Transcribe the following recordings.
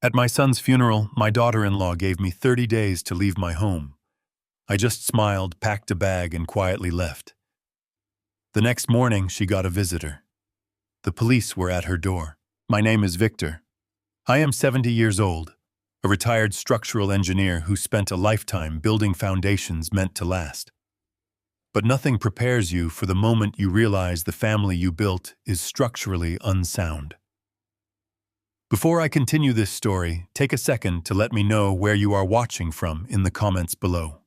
At my son's funeral, my daughter-in-law gave me 30 days to leave my home. I just smiled, packed a bag, and quietly left. The next morning, she got a visitor. The police were at her door. My name is Victor. I am 70 years old, a retired structural engineer who spent a lifetime building foundations meant to last. But nothing prepares you for the moment you realize the family you built is structurally unsound. Before I continue this story, take a second to let me know where you are watching from in the comments below.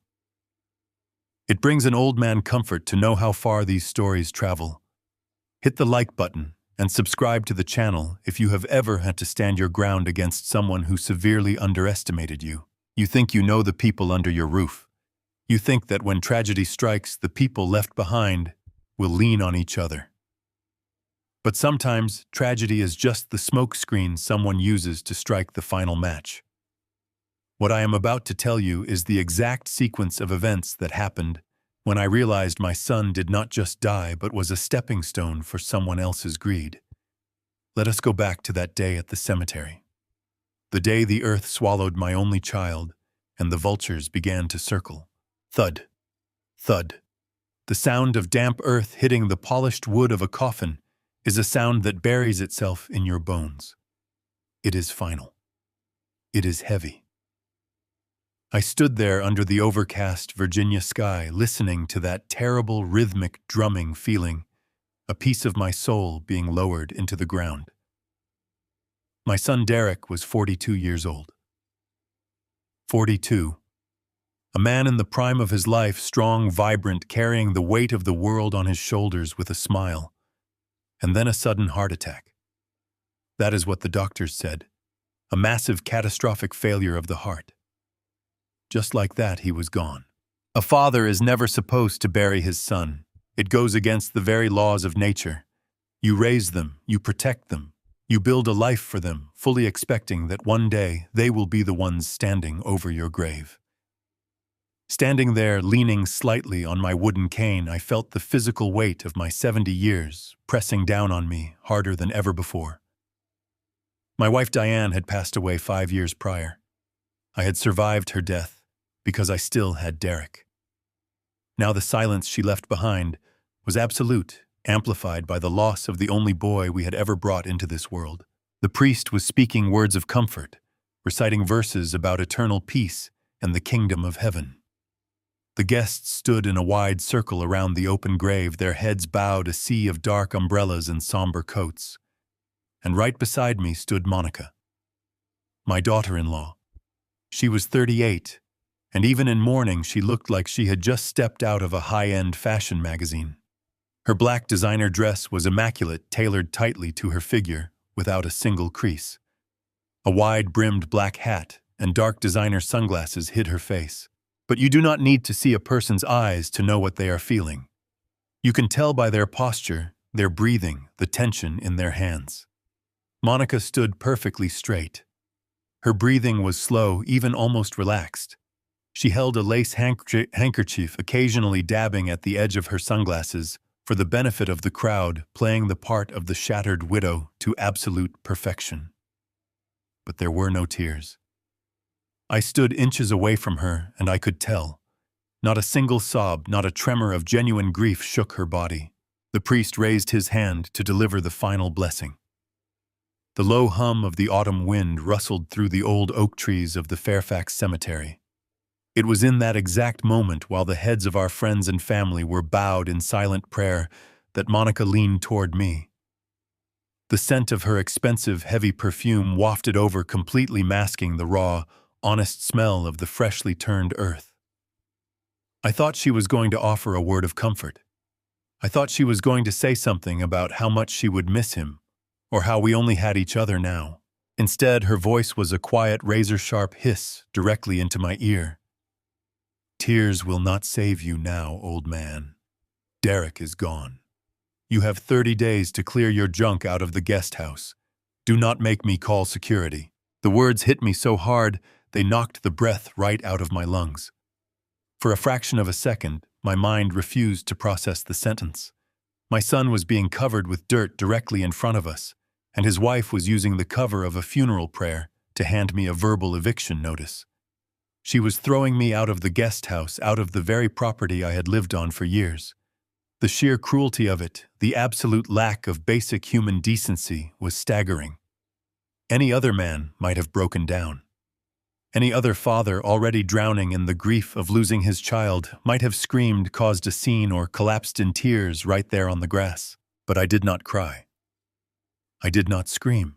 It brings an old man comfort to know how far these stories travel. Hit the like button and subscribe to the channel if you have ever had to stand your ground against someone who severely underestimated you. You think you know the people under your roof. You think that when tragedy strikes, the people left behind will lean on each other. But sometimes, tragedy is just the smokescreen someone uses to strike the final match. What I am about to tell you is the exact sequence of events that happened when I realized my son did not just die but was a stepping stone for someone else's greed. Let us go back to that day at the cemetery. The day the earth swallowed my only child and the vultures began to circle. Thud. Thud. The sound of damp earth hitting the polished wood of a coffin is a sound that buries itself in your bones. It is final. It is heavy. I stood there under the overcast Virginia sky, listening to that terrible rhythmic drumming, feeling a piece of my soul being lowered into the ground. My son Derek was 42 years old. 42. A man in the prime of his life, strong, vibrant, carrying the weight of the world on his shoulders with a smile. And then a sudden heart attack. That is what the doctors said. A massive catastrophic failure of the heart. Just like that, he was gone. A father is never supposed to bury his son. It goes against the very laws of nature. You raise them, you protect them, you build a life for them, fully expecting that one day they will be the ones standing over your grave. Standing there, leaning slightly on my wooden cane, I felt the physical weight of my 70 years pressing down on me harder than ever before. My wife Diane had passed away 5 years prior. I had survived her death because I still had Derek. Now the silence she left behind was absolute, amplified by the loss of the only boy we had ever brought into this world. The priest was speaking words of comfort, reciting verses about eternal peace and the kingdom of heaven. The guests stood in a wide circle around the open grave, their heads bowed, a sea of dark umbrellas and somber coats. And right beside me stood Monica, my daughter-in-law. She was 38, and even in mourning she looked like she had just stepped out of a high-end fashion magazine. Her black designer dress was immaculate, tailored tightly to her figure, without a single crease. A wide-brimmed black hat and dark designer sunglasses hid her face. But you do not need to see a person's eyes to know what they are feeling. You can tell by their posture, their breathing, the tension in their hands. Monica stood perfectly straight. Her breathing was slow, even almost relaxed. She held a lace handkerchief, occasionally dabbing at the edge of her sunglasses for the benefit of the crowd, playing the part of the shattered widow to absolute perfection. But there were no tears. I stood inches away from her, and I could tell. Not a single sob, not a tremor of genuine grief shook her body. The priest raised his hand to deliver the final blessing. The low hum of the autumn wind rustled through the old oak trees of the Fairfax Cemetery. It was in that exact moment, while the heads of our friends and family were bowed in silent prayer, that Monica leaned toward me. The scent of her expensive, heavy perfume wafted over, completely masking the raw, honest smell of the freshly turned earth. I thought she was going to offer a word of comfort. I thought she was going to say something about how much she would miss him, or how we only had each other now. Instead, her voice was a quiet, razor-sharp hiss directly into my ear. Tears will not save you now, old man. Derek is gone. You have 30 days to clear your junk out of the guest house. Do not make me call security. The words hit me so hard, they knocked the breath right out of my lungs. For a fraction of a second, my mind refused to process the sentence. My son was being covered with dirt directly in front of us, and his wife was using the cover of a funeral prayer to hand me a verbal eviction notice. She was throwing me out of the guest house, out of the very property I had lived on for years. The sheer cruelty of it, the absolute lack of basic human decency, was staggering. Any other man might have broken down. Any other father already drowning in the grief of losing his child might have screamed, caused a scene, or collapsed in tears right there on the grass. But I did not cry. I did not scream.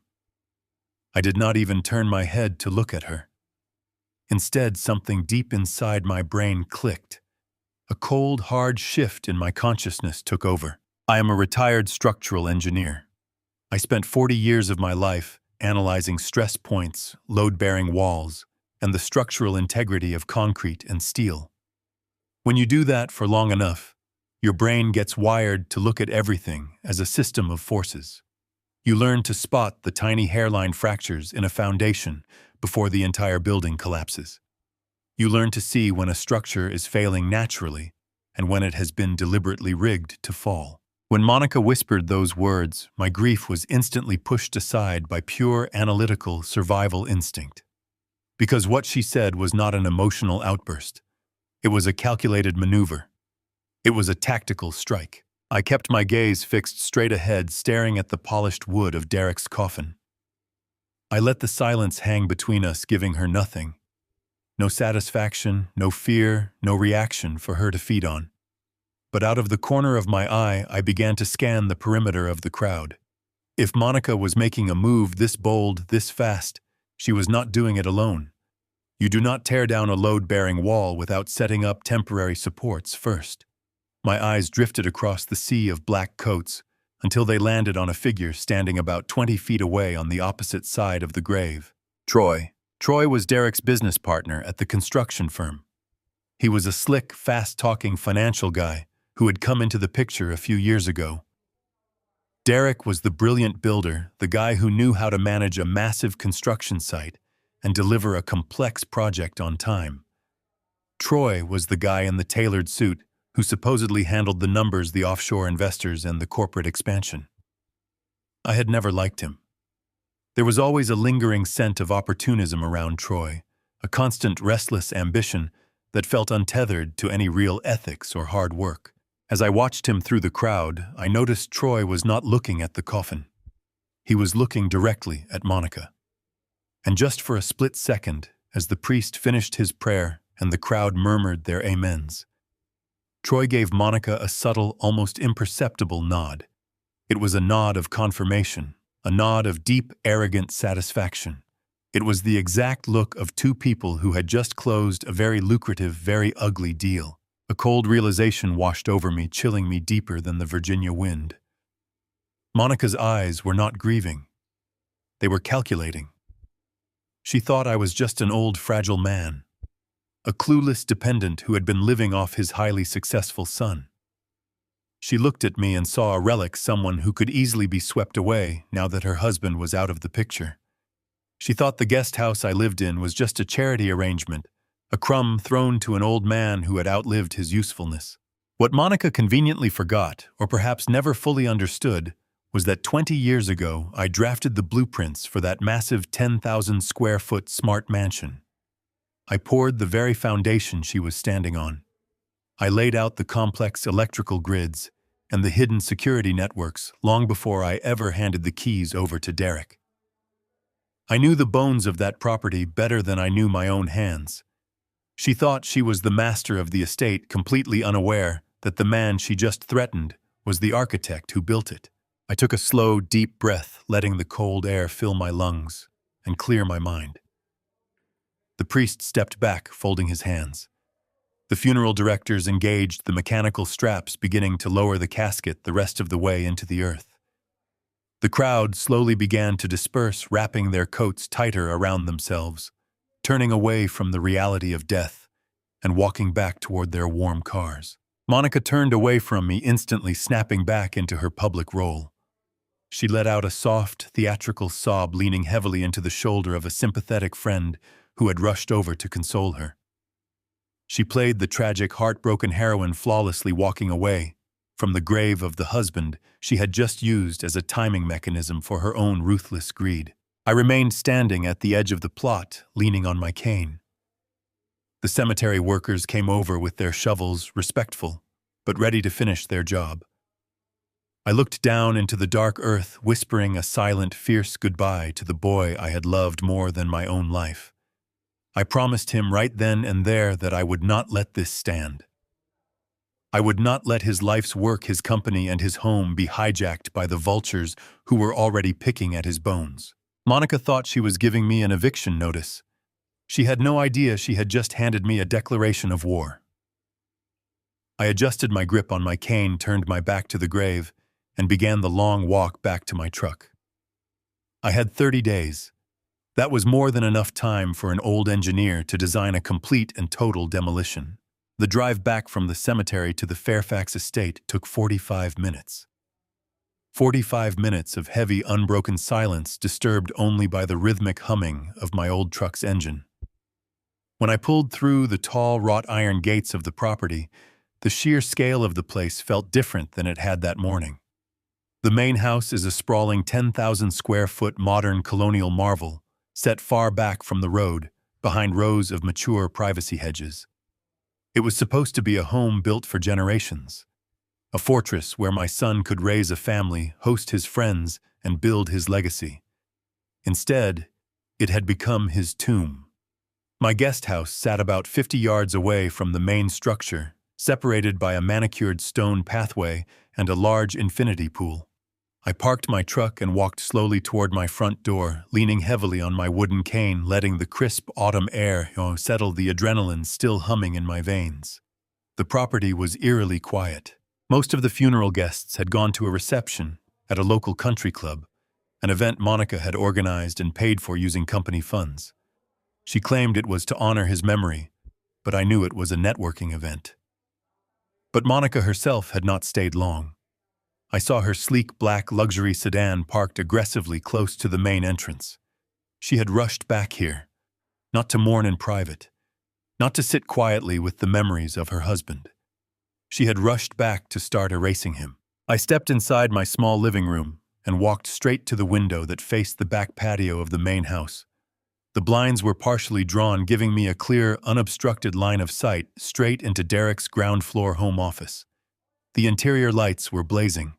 I did not even turn my head to look at her. Instead, something deep inside my brain clicked. A cold, hard shift in my consciousness took over. I am a retired structural engineer. I spent 40 years of my life analyzing stress points, load-bearing walls, and the structural integrity of concrete and steel. When you do that for long enough, your brain gets wired to look at everything as a system of forces. You learn to spot the tiny hairline fractures in a foundation before the entire building collapses. You learn to see when a structure is failing naturally and when it has been deliberately rigged to fall. When Monica whispered those words, my grief was instantly pushed aside by pure analytical survival instinct. Because what she said was not an emotional outburst. It was a calculated maneuver. It was a tactical strike. I kept my gaze fixed straight ahead, staring at the polished wood of Derek's coffin. I let the silence hang between us, giving her nothing. No satisfaction, no fear, no reaction for her to feed on. But out of the corner of my eye, I began to scan the perimeter of the crowd. If Monica was making a move this bold, this fast, she was not doing it alone. You do not tear down a load-bearing wall without setting up temporary supports first. My eyes drifted across the sea of black coats until they landed on a figure standing about 20 feet away on the opposite side of the grave. Troy. Troy was Derek's business partner at the construction firm. He was a slick, fast-talking financial guy who had come into the picture a few years ago. Derek was the brilliant builder, the guy who knew how to manage a massive construction site and deliver a complex project on time. Troy was the guy in the tailored suit who supposedly handled the numbers, the offshore investors, and the corporate expansion. I had never liked him. There was always a lingering scent of opportunism around Troy, a constant restless ambition that felt untethered to any real ethics or hard work. As I watched him through the crowd, I noticed Troy was not looking at the coffin. He was looking directly at Monica. And just for a split second, as the priest finished his prayer and the crowd murmured their amens, Troy gave Monica a subtle, almost imperceptible nod. It was a nod of confirmation, a nod of deep, arrogant satisfaction. It was the exact look of two people who had just closed a very lucrative, very ugly deal. A cold realization washed over me, chilling me deeper than the Virginia wind. Monica's eyes were not grieving. They were calculating. She thought I was just an old, fragile man, a clueless dependent who had been living off his highly successful son. She looked at me and saw a relic, someone who could easily be swept away now that her husband was out of the picture. She thought the guest house I lived in was just a charity arrangement, a crumb thrown to an old man who had outlived his usefulness. What Monica conveniently forgot, or perhaps never fully understood, was that 20 years ago I drafted the blueprints for that massive 10,000-square-foot smart mansion. I poured the very foundation she was standing on. I laid out the complex electrical grids and the hidden security networks long before I ever handed the keys over to Derek. I knew the bones of that property better than I knew my own hands. She thought she was the master of the estate, completely unaware that the man she just threatened was the architect who built it. I took a slow, deep breath, letting the cold air fill my lungs and clear my mind. The priest stepped back, folding his hands. The funeral directors engaged the mechanical straps, beginning to lower the casket the rest of the way into the earth. The crowd slowly began to disperse, wrapping their coats tighter around themselves, turning away from the reality of death and walking back toward their warm cars. Monica turned away from me, instantly snapping back into her public role. She let out a soft, theatrical sob, leaning heavily into the shoulder of a sympathetic friend who had rushed over to console her. She played the tragic, heartbroken heroine, flawlessly walking away from the grave of the husband she had just used as a timing mechanism for her own ruthless greed. I remained standing at the edge of the plot, leaning on my cane. The cemetery workers came over with their shovels, respectful, but ready to finish their job. I looked down into the dark earth, whispering a silent, fierce goodbye to the boy I had loved more than my own life. I promised him right then and there that I would not let this stand. I would not let his life's work, his company, and his home be hijacked by the vultures who were already picking at his bones. Monica thought she was giving me an eviction notice. She had no idea she had just handed me a declaration of war. I adjusted my grip on my cane, turned my back to the grave, and began the long walk back to my truck. I had 30 days. That was more than enough time for an old engineer to design a complete and total demolition. The drive back from the cemetery to the Fairfax estate took 45 minutes. 45 minutes of heavy, unbroken silence disturbed only by the rhythmic humming of my old truck's engine. When I pulled through the tall wrought iron gates of the property, the sheer scale of the place felt different than it had that morning. The main house is a sprawling 10,000-square-foot modern colonial marvel, set far back from the road, behind rows of mature privacy hedges. It was supposed to be a home built for generations, a fortress where my son could raise a family, host his friends, and build his legacy. Instead, it had become his tomb. My guest house sat about 50 yards away from the main structure, separated by a manicured stone pathway and a large infinity pool. I parked my truck and walked slowly toward my front door, leaning heavily on my wooden cane, letting the crisp autumn air settle the adrenaline still humming in my veins. The property was eerily quiet. Most of the funeral guests had gone to a reception at a local country club, an event Monica had organized and paid for using company funds. She claimed it was to honor his memory, but I knew it was a networking event. But Monica herself had not stayed long. I saw her sleek black luxury sedan parked aggressively close to the main entrance. She had rushed back here, not to mourn in private, not to sit quietly with the memories of her husband. She had rushed back to start erasing him. I stepped inside my small living room and walked straight to the window that faced the back patio of the main house. The blinds were partially drawn, giving me a clear, unobstructed line of sight straight into Derek's ground-floor home office. The interior lights were blazing.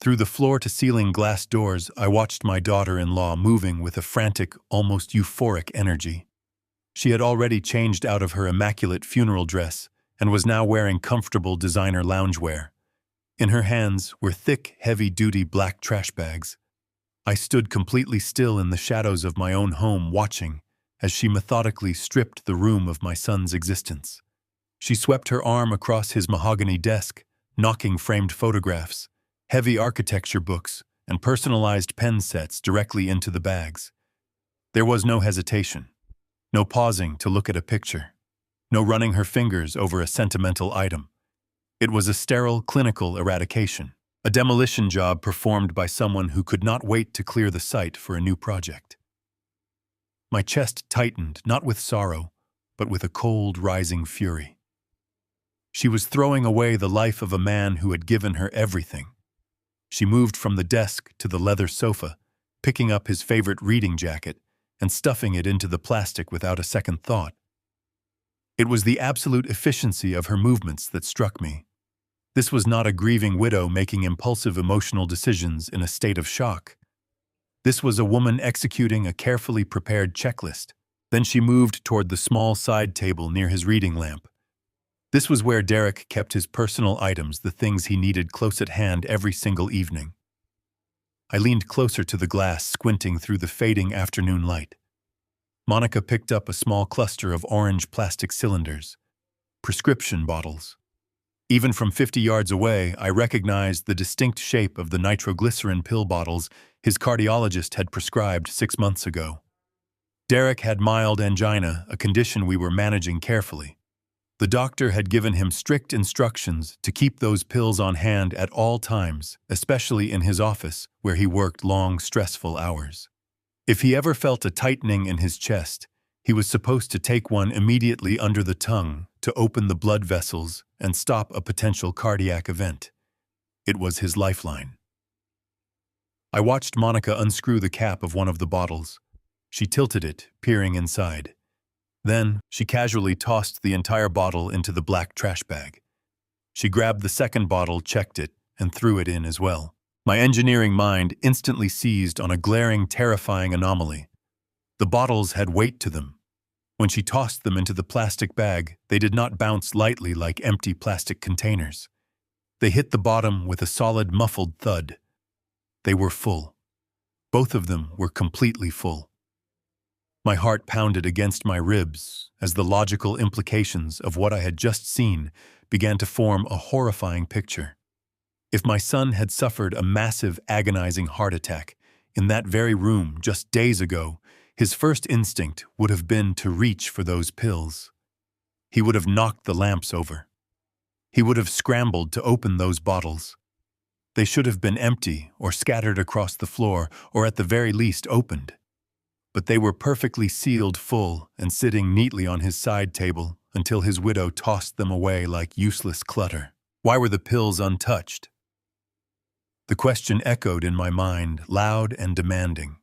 Through the floor-to-ceiling glass doors, I watched my daughter-in-law moving with a frantic, almost euphoric energy. She had already changed out of her immaculate funeral dress and was now wearing comfortable designer loungewear. In her hands were thick, heavy-duty black trash bags. I stood completely still in the shadows of my own home, watching as she methodically stripped the room of my son's existence. She swept her arm across his mahogany desk, knocking framed photographs, heavy architecture books, and personalized pen sets directly into the bags. There was no hesitation, no pausing to look at a picture, no running her fingers over a sentimental item. It was a sterile, clinical eradication, a demolition job performed by someone who could not wait to clear the site for a new project. My chest tightened, not with sorrow, but with a cold, rising fury. She was throwing away the life of a man who had given her everything. She moved from the desk to the leather sofa, picking up his favorite reading jacket and stuffing it into the plastic without a second thought. It was the absolute efficiency of her movements that struck me. This was not a grieving widow making impulsive emotional decisions in a state of shock. This was a woman executing a carefully prepared checklist. Then she moved toward the small side table near his reading lamp. This was where Derek kept his personal items, the things he needed close at hand every single evening. I leaned closer to the glass, squinting through the fading afternoon light. Monica picked up a small cluster of orange plastic cylinders, prescription bottles. Even from 50 yards away, I recognized the distinct shape of the nitroglycerin pill bottles his cardiologist had prescribed 6 months ago. Derek had mild angina, a condition we were managing carefully. The doctor had given him strict instructions to keep those pills on hand at all times, especially in his office, where he worked long, stressful hours. If he ever felt a tightening in his chest, he was supposed to take one immediately under the tongue to open the blood vessels and stop a potential cardiac event. It was his lifeline. I watched Monica unscrew the cap of one of the bottles. She tilted it, peering inside. Then, she casually tossed the entire bottle into the black trash bag. She grabbed the second bottle, checked it, and threw it in as well. My engineering mind instantly seized on a glaring, terrifying anomaly. The bottles had weight to them. When she tossed them into the plastic bag, they did not bounce lightly like empty plastic containers. They hit the bottom with a solid, muffled thud. They were full. Both of them were completely full. My heart pounded against my ribs as the logical implications of what I had just seen began to form a horrifying picture. If my son had suffered a massive, agonizing heart attack in that very room just days ago, his first instinct would have been to reach for those pills. He would have knocked the lamps over. He would have scrambled to open those bottles. They should have been empty or scattered across the floor or at the very least opened. But they were perfectly sealed full and sitting neatly on his side table until his widow tossed them away like useless clutter. Why were the pills untouched? The question echoed in my mind, loud and demanding.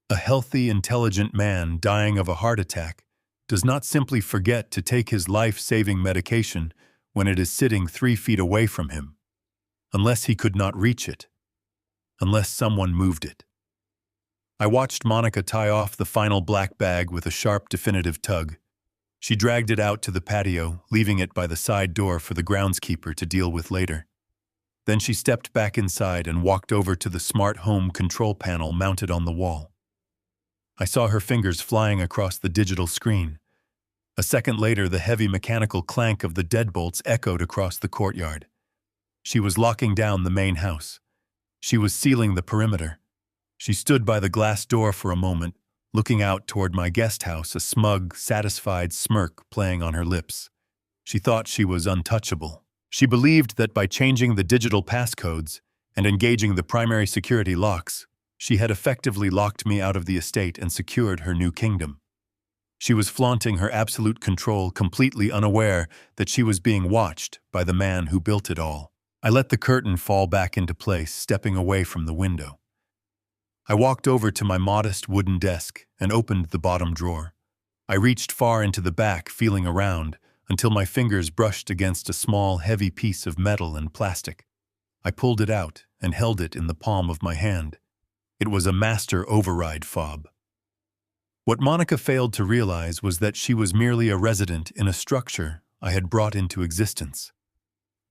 A healthy, intelligent man dying of a heart attack does not simply forget to take his life-saving medication when it is sitting 3 feet away from him, unless he could not reach it, unless someone moved it. I watched Monica tie off the final black bag with a sharp, definitive tug. She dragged it out to the patio, leaving it by the side door for the groundskeeper to deal with later. Then she stepped back inside and walked over to the smart home control panel mounted on the wall. I saw her fingers flying across the digital screen. A second later, the heavy mechanical clank of the deadbolts echoed across the courtyard. She was locking down the main house. She was sealing the perimeter. She stood by the glass door for a moment, looking out toward my guest house, a smug, satisfied smirk playing on her lips. She thought she was untouchable. She believed that by changing the digital passcodes and engaging the primary security locks, she had effectively locked me out of the estate and secured her new kingdom. She was flaunting her absolute control, completely unaware that she was being watched by the man who built it all. I let the curtain fall back into place, stepping away from the window. I walked over to my modest wooden desk and opened the bottom drawer. I reached far into the back, feeling around, until my fingers brushed against a small, heavy piece of metal and plastic. I pulled it out and held it in the palm of my hand. It was a master override fob. What Monica failed to realize was that she was merely a resident in a structure I had brought into existence.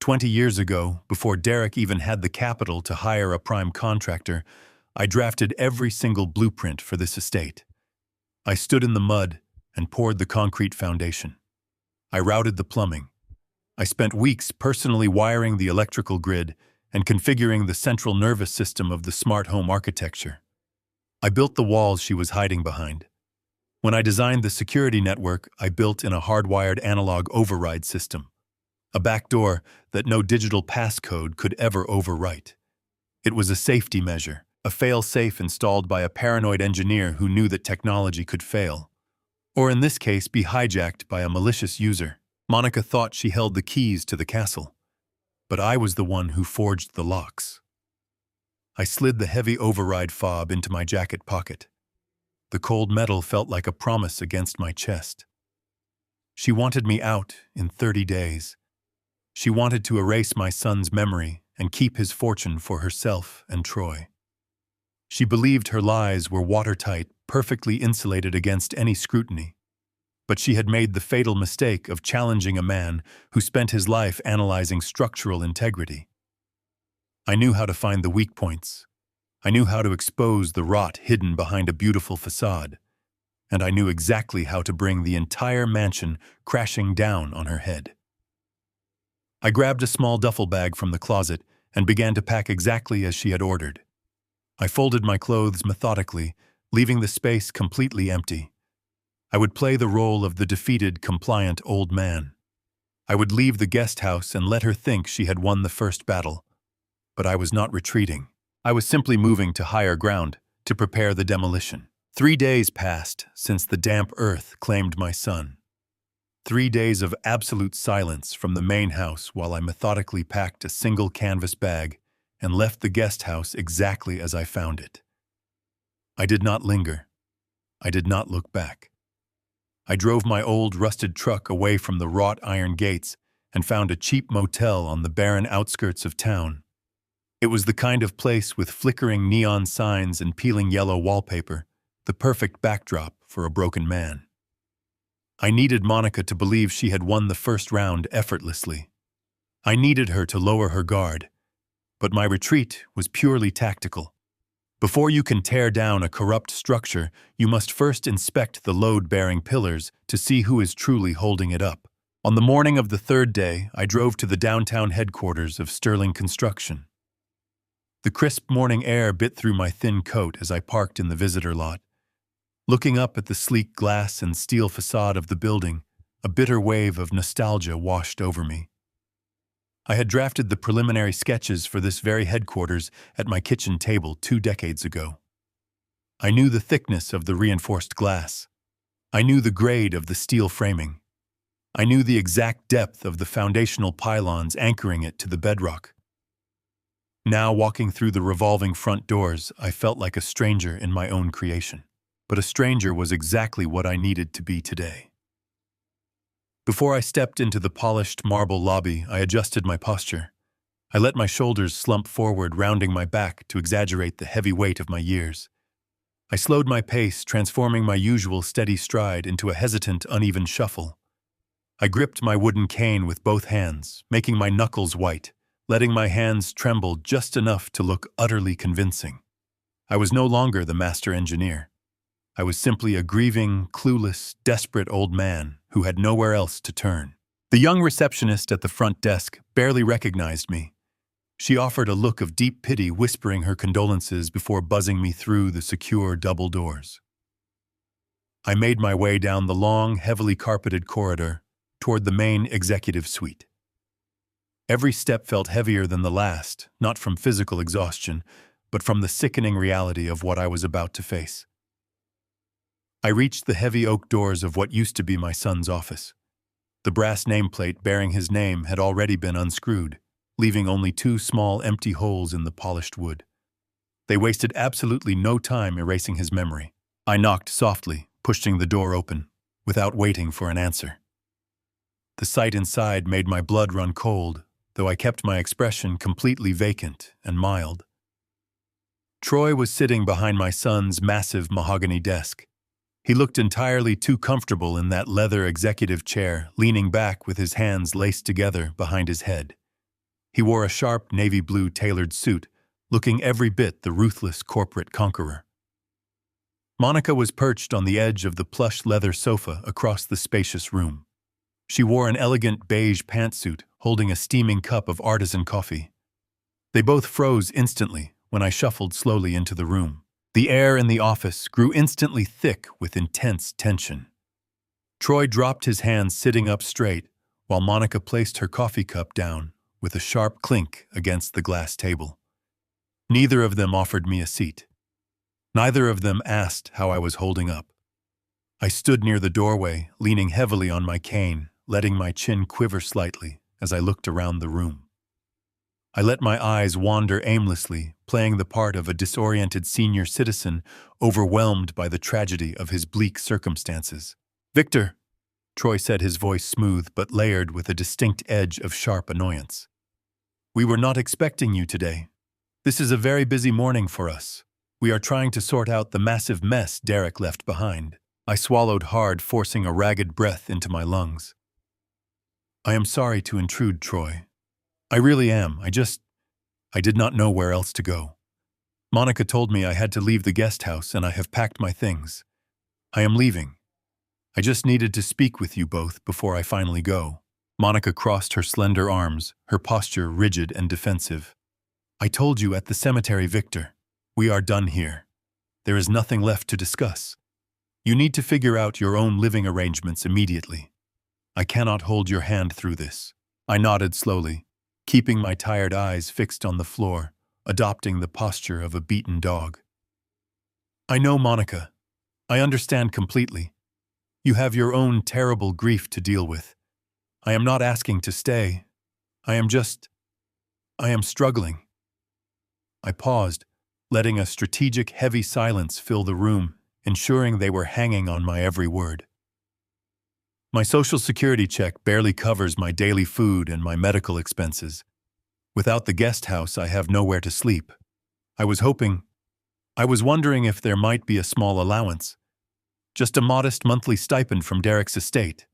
20 years ago, before Derek even had the capital to hire a prime contractor, I drafted every single blueprint for this estate. I stood in the mud and poured the concrete foundation. I routed the plumbing. I spent weeks personally wiring the electrical grid and configuring the central nervous system of the smart home architecture. I built the walls she was hiding behind. When I designed the security network, I built in a hardwired analog override system, a backdoor that no digital passcode could ever overwrite. It was a safety measure, a fail-safe installed by a paranoid engineer who knew that technology could fail, or in this case be hijacked by a malicious user. Monica thought she held the keys to the castle, but I was the one who forged the locks. I slid the heavy override fob into my jacket pocket. The cold metal felt like a promise against my chest. She wanted me out in 30 days. She wanted to erase my son's memory and keep his fortune for herself and Troy. She believed her lies were watertight, perfectly insulated against any scrutiny. But she had made the fatal mistake of challenging a man who spent his life analyzing structural integrity. I knew how to find the weak points. I knew how to expose the rot hidden behind a beautiful facade. And I knew exactly how to bring the entire mansion crashing down on her head. I grabbed a small duffel bag from the closet and began to pack exactly as she had ordered. I folded my clothes methodically, leaving the space completely empty. I would play the role of the defeated, compliant old man. I would leave the guest house and let her think she had won the first battle. But I was not retreating. I was simply moving to higher ground to prepare the demolition. 3 days passed since the damp earth claimed my son. 3 days of absolute silence from the main house while I methodically packed a single canvas bag and left the guest house exactly as I found it. I did not linger. I did not look back. I drove my old rusted truck away from the wrought iron gates and found a cheap motel on the barren outskirts of town. It was the kind of place with flickering neon signs and peeling yellow wallpaper, the perfect backdrop for a broken man. I needed Monica to believe she had won the first round effortlessly. I needed her to lower her guard, but my retreat was purely tactical. Before you can tear down a corrupt structure, you must first inspect the load-bearing pillars to see who is truly holding it up. On the morning of the third day, I drove to the downtown headquarters of Sterling Construction. The crisp morning air bit through my thin coat as I parked in the visitor lot. Looking up at the sleek glass and steel facade of the building, a bitter wave of nostalgia washed over me. I had drafted the preliminary sketches for this very headquarters at my kitchen table 2 decades ago. I knew the thickness of the reinforced glass. I knew the grade of the steel framing. I knew the exact depth of the foundational pylons anchoring it to the bedrock. Now, walking through the revolving front doors, I felt like a stranger in my own creation. But a stranger was exactly what I needed to be today. Before I stepped into the polished marble lobby, I adjusted my posture. I let my shoulders slump forward, rounding my back to exaggerate the heavy weight of my years. I slowed my pace, transforming my usual steady stride into a hesitant, uneven shuffle. I gripped my wooden cane with both hands, making my knuckles white, letting my hands tremble just enough to look utterly convincing. I was no longer the master engineer. I was simply a grieving, clueless, desperate old man who had nowhere else to turn. The young receptionist at the front desk barely recognized me. She offered a look of deep pity, whispering her condolences before buzzing me through the secure double doors. I made my way down the long, heavily carpeted corridor toward the main executive suite. Every step felt heavier than the last, not from physical exhaustion, but from the sickening reality of what I was about to face. I reached the heavy oak doors of what used to be my son's office. The brass nameplate bearing his name had already been unscrewed, leaving only 2 small empty holes in the polished wood. They wasted absolutely no time erasing his memory. I knocked softly, pushing the door open, without waiting for an answer. The sight inside made my blood run cold, though I kept my expression completely vacant and mild. Troy was sitting behind my son's massive mahogany desk. He looked entirely too comfortable in that leather executive chair, leaning back with his hands laced together behind his head. He wore a sharp navy blue tailored suit, looking every bit the ruthless corporate conqueror. Monica was perched on the edge of the plush leather sofa across the spacious room. She wore an elegant beige pantsuit, holding a steaming cup of artisan coffee. They both froze instantly when I shuffled slowly into the room. The air in the office grew instantly thick with intense tension. Troy dropped his hands sitting up straight, while Monica placed her coffee cup down with a sharp clink against the glass table. Neither of them offered me a seat. Neither of them asked how I was holding up. I stood near the doorway, leaning heavily on my cane, letting my chin quiver slightly as I looked around the room. I let my eyes wander aimlessly, playing the part of a disoriented senior citizen overwhelmed by the tragedy of his bleak circumstances. "Victor," Troy said, his voice smooth but layered with a distinct edge of sharp annoyance. "We were not expecting you today. This is a very busy morning for us. We are trying to sort out the massive mess Derek left behind." I swallowed hard, forcing a ragged breath into my lungs. "I am sorry to intrude, Troy. I really am. I did not know where else to go. Monica told me I had to leave the guest house, and I have packed my things. I am leaving. I just needed to speak with you both before I finally go." Monica crossed her slender arms, her posture rigid and defensive. "I told you at the cemetery, Victor. We are done here. There is nothing left to discuss. You need to figure out your own living arrangements immediately. I cannot hold your hand through this." I nodded slowly, keeping my tired eyes fixed on the floor, adopting the posture of a beaten dog. "I know, Monica. I understand completely. You have your own terrible grief to deal with. I am not asking to stay. I am struggling." I paused, letting a strategic heavy silence fill the room, ensuring they were hanging on my every word. My Social Security check barely covers my daily food and my medical expenses. Without the guest house, I have nowhere to sleep. I was wondering if there might be a small allowance. Just a modest monthly stipend from Derek's estate.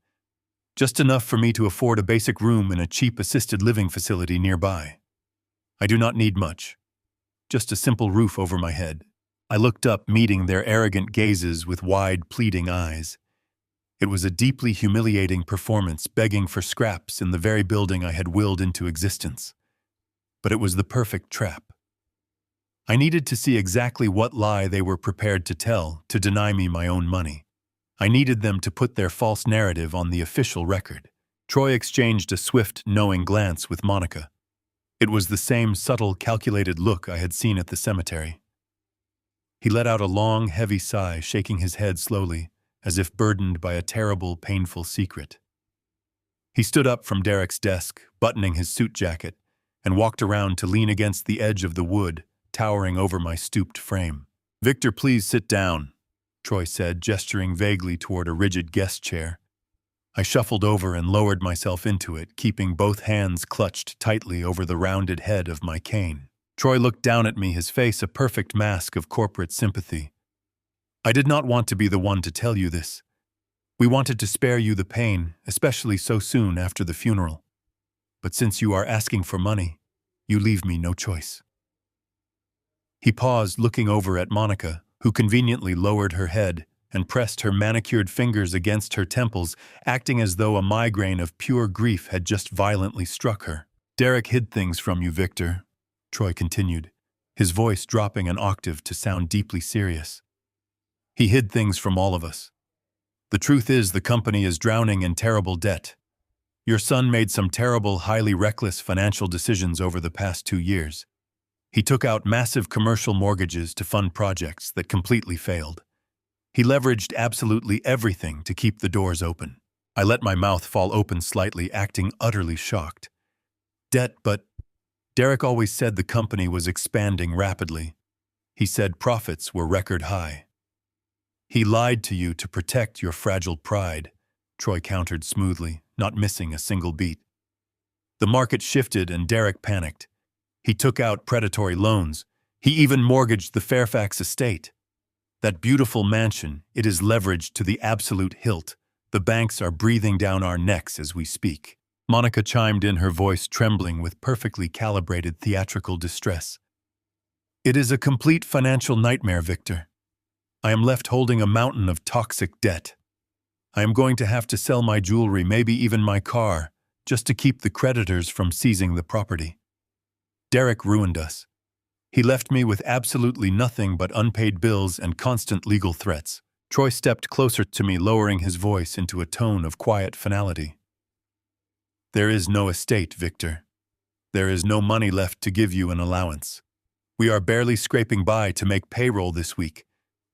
Just enough for me to afford a basic room in a cheap assisted living facility nearby. I do not need much. Just a simple roof over my head. I looked up, meeting their arrogant gazes with wide, pleading eyes. It was a deeply humiliating performance, begging for scraps in the very building I had willed into existence. But it was the perfect trap. I needed to see exactly what lie they were prepared to tell to deny me my own money. I needed them to put their false narrative on the official record. Troy exchanged a swift, knowing glance with Monica. It was the same subtle, calculated look I had seen at the cemetery. He let out a long, heavy sigh, shaking his head slowly, as if burdened by a terrible, painful secret. He stood up from Derek's desk, buttoning his suit jacket, and walked around to lean against the edge of the wood, towering over my stooped frame. "Victor, please sit down," Troy said, gesturing vaguely toward a rigid guest chair. I shuffled over and lowered myself into it, keeping both hands clutched tightly over the rounded head of my cane. Troy looked down at me, his face a perfect mask of corporate sympathy. "I did not want to be the one to tell you this. We wanted to spare you the pain, especially so soon after the funeral. But since you are asking for money, you leave me no choice." He paused, looking over at Monica, who conveniently lowered her head and pressed her manicured fingers against her temples, acting as though a migraine of pure grief had just violently struck her. "Derek hid things from you, Victor," Troy continued, his voice dropping an octave to sound deeply serious. "He hid things from all of us. The truth is, the company is drowning in terrible debt. Your son made some terrible, highly reckless financial decisions over the past 2 years. He took out massive commercial mortgages to fund projects that completely failed. He leveraged absolutely everything to keep the doors open." I let my mouth fall open slightly, acting utterly shocked. "Debt, but Derek always said the company was expanding rapidly. He said profits were record high." "He lied to you to protect your fragile pride," Troy countered smoothly, not missing a single beat. "The market shifted and Derek panicked. He took out predatory loans. He even mortgaged the Fairfax estate. That beautiful mansion, it is leveraged to the absolute hilt. The banks are breathing down our necks as we speak." Monica chimed in, her voice trembling with perfectly calibrated theatrical distress. "It is a complete financial nightmare, Victor. I am left holding a mountain of toxic debt. I am going to have to sell my jewelry, maybe even my car, just to keep the creditors from seizing the property. Derek ruined us. He left me with absolutely nothing but unpaid bills and constant legal threats." Troy stepped closer to me, lowering his voice into a tone of quiet finality. "There is no estate, Victor. There is no money left to give you an allowance. We are barely scraping by to make payroll this week.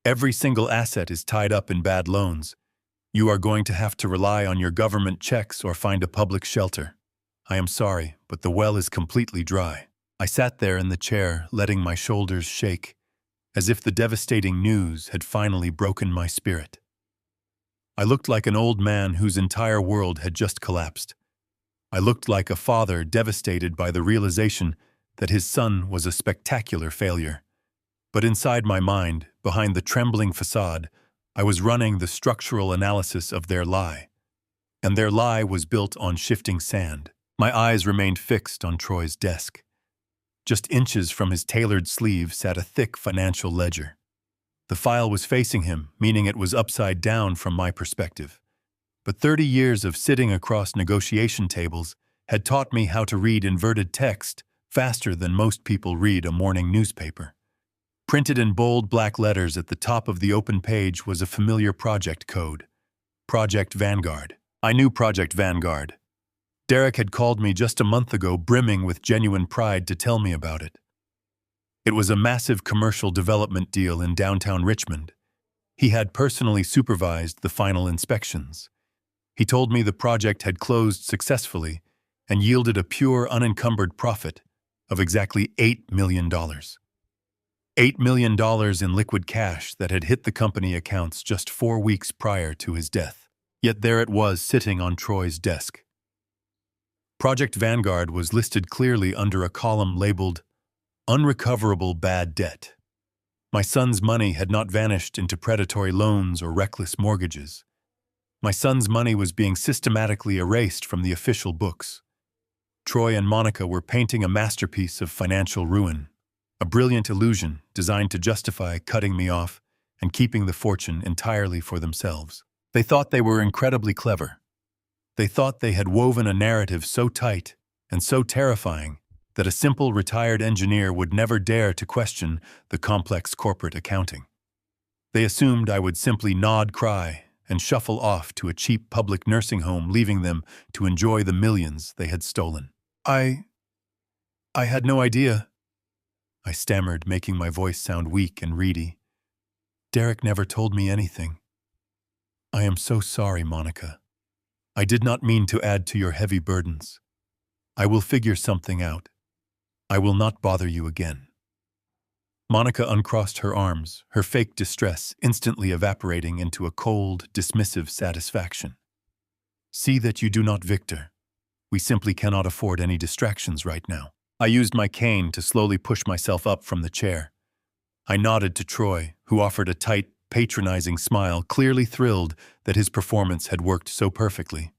Every single asset is tied up in bad loans. You are going to have to rely on your government checks or find a public shelter. I am sorry, but the well is completely dry." I sat there in the chair, letting my shoulders shake, as if the devastating news had finally broken my spirit. I looked like an old man whose entire world had just collapsed. I looked like a father devastated by the realization that his son was a spectacular failure. But inside my mind, behind the trembling facade, I was running the structural analysis of their lie. And their lie was built on shifting sand. My eyes remained fixed on Troy's desk. Just inches from his tailored sleeve sat a thick financial ledger. The file was facing him, meaning it was upside down from my perspective. But 30 years of sitting across negotiation tables had taught me how to read inverted text faster than most people read a morning newspaper. Printed in bold black letters at the top of the open page was a familiar project code. Project Vanguard. I knew Project Vanguard. Derek had called me just a month ago, brimming with genuine pride, to tell me about it. It was a massive commercial development deal in downtown Richmond. He had personally supervised the final inspections. He told me the project had closed successfully and yielded a pure, unencumbered profit of exactly $8 million. $8 million in liquid cash that had hit the company accounts just 4 weeks prior to his death. Yet there it was sitting on Troy's desk. Project Vanguard was listed clearly under a column labeled Unrecoverable Bad Debt. My son's money had not vanished into predatory loans or reckless mortgages. My son's money was being systematically erased from the official books. Troy and Monica were painting a masterpiece of financial ruin, a brilliant illusion designed to justify cutting me off and keeping the fortune entirely for themselves. They thought they were incredibly clever. They thought they had woven a narrative so tight and so terrifying that a simple retired engineer would never dare to question the complex corporate accounting. They assumed I would simply nod, cry, and shuffle off to a cheap public nursing home, leaving them to enjoy the millions they had stolen. I had no idea, I stammered, making my voice sound weak and reedy. Derek never told me anything. I am so sorry, Monica. I did not mean to add to your heavy burdens. I will figure something out. I will not bother you again. Monica uncrossed her arms, her fake distress instantly evaporating into a cold, dismissive satisfaction. See that you do not, Victor. We simply cannot afford any distractions right now. I used my cane to slowly push myself up from the chair. I nodded to Troy, who offered a tight, patronizing smile, clearly thrilled that his performance had worked so perfectly.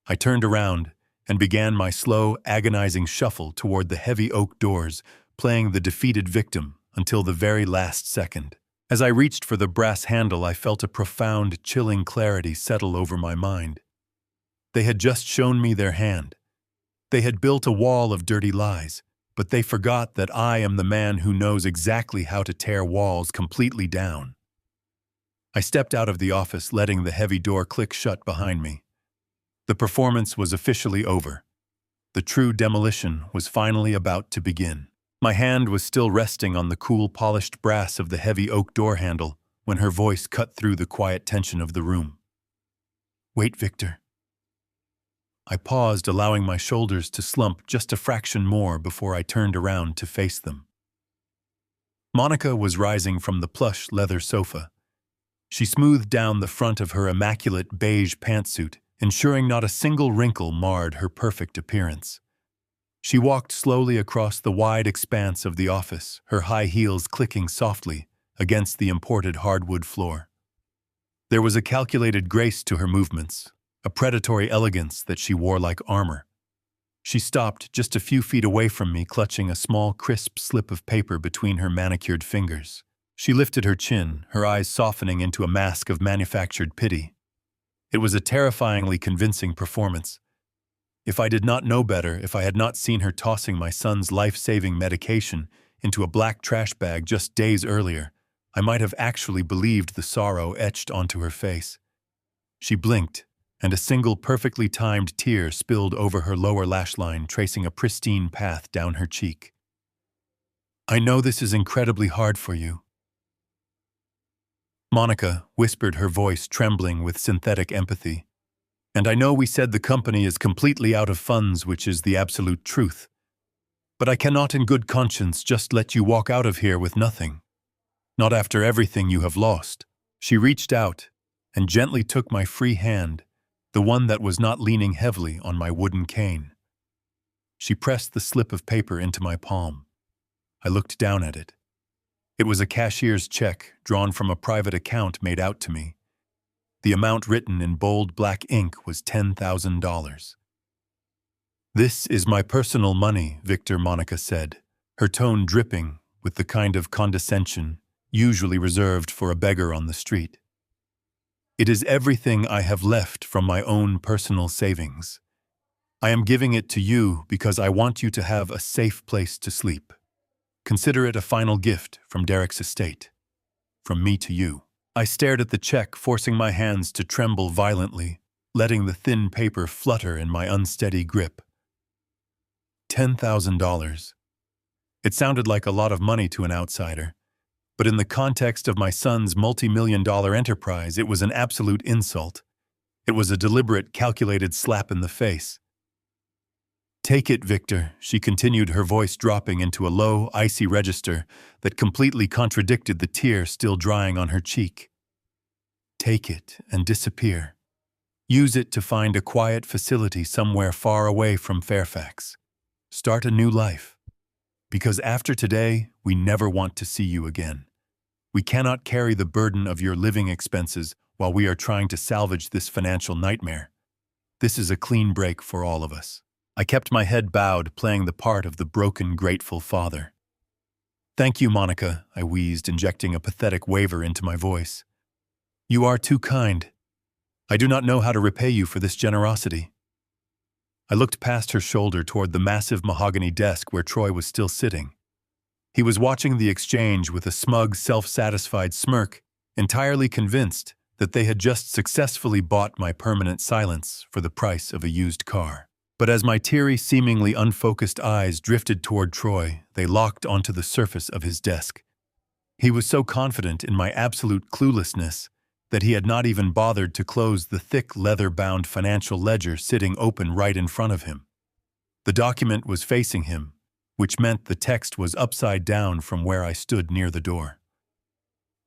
I turned around and began my slow, agonizing shuffle toward the heavy oak doors, playing the defeated victim until the very last second. As I reached for the brass handle, I felt a profound, chilling clarity settle over my mind. They had just shown me their hand. They had built a wall of dirty lies, but they forgot that I am the man who knows exactly how to tear walls completely down. I stepped out of the office, letting the heavy door click shut behind me. The performance was officially over. The true demolition was finally about to begin. My hand was still resting on the cool, polished brass of the heavy oak door handle when her voice cut through the quiet tension of the room. Wait, Victor. I paused, allowing my shoulders to slump just a fraction more before I turned around to face them. Monica was rising from the plush leather sofa. She smoothed down the front of her immaculate beige pantsuit, ensuring not a single wrinkle marred her perfect appearance. She walked slowly across the wide expanse of the office, her high heels clicking softly against the imported hardwood floor. There was a calculated grace to her movements, a predatory elegance that she wore like armor. She stopped just a few feet away from me, clutching a small, crisp slip of paper between her manicured fingers. She lifted her chin, her eyes softening into a mask of manufactured pity. It was a terrifyingly convincing performance. If I did not know better, if I had not seen her tossing my son's life-saving medication into a black trash bag just days earlier, I might have actually believed the sorrow etched onto her face. She blinked, and a single perfectly timed tear spilled over her lower lash line, tracing a pristine path down her cheek. I know this is incredibly hard for you. Monica whispered, her voice trembling with synthetic empathy. And I know we said the company is completely out of funds, which is the absolute truth. But I cannot in good conscience just let you walk out of here with nothing. Not after everything you have lost. She reached out and gently took my free hand, the one that was not leaning heavily on my wooden cane. She pressed the slip of paper into my palm. I looked down at it. It was a cashier's check drawn from a private account made out to me. The amount written in bold black ink was $10,000. This is my personal money, Victor, Monica said, her tone dripping with the kind of condescension usually reserved for a beggar on the street. It is everything I have left from my own personal savings. I am giving it to you because I want you to have a safe place to sleep. Consider it a final gift from Derek's estate. From me to you. I stared at the check, forcing my hands to tremble violently, letting the thin paper flutter in my unsteady grip. $10,000. It sounded like a lot of money to an outsider, but in the context of my son's multi-million-dollar enterprise, it was an absolute insult. It was a deliberate, calculated slap in the face. Take it, Victor, she continued, her voice dropping into a low, icy register that completely contradicted the tear still drying on her cheek. Take it and disappear. Use it to find a quiet facility somewhere far away from Fairfax. Start a new life. Because after today, we never want to see you again. We cannot carry the burden of your living expenses while we are trying to salvage this financial nightmare. This is a clean break for all of us. I kept my head bowed, playing the part of the broken, grateful father. Thank you, Monica, I wheezed, injecting a pathetic waver into my voice. You are too kind. I do not know how to repay you for this generosity. I looked past her shoulder toward the massive mahogany desk where Troy was still sitting. He was watching the exchange with a smug, self-satisfied smirk, entirely convinced that they had just successfully bought my permanent silence for the price of a used car. But as my teary, seemingly unfocused eyes drifted toward Troy, they locked onto the surface of his desk. He was so confident in my absolute cluelessness that he had not even bothered to close the thick, leather-bound financial ledger sitting open right in front of him. The document was facing him, which meant the text was upside down from where I stood near the door.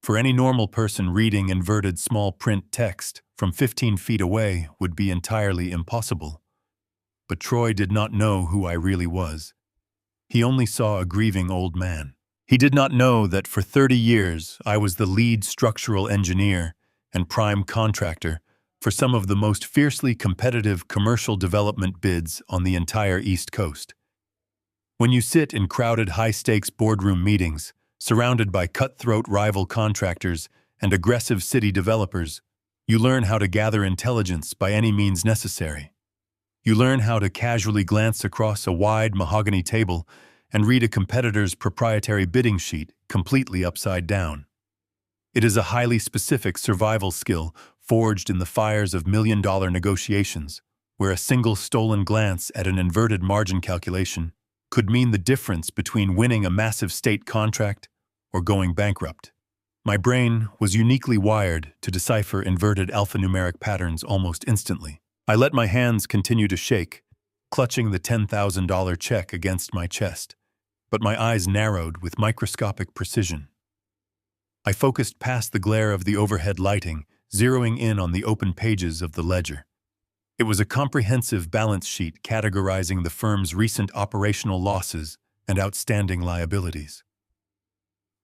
For any normal person, reading inverted small print text from 15 feet away would be entirely impossible. But Troy did not know who I really was. He only saw a grieving old man. He did not know that for 30 years I was the lead structural engineer and prime contractor for some of the most fiercely competitive commercial development bids on the entire East Coast. When you sit in crowded, high-stakes boardroom meetings, surrounded by cutthroat rival contractors and aggressive city developers, you learn how to gather intelligence by any means necessary. You learn how to casually glance across a wide mahogany table and read a competitor's proprietary bidding sheet completely upside down. It is a highly specific survival skill forged in the fires of million-dollar negotiations, where a single stolen glance at an inverted margin calculation could mean the difference between winning a massive state contract or going bankrupt. My brain was uniquely wired to decipher inverted alphanumeric patterns almost instantly. I let my hands continue to shake, clutching the $10,000 check against my chest, but my eyes narrowed with microscopic precision. I focused past the glare of the overhead lighting, zeroing in on the open pages of the ledger. It was a comprehensive balance sheet categorizing the firm's recent operational losses and outstanding liabilities.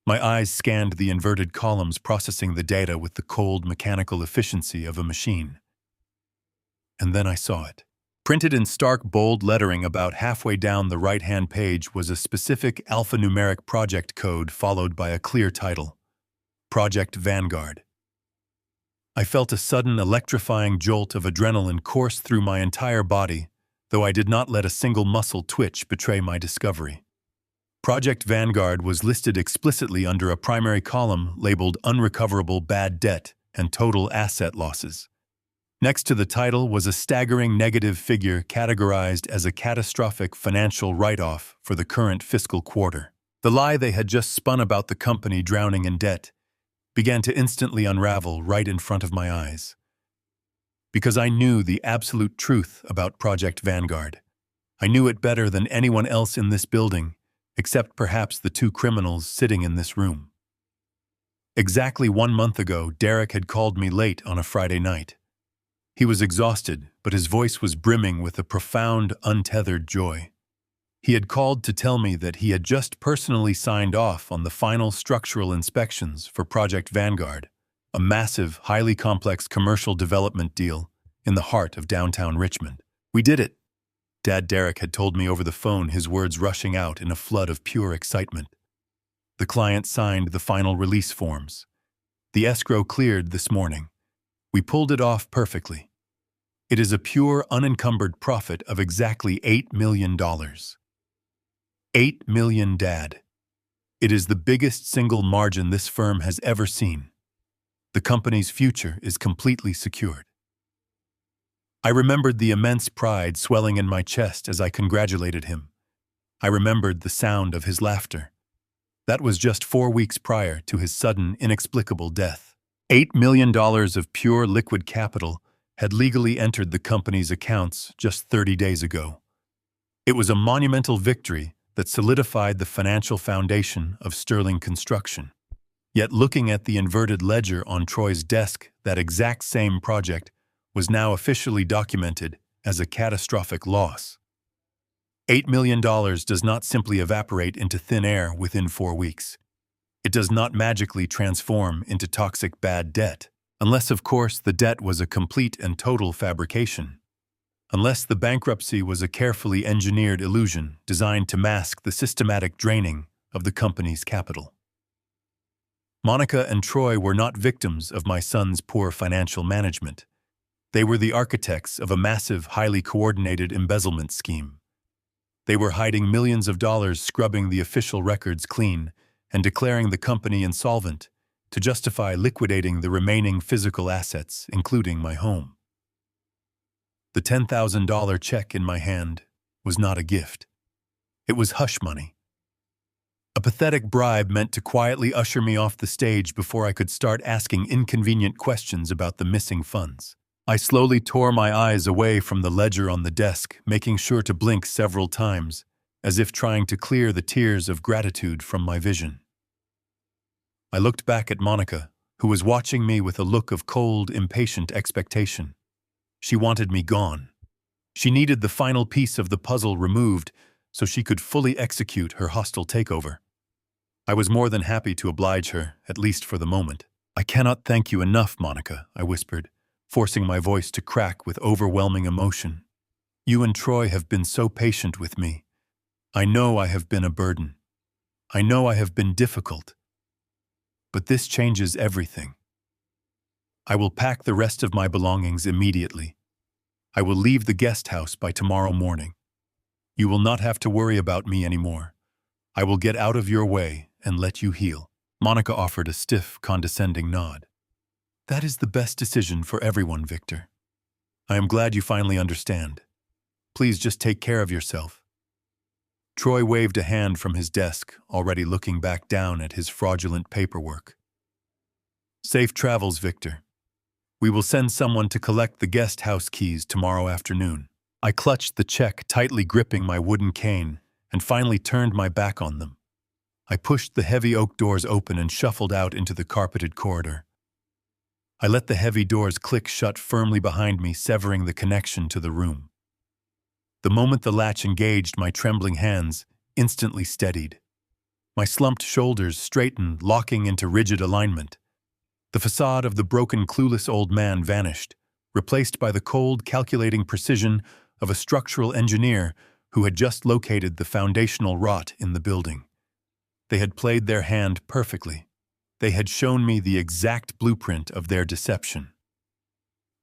My eyes scanned the inverted columns, processing the data with the cold, mechanical efficiency of a machine. And then I saw it. Printed in stark, bold lettering about halfway down the right-hand page was a specific alphanumeric project code followed by a clear title: Project Vanguard. I felt a sudden, electrifying jolt of adrenaline course through my entire body, though I did not let a single muscle twitch betray my discovery. Project Vanguard was listed explicitly under a primary column labeled Unrecoverable Bad Debt and Total Asset Losses. Next to the title was a staggering negative figure categorized as a catastrophic financial write-off for the current fiscal quarter. The lie they had just spun about the company drowning in debt began to instantly unravel right in front of my eyes. Because I knew the absolute truth about Project Vanguard. I knew it better than anyone else in this building, except perhaps the two criminals sitting in this room. Exactly 1 month ago, Derek had called me late on a Friday night. He was exhausted, but his voice was brimming with a profound, untethered joy. He had called to tell me that he had just personally signed off on the final structural inspections for Project Vanguard, a massive, highly complex commercial development deal in the heart of downtown Richmond. We did it, Dad Derek had told me over the phone, his words rushing out in a flood of pure excitement. The client signed the final release forms. The escrow cleared this morning. We pulled it off perfectly. It is a pure, unencumbered profit of exactly $8 million. $8 million, Dad. It is the biggest single margin this firm has ever seen. The company's future is completely secured. I remembered the immense pride swelling in my chest as I congratulated him. I remembered the sound of his laughter. That was just 4 weeks prior to his sudden, inexplicable death. $8 million of pure liquid capital had legally entered the company's accounts just 30 days ago. It was a monumental victory that solidified the financial foundation of Sterling Construction. Yet looking at the inverted ledger on Troy's desk, that exact same project was now officially documented as a catastrophic loss. $8 million does not simply evaporate into thin air within 4 weeks. It does not magically transform into toxic bad debt, unless, of course, the debt was a complete and total fabrication. Unless the bankruptcy was a carefully engineered illusion designed to mask the systematic draining of the company's capital. Monica and Troy were not victims of my son's poor financial management. They were the architects of a massive, highly coordinated embezzlement scheme. They were hiding millions of dollars, scrubbing the official records clean, and declaring the company insolvent to justify liquidating the remaining physical assets, including my home. The $10,000 check in my hand was not a gift. It was hush money. A pathetic bribe meant to quietly usher me off the stage before I could start asking inconvenient questions about the missing funds. I slowly tore my eyes away from the ledger on the desk, making sure to blink several times, as if trying to clear the tears of gratitude from my vision. I looked back at Monica, who was watching me with a look of cold, impatient expectation. She wanted me gone. She needed the final piece of the puzzle removed so she could fully execute her hostile takeover. I was more than happy to oblige her, at least for the moment. "I cannot thank you enough, Monica," I whispered, forcing my voice to crack with overwhelming emotion. "You and Troy have been so patient with me. I know I have been a burden. I know I have been difficult. But this changes everything. I will pack the rest of my belongings immediately. I will leave the guest house by tomorrow morning. You will not have to worry about me anymore. I will get out of your way and let you heal." Monica offered a stiff, condescending nod. "That is the best decision for everyone, Victor. I am glad you finally understand. Please just take care of yourself." Troy waved a hand from his desk, already looking back down at his fraudulent paperwork. "Safe travels, Victor. We will send someone to collect the guest house keys tomorrow afternoon." I clutched the check, tightly gripping my wooden cane, and finally turned my back on them. I pushed the heavy oak doors open and shuffled out into the carpeted corridor. I let the heavy doors click shut firmly behind me, severing the connection to the room. The moment the latch engaged, my trembling hands instantly steadied. My slumped shoulders straightened, locking into rigid alignment. The facade of the broken, clueless old man vanished, replaced by the cold, calculating precision of a structural engineer who had just located the foundational rot in the building. They had played their hand perfectly. They had shown me the exact blueprint of their deception.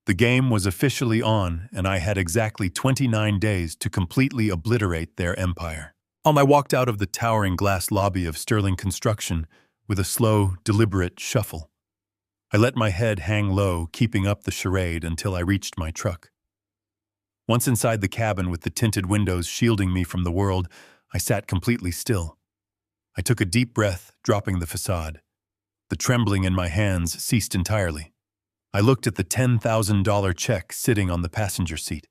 The game was officially on, and I had exactly 29 days to completely obliterate their empire. I walked out of the towering glass lobby of Sterling Construction with a slow, deliberate shuffle. I let my head hang low, keeping up the charade until I reached my truck. Once inside the cabin with the tinted windows shielding me from the world, I sat completely still. I took a deep breath, dropping the facade. The trembling in my hands ceased entirely. I looked at the $10,000 check sitting on the passenger seat.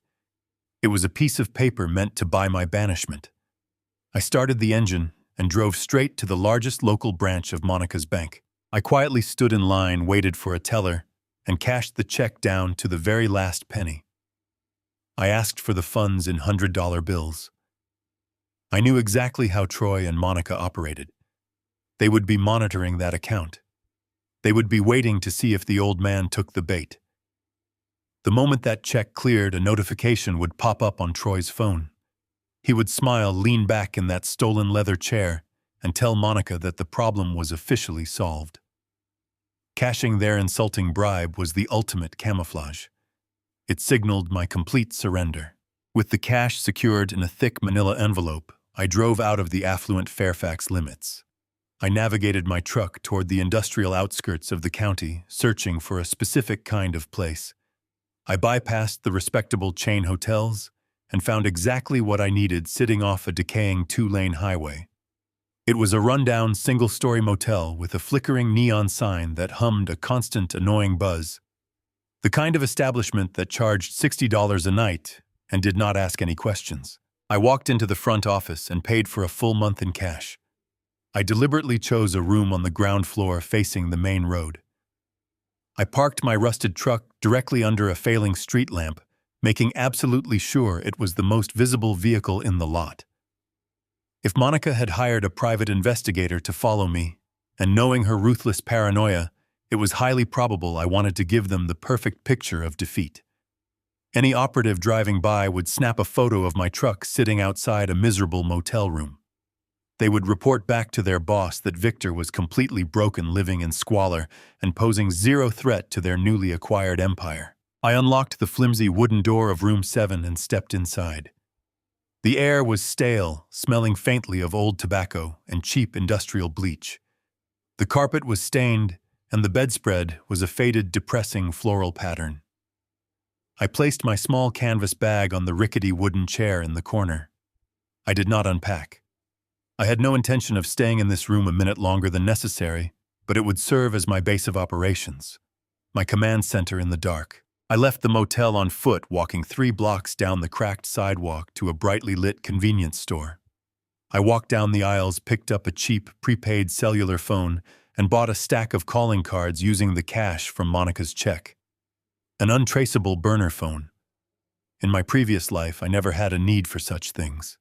It was a piece of paper meant to buy my banishment. I started the engine and drove straight to the largest local branch of Monica's bank. I quietly stood in line, waited for a teller, and cashed the check down to the very last penny. I asked for the funds in $100 bills. I knew exactly how Troy and Monica operated. They would be monitoring that account. They would be waiting to see if the old man took the bait. The moment that check cleared, a notification would pop up on Troy's phone. He would smile, lean back in that stolen leather chair, and tell Monica that the problem was officially solved. Cashing their insulting bribe was the ultimate camouflage. It signaled my complete surrender. With the cash secured in a thick manila envelope, I drove out of the affluent Fairfax limits. I navigated my truck toward the industrial outskirts of the county, searching for a specific kind of place. I bypassed the respectable chain hotels and found exactly what I needed sitting off a decaying 2-lane highway. It was a rundown single-story motel with a flickering neon sign that hummed a constant annoying buzz. The kind of establishment that charged $60 a night and did not ask any questions. I walked into the front office and paid for a full month in cash. I deliberately chose a room on the ground floor facing the main road. I parked my rusted truck directly under a failing street lamp, making absolutely sure it was the most visible vehicle in the lot. If Monica had hired a private investigator to follow me, and knowing her ruthless paranoia, it was highly probable I wanted to give them the perfect picture of defeat. Any operative driving by would snap a photo of my truck sitting outside a miserable motel room. They would report back to their boss that Victor was completely broken, living in squalor and posing zero threat to their newly acquired empire. I unlocked the flimsy wooden door of room 7 and stepped inside. The air was stale, smelling faintly of old tobacco and cheap industrial bleach. The carpet was stained, and the bedspread was a faded, depressing floral pattern. I placed my small canvas bag on the rickety wooden chair in the corner. I did not unpack. I had no intention of staying in this room a minute longer than necessary, but it would serve as my base of operations, my command center in the dark. I left the motel on foot, walking 3 blocks down the cracked sidewalk to a brightly lit convenience store. I walked down the aisles, picked up a cheap, prepaid cellular phone, and bought a stack of calling cards using the cash from Monica's check. An untraceable burner phone. In my previous life, I never had a need for such things.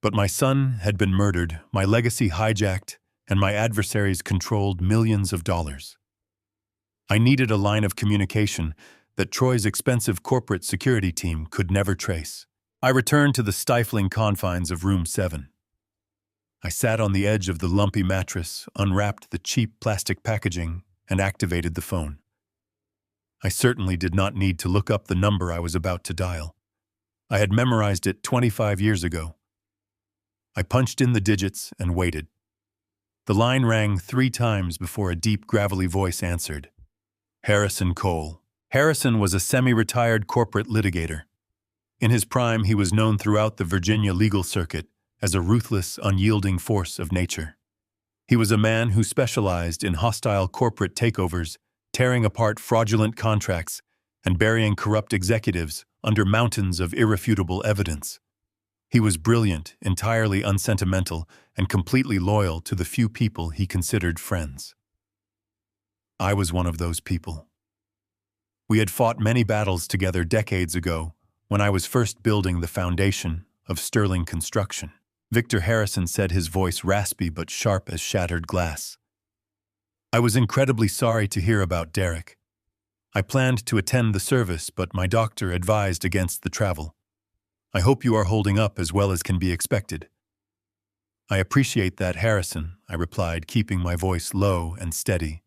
But my son had been murdered, my legacy hijacked, and my adversaries controlled millions of dollars. I needed a line of communication that Troy's expensive corporate security team could never trace. I returned to the stifling confines of room 7. I sat on the edge of the lumpy mattress, unwrapped the cheap plastic packaging, and activated the phone. I certainly did not need to look up the number I was about to dial. I had memorized it 25 years ago. I punched in the digits and waited. The line rang 3 times before a deep, gravelly voice answered. Harrison Cole. Harrison was a semi-retired corporate litigator. In his prime, he was known throughout the Virginia legal circuit as a ruthless, unyielding force of nature. He was a man who specialized in hostile corporate takeovers, tearing apart fraudulent contracts, and burying corrupt executives under mountains of irrefutable evidence. He was brilliant, entirely unsentimental, and completely loyal to the few people he considered friends. I was one of those people. We had fought many battles together decades ago when I was first building the foundation of Sterling Construction. Victor Harrison said, his voice raspy but sharp as shattered glass. I was incredibly sorry to hear about Derek. I planned to attend the service, but my doctor advised against the travel. I hope you are holding up as well as can be expected. I appreciate that, Harrison, I replied, keeping my voice low and steady.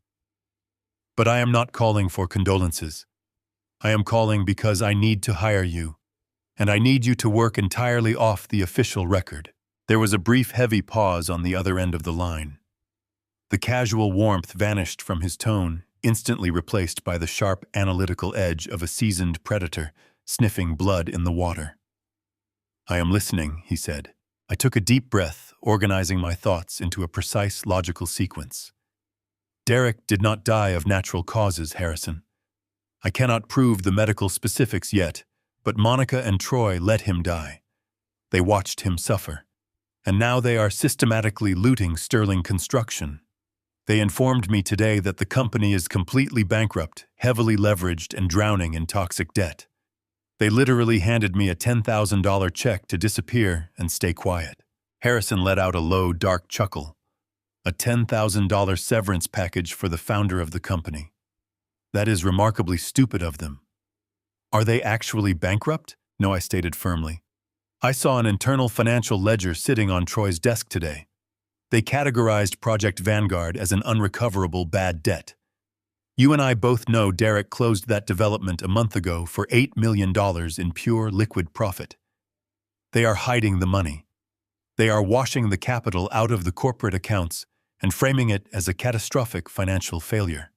But I am not calling for condolences. I am calling because I need to hire you, and I need you to work entirely off the official record. There was a brief, heavy pause on the other end of the line. The casual warmth vanished from his tone, instantly replaced by the sharp, analytical edge of a seasoned predator sniffing blood in the water. I am listening, he said. I took a deep breath, organizing my thoughts into a precise, logical sequence. Derek did not die of natural causes, Harrison. I cannot prove the medical specifics yet, but Monica and Troy let him die. They watched him suffer. And now they are systematically looting Sterling Construction. They informed me today that the company is completely bankrupt, heavily leveraged, and drowning in toxic debt. They literally handed me a $10,000 check to disappear and stay quiet. Harrison let out a low, dark chuckle. A $10,000 severance package for the founder of the company. That is remarkably stupid of them. Are they actually bankrupt? No, I stated firmly. I saw an internal financial ledger sitting on Troy's desk today. They categorized Project Vanguard as an unrecoverable bad debt. You and I both know Derek closed that development a month ago for $8 million in pure liquid profit. They are hiding the money. They are washing the capital out of the corporate accounts and framing it as a catastrophic financial failure.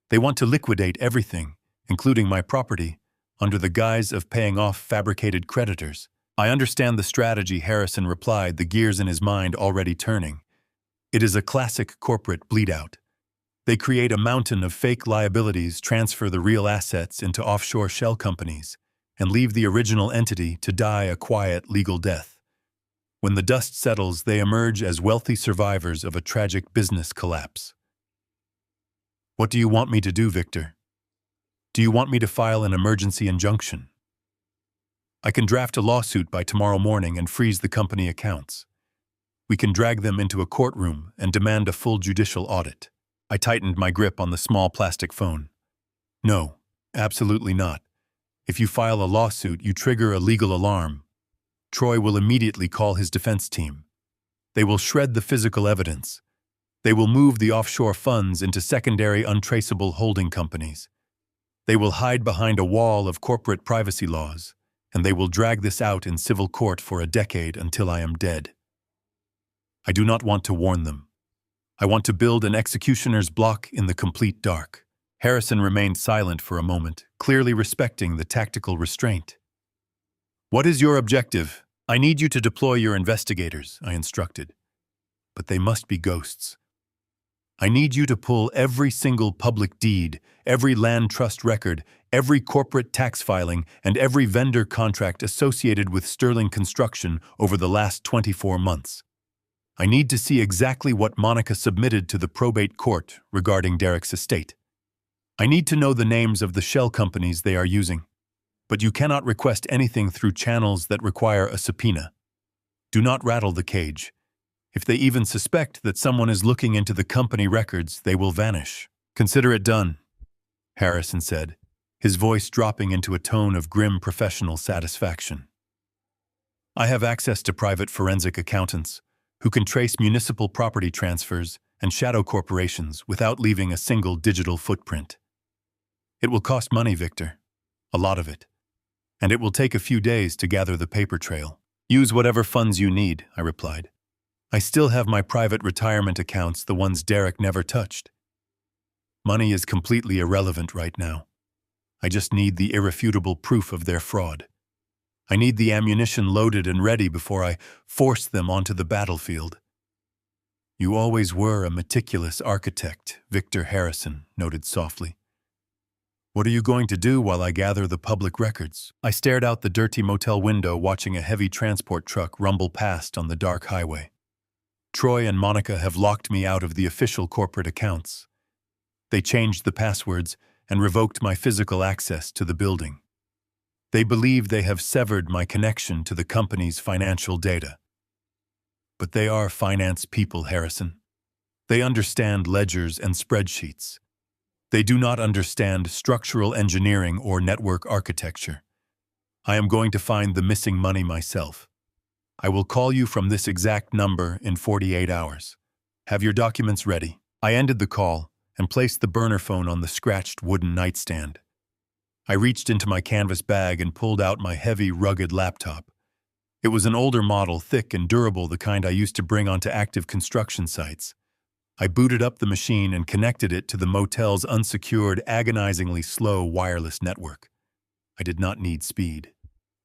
They want to liquidate everything, including my property, under the guise of paying off fabricated creditors. I understand the strategy, Harrison replied, the gears in his mind already turning. It is a classic corporate bleed-out. They create a mountain of fake liabilities, transfer the real assets into offshore shell companies, and leave the original entity to die a quiet legal death. When the dust settles, they emerge as wealthy survivors of a tragic business collapse. What do you want me to do, Victor? Do you want me to file an emergency injunction? I can draft a lawsuit by tomorrow morning and freeze the company accounts. We can drag them into a courtroom and demand a full judicial audit. I tightened my grip on the small plastic phone. No, absolutely not. If you file a lawsuit, you trigger a legal alarm. Troy will immediately call his defense team. They will shred the physical evidence. They will move the offshore funds into secondary untraceable holding companies. They will hide behind a wall of corporate privacy laws, and they will drag this out in civil court for a decade until I am dead. I do not want to warn them. I want to build an executioner's block in the complete dark. Harrison remained silent for a moment, clearly respecting the tactical restraint. What is your objective? I need you to deploy your investigators, I instructed. But they must be ghosts. I need you to pull every single public deed, every land trust record, every corporate tax filing, and every vendor contract associated with Sterling Construction over the last 24 months. I need to see exactly what Monica submitted to the probate court regarding Derek's estate. I need to know the names of the shell companies they are using. But you cannot request anything through channels that require a subpoena. Do not rattle the cage. If they even suspect that someone is looking into the company records, they will vanish. Consider it done, Harrison said, his voice dropping into a tone of grim professional satisfaction. I have access to private forensic accountants who can trace municipal property transfers and shadow corporations without leaving a single digital footprint. It will cost money, Victor. A lot of it. And it will take a few days to gather the paper trail. Use whatever funds you need, I replied. I still have my private retirement accounts, the ones Derek never touched. Money is completely irrelevant right now. I just need the irrefutable proof of their fraud. I need the ammunition loaded and ready before I force them onto the battlefield. You always were a meticulous architect, Victor Harrison noted softly. What are you going to do while I gather the public records? I stared out the dirty motel window, watching a heavy transport truck rumble past on the dark highway. Troy and Monica have locked me out of the official corporate accounts. They changed the passwords and revoked my physical access to the building. They believe they have severed my connection to the company's financial data. But they are finance people, Harrison. They understand ledgers and spreadsheets. They do not understand structural engineering or network architecture. I am going to find the missing money myself. I will call you from this exact number in 48 hours. Have your documents ready. I ended the call and placed the burner phone on the scratched wooden nightstand. I reached into my canvas bag and pulled out my heavy, rugged laptop. It was an older model, thick and durable, the kind I used to bring onto active construction sites. I booted up the machine and connected it to the motel's unsecured, agonizingly slow wireless network. I did not need speed.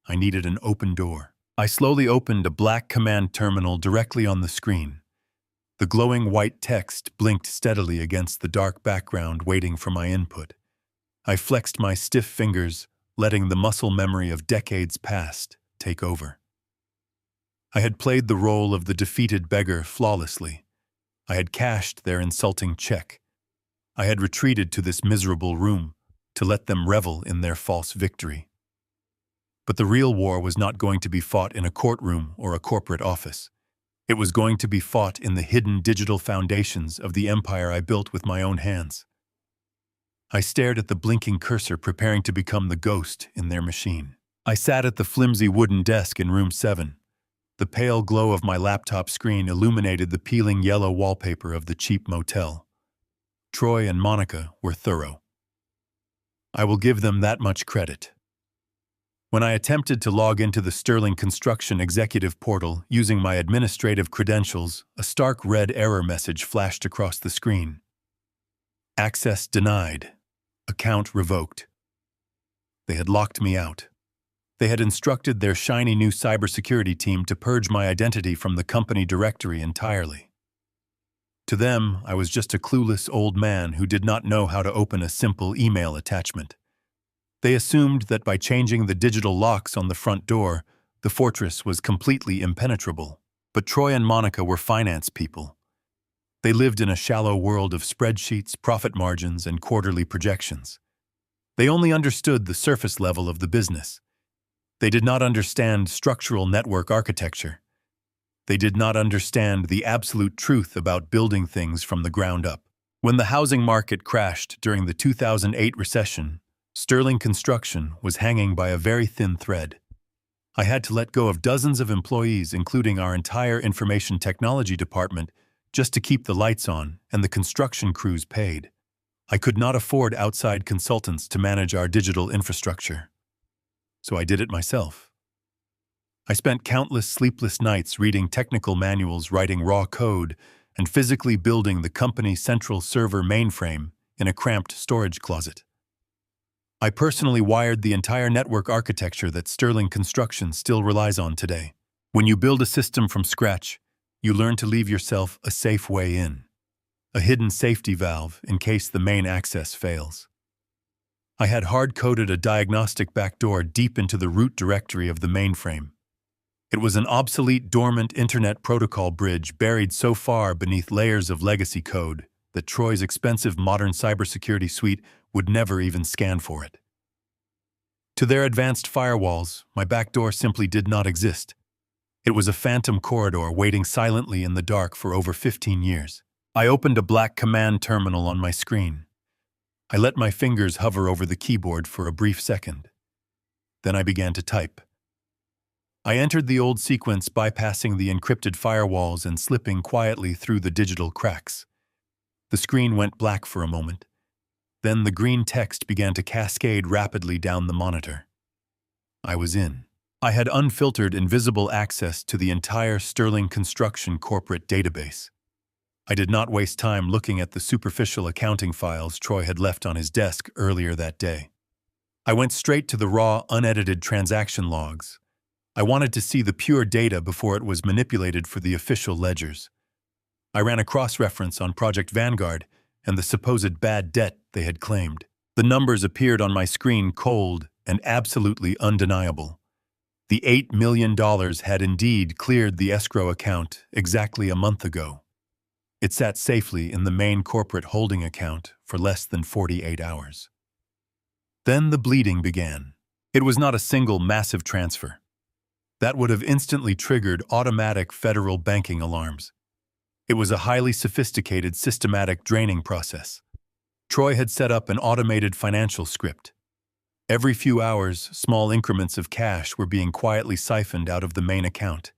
I needed an open door. I slowly opened a black command terminal directly on the screen. The glowing white text blinked steadily against the dark background, waiting for my input. I flexed my stiff fingers, letting the muscle memory of decades past take over. I had played the role of the defeated beggar flawlessly. I had cashed their insulting check. I had retreated to this miserable room to let them revel in their false victory. But the real war was not going to be fought in a courtroom or a corporate office. It was going to be fought in the hidden digital foundations of the empire I built with my own hands. I stared at the blinking cursor, preparing to become the ghost in their machine. I sat at the flimsy wooden desk in room 7. The pale glow of my laptop screen illuminated the peeling yellow wallpaper of the cheap motel. Troy and Monica were thorough. I will give them that much credit. When I attempted to log into the Sterling Construction executive portal using my administrative credentials, a stark red error message flashed across the screen. Access denied. Account revoked. They had locked me out. They had instructed their shiny new cybersecurity team to purge my identity from the company directory entirely. To them, I was just a clueless old man who did not know how to open a simple email attachment. They assumed that by changing the digital locks on the front door, the fortress was completely impenetrable. But Troy and Monica were finance people. They lived in a shallow world of spreadsheets, profit margins, and quarterly projections. They only understood the surface level of the business. They did not understand structural network architecture. They did not understand the absolute truth about building things from the ground up. When the housing market crashed during the 2008 recession, Sterling Construction was hanging by a very thin thread. I had to let go of dozens of employees, including our entire information technology department, just to keep the lights on and the construction crews paid. I could not afford outside consultants to manage our digital infrastructure. So I did it myself. I spent countless sleepless nights reading technical manuals, writing raw code, and physically building the company's central server mainframe in a cramped storage closet. I personally wired the entire network architecture that Sterling Construction still relies on today. When you build a system from scratch, you learn to leave yourself a safe way in, a hidden safety valve in case the main access fails. I had hard-coded a diagnostic backdoor deep into the root directory of the mainframe. It was an obsolete, dormant Internet Protocol bridge buried so far beneath layers of legacy code that Troy's expensive modern cybersecurity suite would never even scan for it. To their advanced firewalls, my backdoor simply did not exist. It was a phantom corridor waiting silently in the dark for over 15 years. I opened a black command terminal on my screen. I let my fingers hover over the keyboard for a brief second. Then I began to type. I entered the old sequence, bypassing the encrypted firewalls and slipping quietly through the digital cracks. The screen went black for a moment. Then the green text began to cascade rapidly down the monitor. I was in. I had unfiltered, invisible access to the entire Sterling Construction corporate database. I did not waste time looking at the superficial accounting files Troy had left on his desk earlier that day. I went straight to the raw, unedited transaction logs. I wanted to see the pure data before it was manipulated for the official ledgers. I ran a cross-reference on Project Vanguard and the supposed bad debt they had claimed. The numbers appeared on my screen cold and absolutely undeniable. The $8 million had indeed cleared the escrow account exactly a month ago. It sat safely in the main corporate holding account for less than 48 hours. Then the bleeding began. It was not a single massive transfer. That would have instantly triggered automatic federal banking alarms. It was a highly sophisticated, systematic draining process. Troy had set up an automated financial script. Every few hours, small increments of cash were being quietly siphoned out of the main account.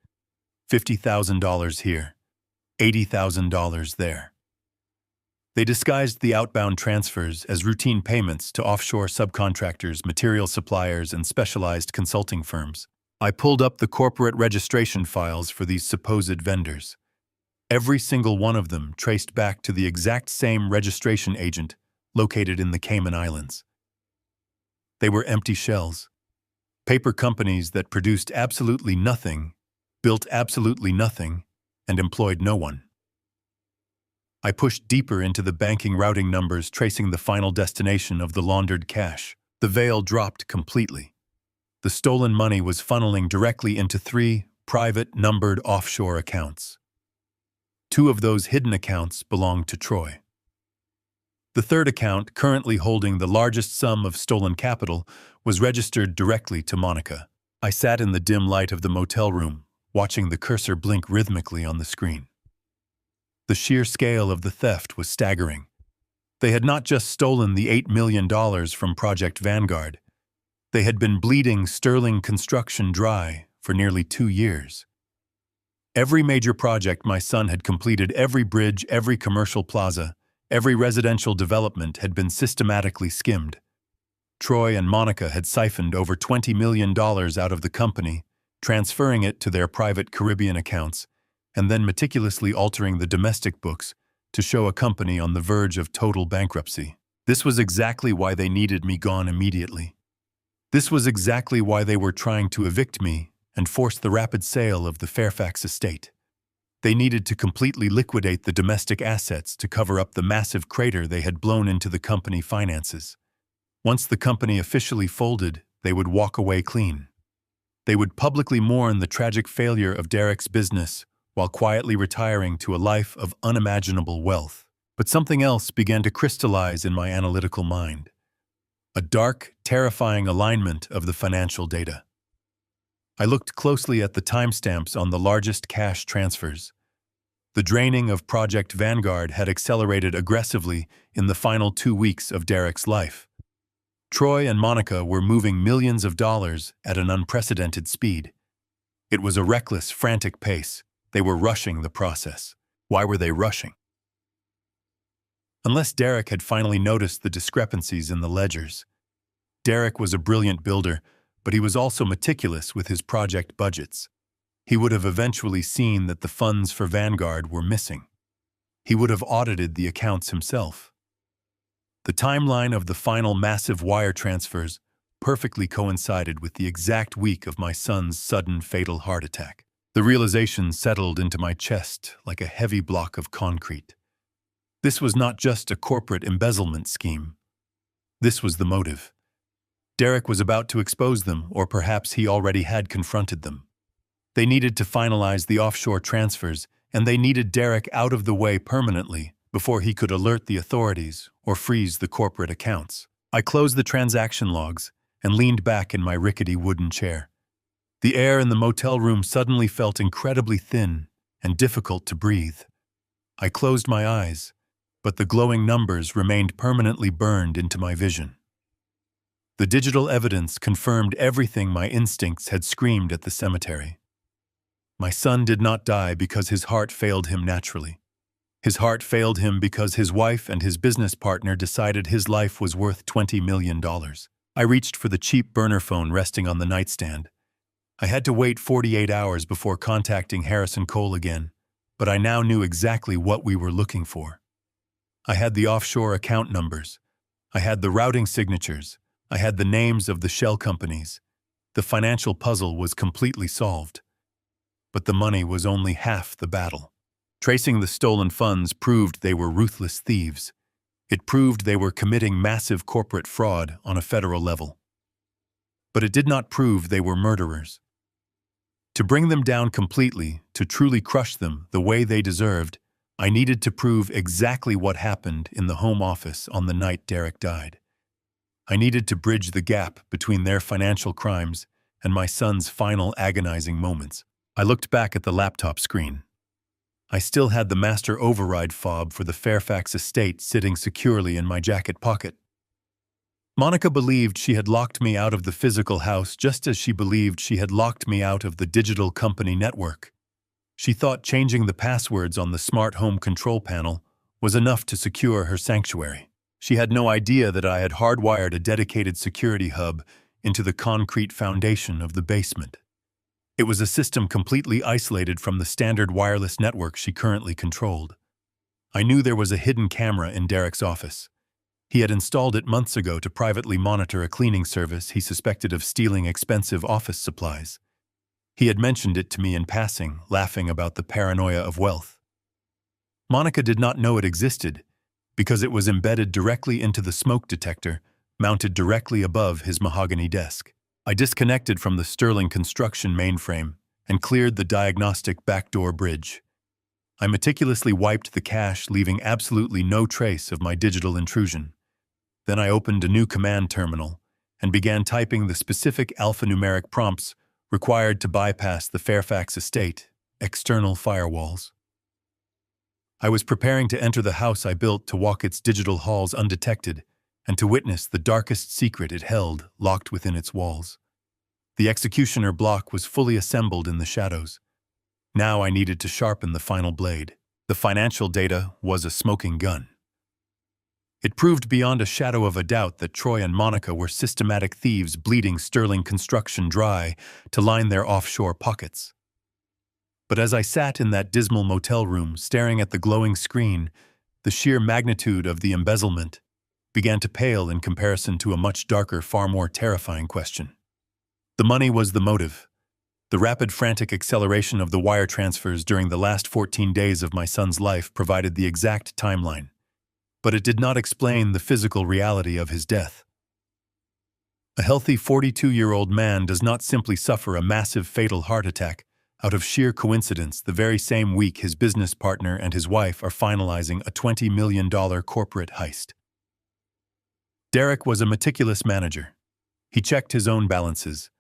$50,000 here, $80,000 there. They disguised the outbound transfers as routine payments to offshore subcontractors, material suppliers, and specialized consulting firms. I pulled up the corporate registration files for these supposed vendors. Every single one of them traced back to the exact same registration agent located in the Cayman Islands. They were empty shells. Paper companies that produced absolutely nothing, built absolutely nothing, and employed no one. I pushed deeper into the banking routing numbers, tracing the final destination of the laundered cash. The veil dropped completely. The stolen money was funneling directly into 3 private, numbered offshore accounts. 2 of those hidden accounts belonged to Troy. The third account, currently holding the largest sum of stolen capital, was registered directly to Monica. I sat in the dim light of the motel room, watching the cursor blink rhythmically on the screen. The sheer scale of the theft was staggering. They had not just stolen the $8 million from Project Vanguard. They had been bleeding Sterling Construction dry for nearly 2 years. Every major project my son had completed, every bridge, every commercial plaza, every residential development had been systematically skimmed. Troy and Monica had siphoned over $20 million out of the company, transferring it to their private Caribbean accounts, and then meticulously altering the domestic books to show a company on the verge of total bankruptcy. This was exactly why they needed me gone immediately. This was exactly why they were trying to evict me and force the rapid sale of the Fairfax estate. They needed to completely liquidate the domestic assets to cover up the massive crater they had blown into the company finances. Once the company officially folded, they would walk away clean. They would publicly mourn the tragic failure of Derek's business while quietly retiring to a life of unimaginable wealth. But something else began to crystallize in my analytical mind. A dark, terrifying alignment of the financial data. I looked closely at the timestamps on the largest cash transfers. The draining of Project Vanguard had accelerated aggressively in the final 2 weeks of Derek's life. Troy and Monica were moving millions of dollars at an unprecedented speed. It was a reckless, frantic pace. They were rushing the process. Why were they rushing? Unless Derek had finally noticed the discrepancies in the ledgers. Derek was a brilliant builder, but he was also meticulous with his project budgets. He would have eventually seen that the funds for Vanguard were missing. He would have audited the accounts himself. The timeline of the final massive wire transfers perfectly coincided with the exact week of my son's sudden fatal heart attack. The realization settled into my chest like a heavy block of concrete. This was not just a corporate embezzlement scheme. This was the motive. Derek was about to expose them, or perhaps he already had confronted them. They needed to finalize the offshore transfers, and they needed Derek out of the way permanently before he could alert the authorities or freeze the corporate accounts. I closed the transaction logs and leaned back in my rickety wooden chair. The air in the motel room suddenly felt incredibly thin and difficult to breathe. I closed my eyes, but the glowing numbers remained permanently burned into my vision. The digital evidence confirmed everything my instincts had screamed at the cemetery. My son did not die because his heart failed him naturally. His heart failed him because his wife and his business partner decided his life was worth $20 million. I reached for the cheap burner phone resting on the nightstand. I had to wait 48 hours before contacting Harrison Cole again, but I now knew exactly what we were looking for. I had the offshore account numbers. I had the routing signatures. I had the names of the shell companies. The financial puzzle was completely solved. But the money was only half the battle. Tracing the stolen funds proved they were ruthless thieves. It proved they were committing massive corporate fraud on a federal level. But it did not prove they were murderers. To bring them down completely, to truly crush them the way they deserved, I needed to prove exactly what happened in the home office on the night Derek died. I needed to bridge the gap between their financial crimes and my son's final agonizing moments. I looked back at the laptop screen. I still had the master override fob for the Fairfax estate sitting securely in my jacket pocket. Monica believed she had locked me out of the physical house just as she believed she had locked me out of the digital company network. She thought changing the passwords on the smart home control panel was enough to secure her sanctuary. She had no idea that I had hardwired a dedicated security hub into the concrete foundation of the basement. It was a system completely isolated from the standard wireless network she currently controlled. I knew there was a hidden camera in Derek's office. He had installed it months ago to privately monitor a cleaning service he suspected of stealing expensive office supplies. He had mentioned it to me in passing, laughing about the paranoia of wealth. Monica did not know it existed because it was embedded directly into the smoke detector, mounted directly above his mahogany desk. I disconnected from the Sterling Construction mainframe and cleared the diagnostic backdoor bridge. I meticulously wiped the cache, leaving absolutely no trace of my digital intrusion. Then I opened a new command terminal and began typing the specific alphanumeric prompts required to bypass the Fairfax estate external firewalls. I was preparing to enter the house I built to walk its digital halls undetected and to witness the darkest secret it held locked within its walls. The executioner block was fully assembled in the shadows. Now I needed to sharpen the final blade. The financial data was a smoking gun. It proved beyond a shadow of a doubt that Troy and Monica were systematic thieves bleeding Sterling Construction dry to line their offshore pockets. But as I sat in that dismal motel room staring at the glowing screen, the sheer magnitude of the embezzlement began to pale in comparison to a much darker, far more terrifying question. The money was the motive. The rapid, frantic acceleration of the wire transfers during the last 14 days of my son's life provided the exact timeline, but it did not explain the physical reality of his death. A healthy 42-year-old man does not simply suffer a massive fatal heart attack out of sheer coincidence the very same week his business partner and his wife are finalizing a $20 million corporate heist. Derek was a meticulous manager. He checked his own balances.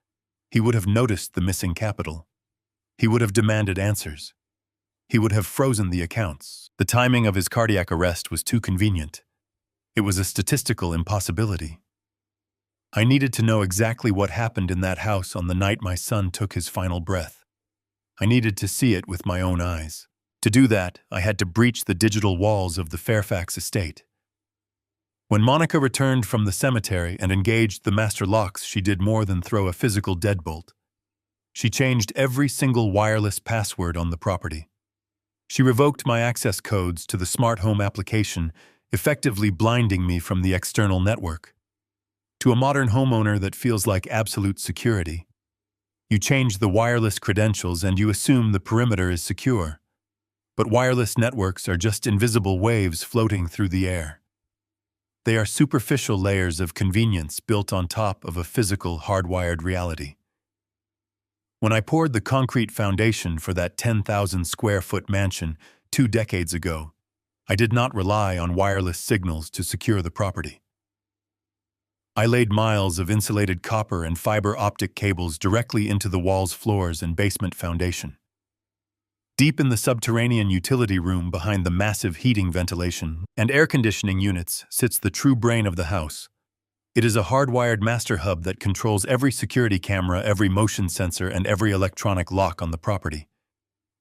He would have noticed the missing capital. He would have demanded answers. He would have frozen the accounts. The timing of his cardiac arrest was too convenient. It was a statistical impossibility. I needed to know exactly what happened in that house on the night my son took his final breath. I needed to see it with my own eyes. To do that, I had to breach the digital walls of the Fairfax estate. When Monica returned from the cemetery and engaged the master locks, she did more than throw a physical deadbolt. She changed every single wireless password on the property. She revoked my access codes to the smart home application, effectively blinding me from the external network. To a modern homeowner, that feels like absolute security. You change the wireless credentials and you assume the perimeter is secure. But wireless networks are just invisible waves floating through the air. They are superficial layers of convenience built on top of a physical, hardwired reality. When I poured the concrete foundation for that 10,000-square-foot mansion 2 decades ago, I did not rely on wireless signals to secure the property. I laid miles of insulated copper and fiber optic cables directly into the wall's floors and basement foundation. Deep in the subterranean utility room behind the massive heating, ventilation, and air conditioning units sits the true brain of the house. It is a hardwired master hub that controls every security camera, every motion sensor, and every electronic lock on the property.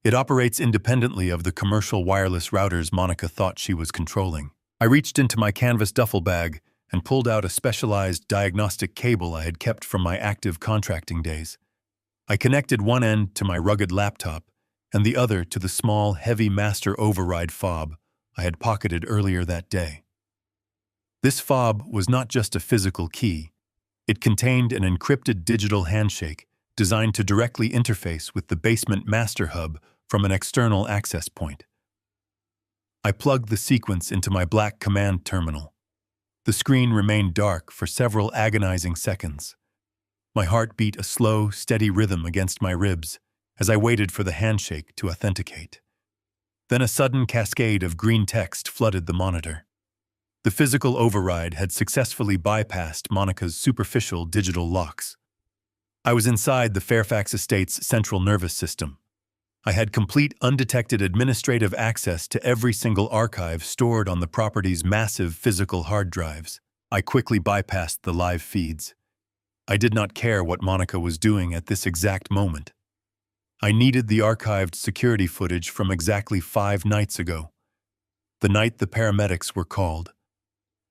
It operates independently of the commercial wireless routers Monica thought she was controlling. I reached into my canvas duffel bag and pulled out a specialized diagnostic cable I had kept from my active contracting days. I connected one end to my rugged laptop and the other to the small, heavy master override fob I had pocketed earlier that day. This fob was not just a physical key. It contained an encrypted digital handshake designed to directly interface with the basement master hub from an external access point. I plugged the sequence into my black command terminal. The screen remained dark for several agonizing seconds. My heart beat a slow, steady rhythm against my ribs as I waited for the handshake to authenticate. Then a sudden cascade of green text flooded the monitor. The physical override had successfully bypassed Monica's superficial digital locks. I was inside the Fairfax estate's central nervous system. I had complete undetected administrative access to every single archive stored on the property's massive physical hard drives. I quickly bypassed the live feeds. I did not care what Monica was doing at this exact moment. I needed the archived security footage from exactly 5 nights ago. The night the paramedics were called.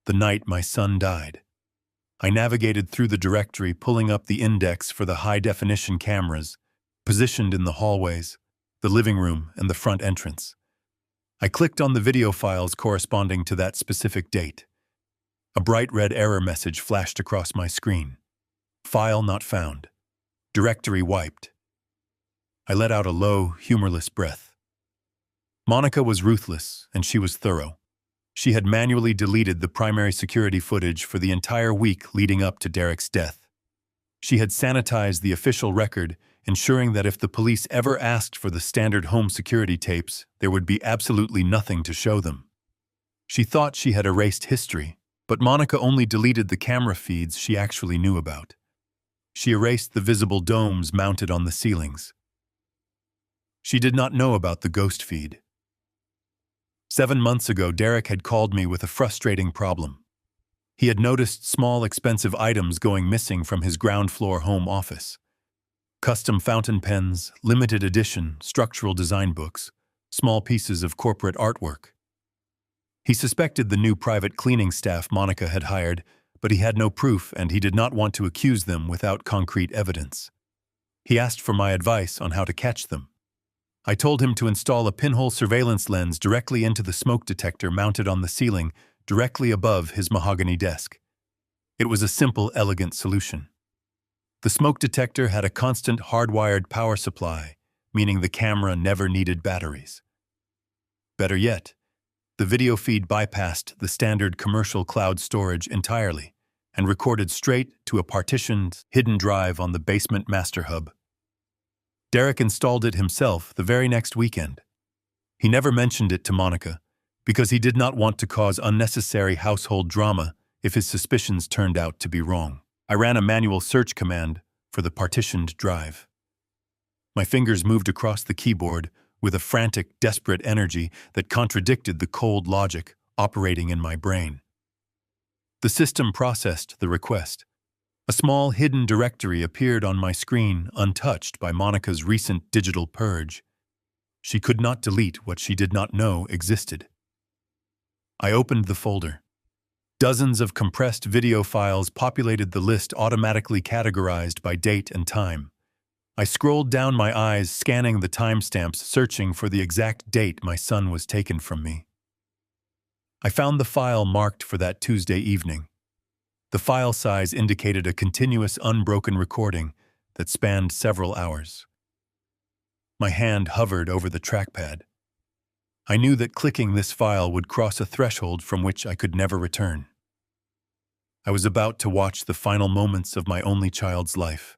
The night my son died. I navigated through the directory, pulling up the index for the high-definition cameras positioned in the hallways, the living room, and the front entrance. I clicked on the video files corresponding to that specific date. A bright red error message flashed across my screen. File not found. Directory wiped. I let out a low, humorless breath. Monica was ruthless, and she was thorough. She had manually deleted the primary security footage for the entire week leading up to Derek's death. She had sanitized the official record, ensuring that if the police ever asked for the standard home security tapes, there would be absolutely nothing to show them. She thought she had erased history, but Monica only deleted the camera feeds she actually knew about. She erased the visible domes mounted on the ceilings. She did not know about the ghost feed. 7 months ago, Derek had called me with a frustrating problem. He had noticed small, expensive items going missing from his ground-floor home office. Custom fountain pens, limited edition structural design books, small pieces of corporate artwork. He suspected the new private cleaning staff Monica had hired, but he had no proof and he did not want to accuse them without concrete evidence. He asked for my advice on how to catch them. I told him to install a pinhole surveillance lens directly into the smoke detector mounted on the ceiling directly above his mahogany desk. It was a simple, elegant solution. The smoke detector had a constant hardwired power supply, meaning the camera never needed batteries. Better yet, the video feed bypassed the standard commercial cloud storage entirely. and recorded straight to a partitioned, hidden drive on the basement master hub. Derek installed it himself the very next weekend. He never mentioned it to Monica, because he did not want to cause unnecessary household drama if his suspicions turned out to be wrong. I ran a manual search command for the partitioned drive. My fingers moved across the keyboard with a frantic, desperate energy that contradicted the cold logic operating in my brain. The system processed the request. A small hidden directory appeared on my screen, untouched by Monica's recent digital purge. She could not delete what she did not know existed. I opened the folder. Dozens of compressed video files populated the list, automatically categorized by date and time. I scrolled down, my eyes scanning the timestamps, searching for the exact date my son was taken from me. I found the file marked for that Tuesday evening. The file size indicated a continuous, unbroken recording that spanned several hours. My hand hovered over the trackpad. I knew that clicking this file would cross a threshold from which I could never return. I was about to watch the final moments of my only child's life.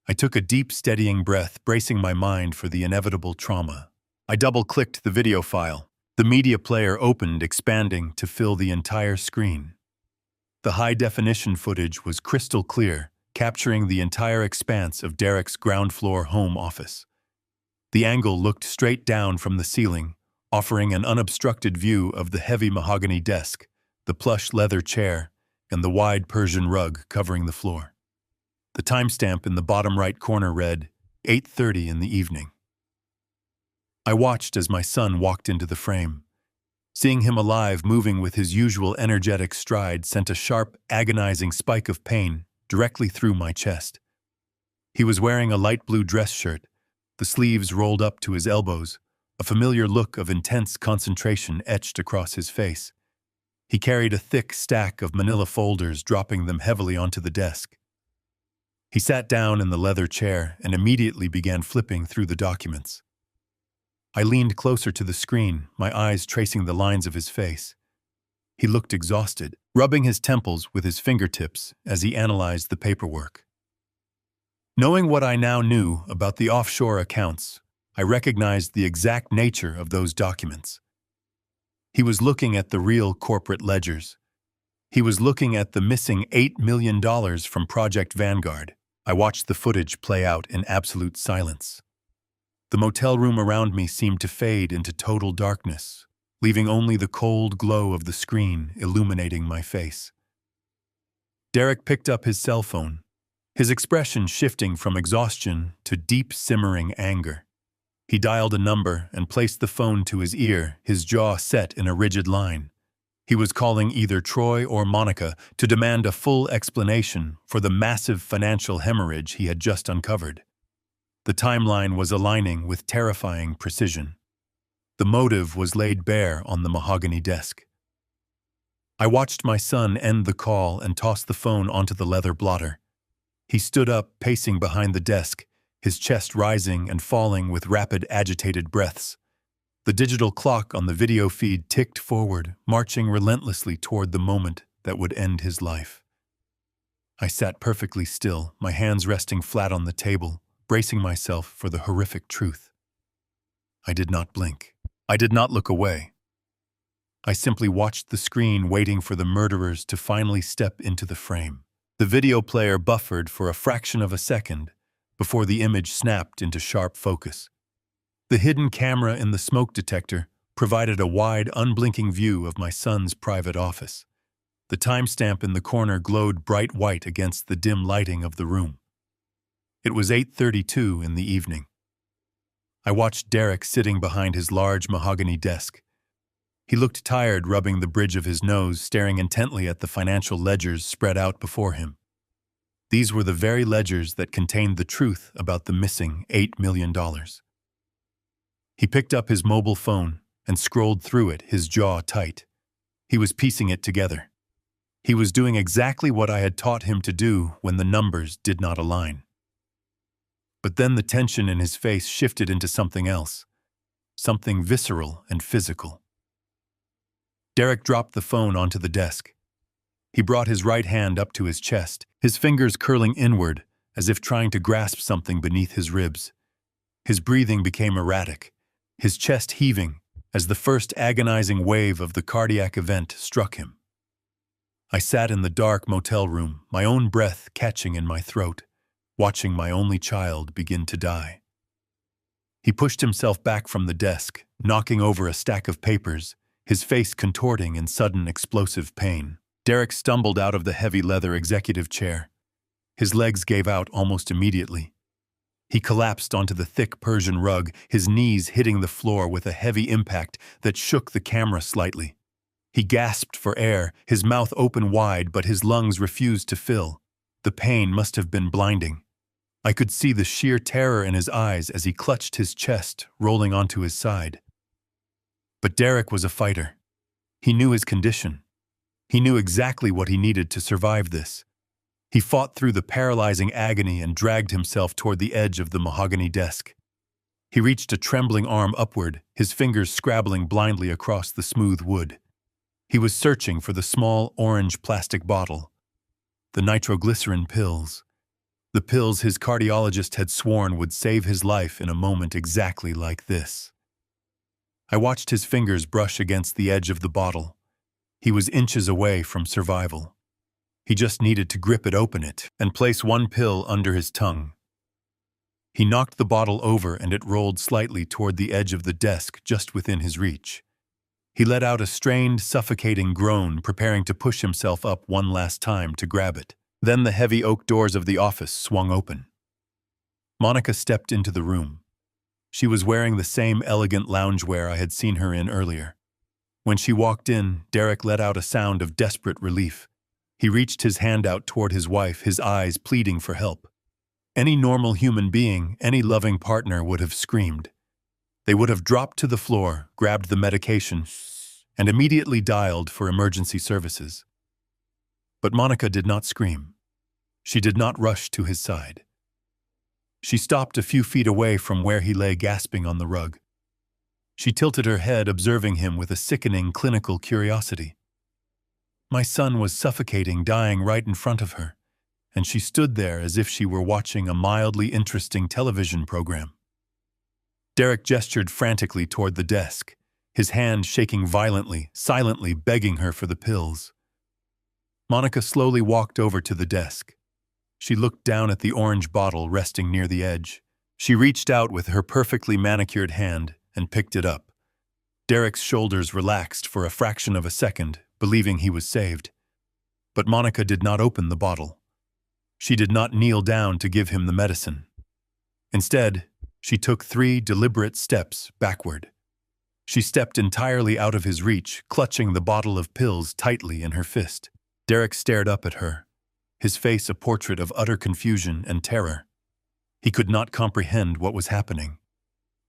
I took a deep, steadying breath, bracing my mind for the inevitable trauma. I double-clicked the video file. The media player opened, expanding to fill the entire screen. The high-definition footage was crystal clear, capturing the entire expanse of Derek's ground-floor home office. The angle looked straight down from the ceiling, offering an unobstructed view of the heavy mahogany desk, the plush leather chair, and the wide Persian rug covering the floor. The timestamp in the bottom right corner read, 8:30 in the evening. I watched as my son walked into the frame. Seeing him alive, moving with his usual energetic stride, sent a sharp, agonizing spike of pain directly through my chest. He was wearing a light blue dress shirt, the sleeves rolled up to his elbows, a familiar look of intense concentration etched across his face. He carried a thick stack of manila folders, dropping them heavily onto the desk. He sat down in the leather chair and immediately began flipping through the documents. I leaned closer to the screen, my eyes tracing the lines of his face. He looked exhausted, rubbing his temples with his fingertips as he analyzed the paperwork. Knowing what I now knew about the offshore accounts, I recognized the exact nature of those documents. He was looking at the real corporate ledgers. He was looking at the missing $8 million from Project Vanguard. I watched the footage play out in absolute silence. The motel room around me seemed to fade into total darkness, leaving only the cold glow of the screen illuminating my face. Derek picked up his cell phone, his expression shifting from exhaustion to deep, simmering anger. He dialed a number and placed the phone to his ear, his jaw set in a rigid line. He was calling either Troy or Monica to demand a full explanation for the massive financial hemorrhage he had just uncovered. The timeline was aligning with terrifying precision. The motive was laid bare on the mahogany desk. I watched my son end the call and toss the phone onto the leather blotter. He stood up, pacing behind the desk, his chest rising and falling with rapid, agitated breaths. The digital clock on the video feed ticked forward, marching relentlessly toward the moment that would end his life. I sat perfectly still, my hands resting flat on the table, bracing myself for the horrific truth. I did not blink. I did not look away. I simply watched the screen, waiting for the murderers to finally step into the frame. The video player buffered for a fraction of a second before the image snapped into sharp focus. The hidden camera in the smoke detector provided a wide, unblinking view of my son's private office. The timestamp in the corner glowed bright white against the dim lighting of the room. It was 8:32 in the evening. I watched Derek sitting behind his large mahogany desk. He looked tired, rubbing the bridge of his nose, staring intently at the financial ledgers spread out before him. These were the very ledgers that contained the truth about the missing $8 million. He picked up his mobile phone and scrolled through it, his jaw tight. He was piecing it together. He was doing exactly what I had taught him to do when the numbers did not align. But then the tension in his face shifted into something else, something visceral and physical. Derek dropped the phone onto the desk. He brought his right hand up to his chest, his fingers curling inward, as if trying to grasp something beneath his ribs. His breathing became erratic, his chest heaving, as the first agonizing wave of the cardiac event struck him. I sat in the dark motel room, my own breath catching in my throat, watching my only child begin to die. He pushed himself back from the desk, knocking over a stack of papers, his face contorting in sudden explosive pain. Derek stumbled out of the heavy leather executive chair. His legs gave out almost immediately. He collapsed onto the thick Persian rug, his knees hitting the floor with a heavy impact that shook the camera slightly. He gasped for air, his mouth open wide, but his lungs refused to fill. The pain must have been blinding. I could see the sheer terror in his eyes as he clutched his chest, rolling onto his side. But Derek was a fighter. He knew his condition. He knew exactly what he needed to survive this. He fought through the paralyzing agony and dragged himself toward the edge of the mahogany desk. He reached a trembling arm upward, his fingers scrabbling blindly across the smooth wood. He was searching for the small orange plastic bottle. The nitroglycerin pills. The pills his cardiologist had sworn would save his life in a moment exactly like this. I watched his fingers brush against the edge of the bottle. He was inches away from survival. He just needed to grip it, open it, and place one pill under his tongue. He knocked the bottle over and it rolled slightly toward the edge of the desk just within his reach. He let out a strained, suffocating groan, preparing to push himself up one last time to grab it. Then the heavy oak doors of the office swung open. Monica stepped into the room. She was wearing the same elegant loungewear I had seen her in earlier. When she walked in, Derek let out a sound of desperate relief. He reached his hand out toward his wife, his eyes pleading for help. Any normal human being, any loving partner would have screamed. They would have dropped to the floor, grabbed the medication, and immediately dialed for emergency services. But Monica did not scream. She did not rush to his side. She stopped a few feet away from where he lay gasping on the rug. She tilted her head, observing him with a sickening clinical curiosity. My son was suffocating, dying right in front of her, and she stood there as if she were watching a mildly interesting television program. Derek gestured frantically toward the desk, his hand shaking violently, silently begging her for the pills. Monica slowly walked over to the desk. She looked down at the orange bottle resting near the edge. She reached out with her perfectly manicured hand and picked it up. Derek's shoulders relaxed for a fraction of a second, believing he was saved. But Monica did not open the bottle. She did not kneel down to give him the medicine. Instead, she took 3 deliberate steps backward. She stepped entirely out of his reach, clutching the bottle of pills tightly in her fist. Derek stared up at her, his face a portrait of utter confusion and terror. He could not comprehend what was happening.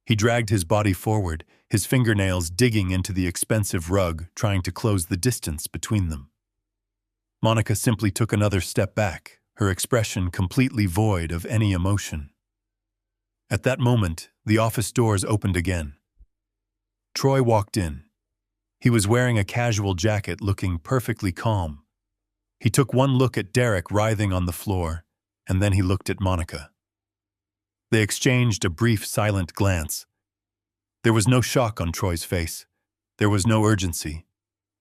He dragged his body forward, his fingernails digging into the expensive rug, trying to close the distance between them. Monica simply took another step back, her expression completely void of any emotion. At that moment, the office doors opened again. Troy walked in. He was wearing a casual jacket, looking perfectly calm. He took one look at Derek writhing on the floor, and then he looked at Monica. They exchanged a brief, silent glance. There was no shock on Troy's face. There was no urgency.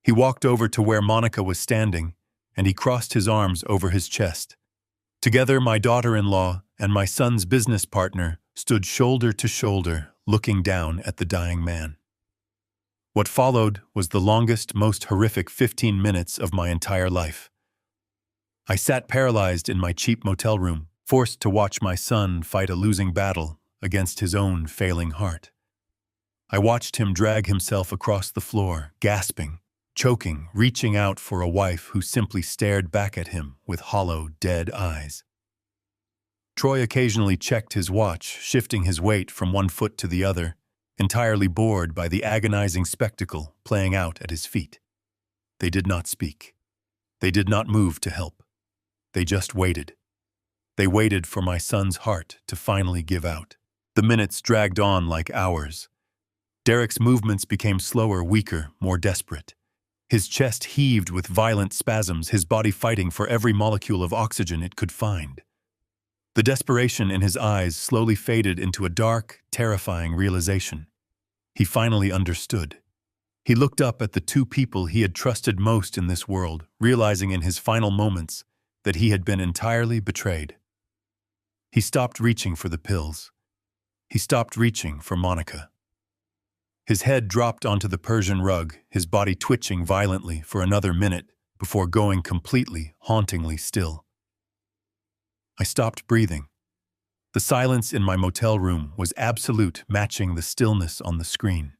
He walked over to where Monica was standing, and he crossed his arms over his chest. Together, my daughter-in-law and my son's business partner stood shoulder to shoulder, looking down at the dying man. What followed was the longest, most horrific 15 minutes of my entire life. I sat paralyzed in my cheap motel room, forced to watch my son fight a losing battle against his own failing heart. I watched him drag himself across the floor, gasping, choking, reaching out for a wife who simply stared back at him with hollow, dead eyes. Troy occasionally checked his watch, shifting his weight from one foot to the other, entirely bored by the agonizing spectacle playing out at his feet. They did not speak. They did not move to help. They just waited. They waited for my son's heart to finally give out. The minutes dragged on like hours. Derek's movements became slower, weaker, more desperate. His chest heaved with violent spasms, his body fighting for every molecule of oxygen it could find. The desperation in his eyes slowly faded into a dark, terrifying realization. He finally understood. He looked up at the two people he had trusted most in this world, realizing in his final moments that he had been entirely betrayed. He stopped reaching for the pills. He stopped reaching for Monica. His head dropped onto the Persian rug, his body twitching violently for another minute before going completely, hauntingly still. I stopped breathing. The silence in my motel room was absolute, matching the stillness on the screen.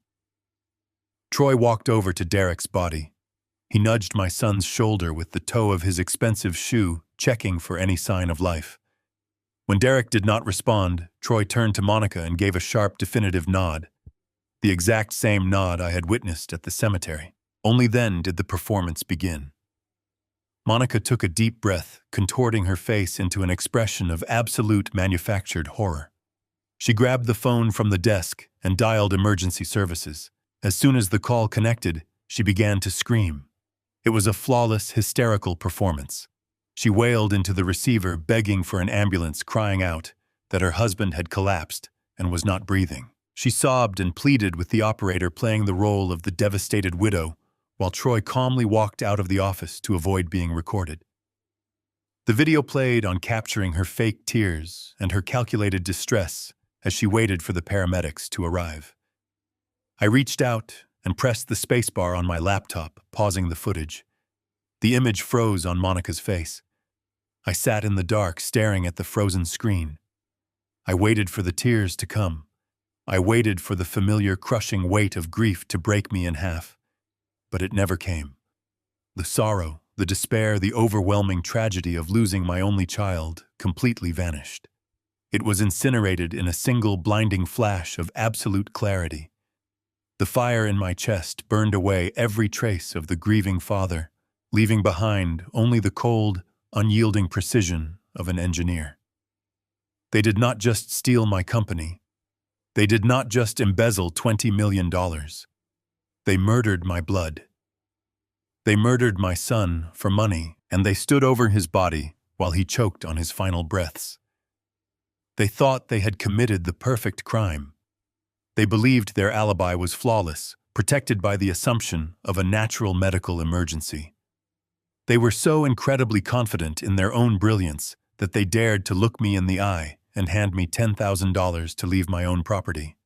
Troy walked over to Derek's body. He nudged my son's shoulder with the toe of his expensive shoe, checking for any sign of life. When Derek did not respond, Troy turned to Monica and gave a sharp, definitive nod. The exact same nod I had witnessed at the cemetery. Only then did the performance begin. Monica took a deep breath, contorting her face into an expression of absolute manufactured horror. She grabbed the phone from the desk and dialed emergency services. As soon as the call connected, she began to scream. It was a flawless, hysterical performance. She wailed into the receiver, begging for an ambulance, crying out that her husband had collapsed and was not breathing. She sobbed and pleaded with the operator, playing the role of the devastated widow, while Troy calmly walked out of the office to avoid being recorded. The video played on, capturing her fake tears and her calculated distress as she waited for the paramedics to arrive. I reached out and pressed the spacebar on my laptop, pausing the footage. The image froze on Monica's face. I sat in the dark, staring at the frozen screen. I waited for the tears to come. I waited for the familiar crushing weight of grief to break me in half. But it never came. The sorrow, the despair, the overwhelming tragedy of losing my only child completely vanished. It was incinerated in a single blinding flash of absolute clarity. The fire in my chest burned away every trace of the grieving father, leaving behind only the cold, unyielding precision of an engineer. They did not just steal my company. They did not just embezzle $20 million. They murdered my blood. They murdered my son for money, and they stood over his body while he choked on his final breaths. They thought they had committed the perfect crime. They believed their alibi was flawless, protected by the assumption of a natural medical emergency. They were so incredibly confident in their own brilliance that they dared to look me in the eye and hand me $10,000 to leave my own property.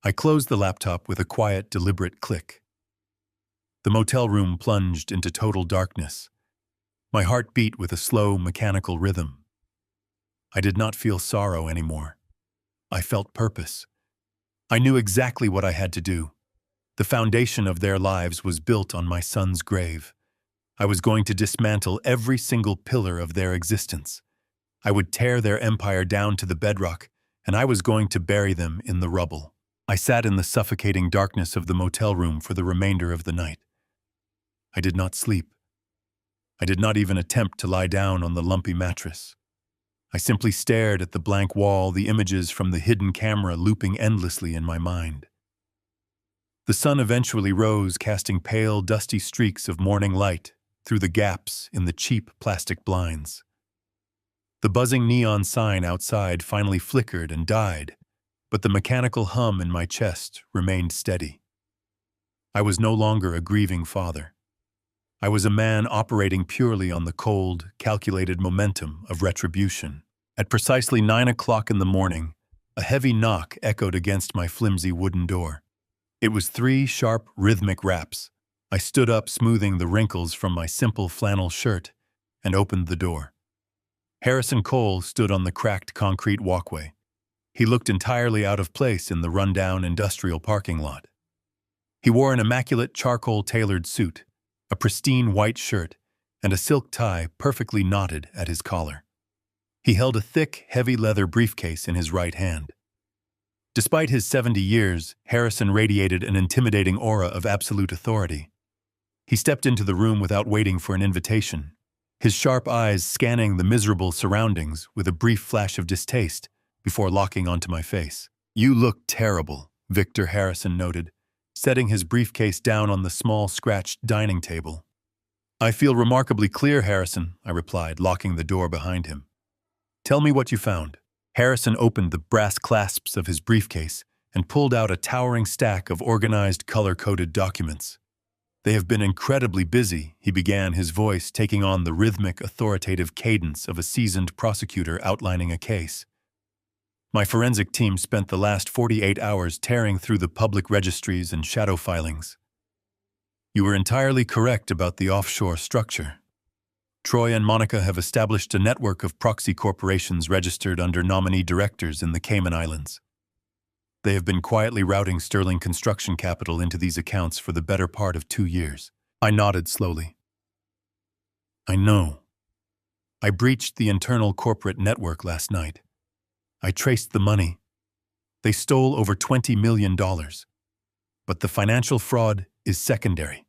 I closed the laptop with a quiet, deliberate click. The motel room plunged into total darkness. My heart beat with a slow, mechanical rhythm. I did not feel sorrow anymore. I felt purpose. I knew exactly what I had to do. The foundation of their lives was built on my son's grave. I was going to dismantle every single pillar of their existence. I would tear their empire down to the bedrock, and I was going to bury them in the rubble. I sat in the suffocating darkness of the motel room for the remainder of the night. I did not sleep. I did not even attempt to lie down on the lumpy mattress. I simply stared at the blank wall, the images from the hidden camera looping endlessly in my mind. The sun eventually rose, casting pale, dusty streaks of morning light through the gaps in the cheap plastic blinds. The buzzing neon sign outside finally flickered and died, but the mechanical hum in my chest remained steady. I was no longer a grieving father. I was a man operating purely on the cold, calculated momentum of retribution. At precisely 9 o'clock in the morning, a heavy knock echoed against my flimsy wooden door. It was 3 sharp, rhythmic raps. I stood up, smoothing the wrinkles from my simple flannel shirt, and opened the door. Harrison Cole stood on the cracked concrete walkway. He looked entirely out of place in the rundown industrial parking lot. He wore an immaculate charcoal-tailored suit, a pristine white shirt, and a silk tie perfectly knotted at his collar. He held a thick, heavy leather briefcase in his right hand. Despite his 70 years, Harrison radiated an intimidating aura of absolute authority. He stepped into the room without waiting for an invitation, his sharp eyes scanning the miserable surroundings with a brief flash of distaste before locking onto my face. "You look terrible," Victor Harrison noted, setting his briefcase down on the small, scratched dining table. "I feel remarkably clear, Harrison," I replied, locking the door behind him. "Tell me what you found." Harrison opened the brass clasps of his briefcase and pulled out a towering stack of organized, color-coded documents. "They have been incredibly busy," he began, his voice taking on the rhythmic, authoritative cadence of a seasoned prosecutor outlining a case. "My forensic team spent the last 48 hours tearing through the public registries and shadow filings. You were entirely correct about the offshore structure. Troy and Monica have established a network of proxy corporations registered under nominee directors in the Cayman Islands. They have been quietly routing Sterling Construction Capital into these accounts for the better part of 2 years." I nodded slowly. "I know. I breached the internal corporate network last night. I traced the money. They stole over $20 million. But the financial fraud is secondary."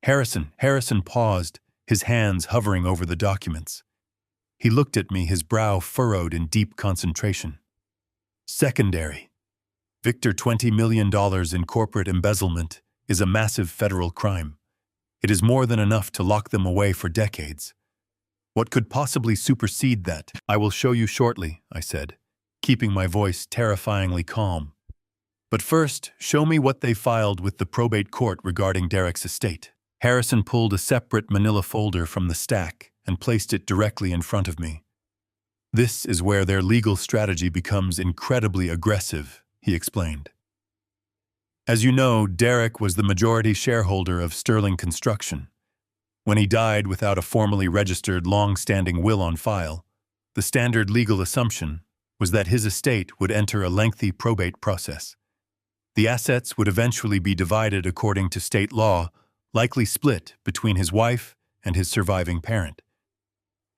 Harrison paused, his hands hovering over the documents. He looked at me, his brow furrowed in deep concentration. "Secondary. Victor, $20 million in corporate embezzlement is a massive federal crime. It is more than enough to lock them away for decades. What could possibly supersede that? I will show you shortly," I said, keeping my voice terrifyingly calm. "But first, show me what they filed with the probate court regarding Derek's estate." Harrison pulled a separate manila folder from the stack and placed it directly in front of me. "This is where their legal strategy becomes incredibly aggressive," he explained. "As you know, Derek was the majority shareholder of Sterling Construction. When he died without a formally registered long-standing will on file, the standard legal assumption was that his estate would enter a lengthy probate process. The assets would eventually be divided according to state law, likely split between his wife and his surviving parent.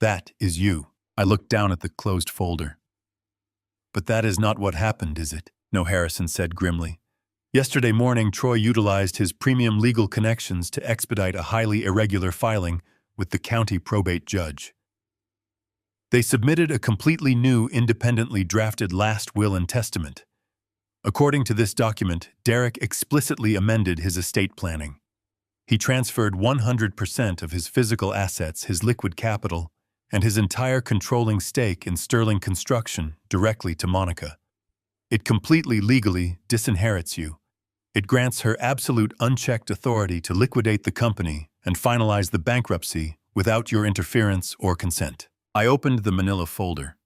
That is you." I looked down at the closed folder. "But that is not what happened, is it?" "No," Harrison said grimly. "Yesterday morning, Troy utilized his premium legal connections to expedite a highly irregular filing with the county probate judge. They submitted a completely new, independently drafted last will and testament. According to this document, Derek explicitly amended his estate planning. He transferred 100% of his physical assets, his liquid capital, and his entire controlling stake in Sterling Construction directly to Monica. It completely legally disinherits you. It grants her absolute unchecked authority to liquidate the company and finalize the bankruptcy without your interference or consent." I opened the manila folder.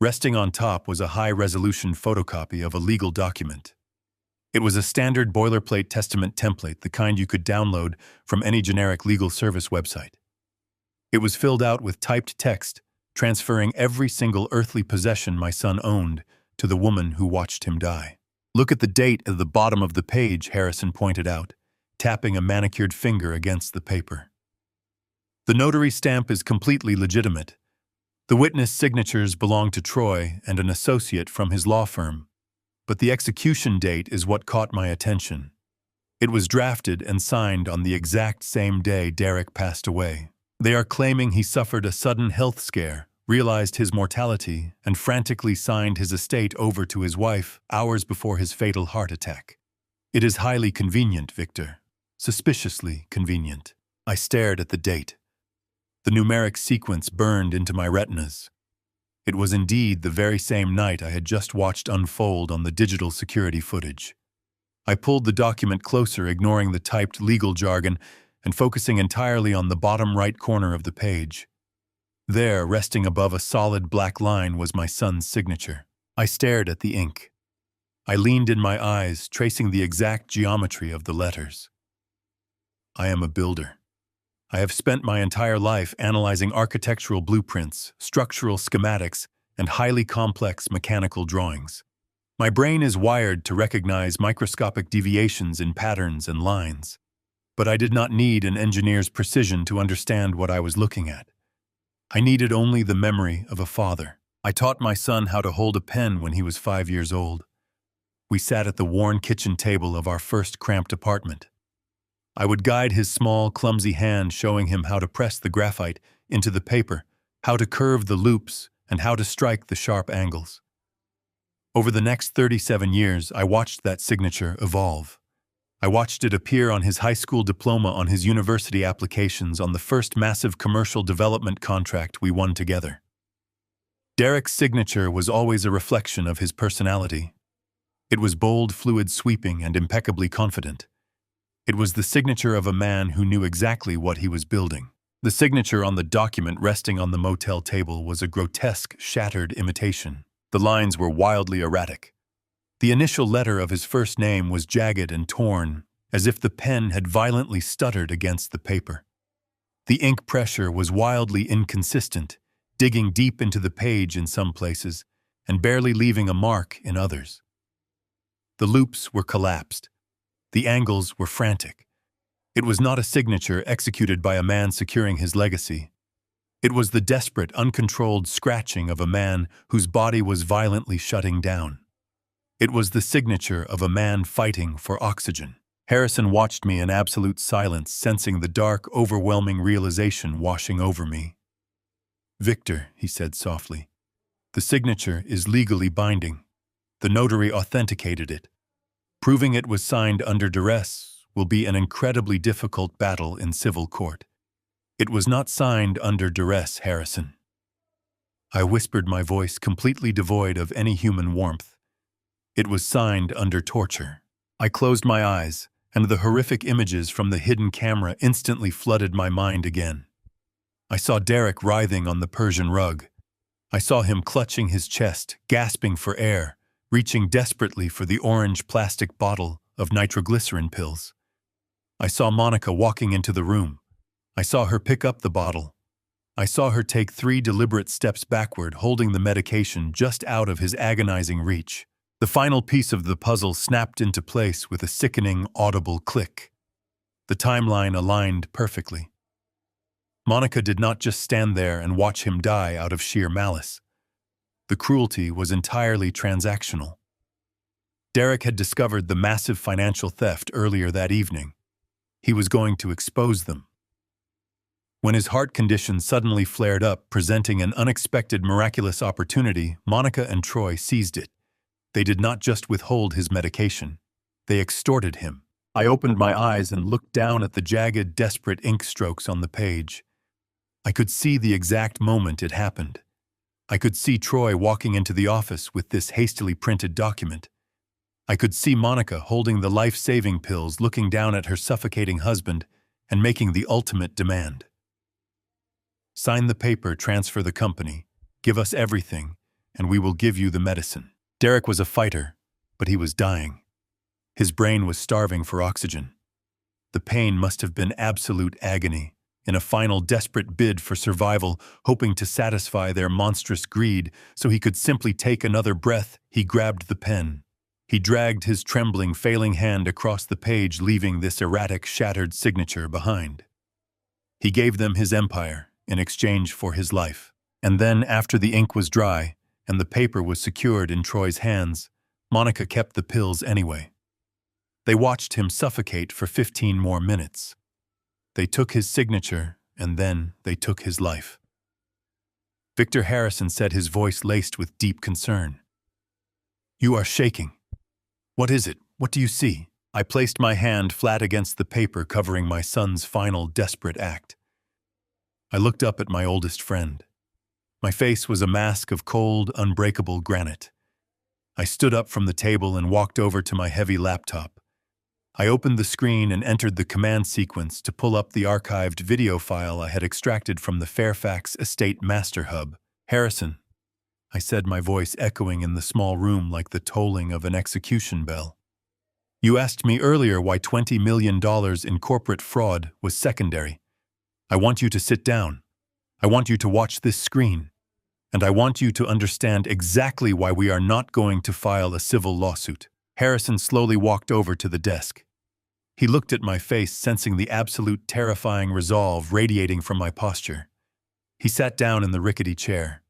Resting on top was a high-resolution photocopy of a legal document. It was a standard boilerplate testament template, the kind you could download from any generic legal service website. It was filled out with typed text, transferring every single earthly possession my son owned to the woman who watched him die. "Look at the date at the bottom of the page," Harrison pointed out, tapping a manicured finger against the paper. "The notary stamp is completely legitimate. The witness signatures belong to Troy and an associate from his law firm. But the execution date is what caught my attention. It was drafted and signed on the exact same day Derek passed away. They are claiming he suffered a sudden health scare, realized his mortality, and frantically signed his estate over to his wife hours before his fatal heart attack. It is highly convenient, Victor. Suspiciously convenient." I stared at the date. The numeric sequence burned into my retinas. It was indeed the very same night I had just watched unfold on the digital security footage. I pulled the document closer, ignoring the typed legal jargon and focusing entirely on the bottom right corner of the page. There, resting above a solid black line, was my son's signature. I stared at the ink. I leaned in my eyes, tracing the exact geometry of the letters. I am a builder. I have spent my entire life analyzing architectural blueprints, structural schematics, and highly complex mechanical drawings. My brain is wired to recognize microscopic deviations in patterns and lines. But I did not need an engineer's precision to understand what I was looking at. I needed only the memory of a father. I taught my son how to hold a pen when he was 5 years old. We sat at the worn kitchen table of our first cramped apartment. I would guide his small, clumsy hand, showing him how to press the graphite into the paper, how to curve the loops, and how to strike the sharp angles. Over the next 37 years, I watched that signature evolve. I watched it appear on his high school diploma, on his university applications, on the first massive commercial development contract we won together. Derek's signature was always a reflection of his personality. It was bold, fluid, sweeping, and impeccably confident. It was the signature of a man who knew exactly what he was building. The signature on the document resting on the motel table was a grotesque, shattered imitation. The lines were wildly erratic. The initial letter of his first name was jagged and torn, as if the pen had violently stuttered against the paper. The ink pressure was wildly inconsistent, digging deep into the page in some places and barely leaving a mark in others. The loops were collapsed. The angles were frantic. It was not a signature executed by a man securing his legacy. It was the desperate, uncontrolled scratching of a man whose body was violently shutting down. It was the signature of a man fighting for oxygen. Harrison watched me in absolute silence, sensing the dark, overwhelming realization washing over me. "Victor," he said softly, "the signature is legally binding. The notary authenticated it. Proving it was signed under duress will be an incredibly difficult battle in civil court. It was not signed under duress, Harrison." I whispered, my voice completely devoid of any human warmth. "It was signed under torture." I closed my eyes, and the horrific images from the hidden camera instantly flooded my mind again. I saw Derek writhing on the Persian rug. I saw him clutching his chest, gasping for air, reaching desperately for the orange plastic bottle of nitroglycerin pills. I saw Monica walking into the room. I saw her pick up the bottle. I saw her take 3 deliberate steps backward, holding the medication just out of his agonizing reach. The final piece of the puzzle snapped into place with a sickening, audible click. The timeline aligned perfectly. Monica did not just stand there and watch him die out of sheer malice. The cruelty was entirely transactional. Derek had discovered the massive financial theft earlier that evening. He was going to expose them. When his heart condition suddenly flared up, presenting an unexpected, miraculous opportunity, Monica and Troy seized it. They did not just withhold his medication. They extorted him. I opened my eyes and looked down at the jagged, desperate ink strokes on the page. I could see the exact moment it happened. I could see Troy walking into the office with this hastily printed document. I could see Monica holding the life-saving pills, looking down at her suffocating husband and making the ultimate demand. "Sign the paper, transfer the company, give us everything, and we will give you the medicine." Derek was a fighter, but he was dying. His brain was starving for oxygen. The pain must have been absolute agony. In a final desperate bid for survival, hoping to satisfy their monstrous greed so he could simply take another breath, he grabbed the pen. He dragged his trembling, failing hand across the page, leaving this erratic, shattered signature behind. He gave them his empire in exchange for his life. And then, after the ink was dry and the paper was secured in Troy's hands, Monica kept the pills anyway. They watched him suffocate for 15 more minutes. They took his signature, and then they took his life. Victor Harrison said, his voice laced with deep concern. "You are shaking. What is it? What do you see?" I placed my hand flat against the paper covering my son's final desperate act. I looked up at my oldest friend. My face was a mask of cold, unbreakable granite. I stood up from the table and walked over to my heavy laptop. I opened the screen and entered the command sequence to pull up the archived video file I had extracted from the Fairfax Estate Master Hub. "Harrison," I said, my voice echoing in the small room like the tolling of an execution bell. "You asked me earlier why $20 million in corporate fraud was secondary. I want you to sit down. I want you to watch this screen. And I want you to understand exactly why we are not going to file a civil lawsuit." Harrison slowly walked over to the desk. He looked at my face, sensing the absolute terrifying resolve radiating from my posture. He sat down in the rickety chair.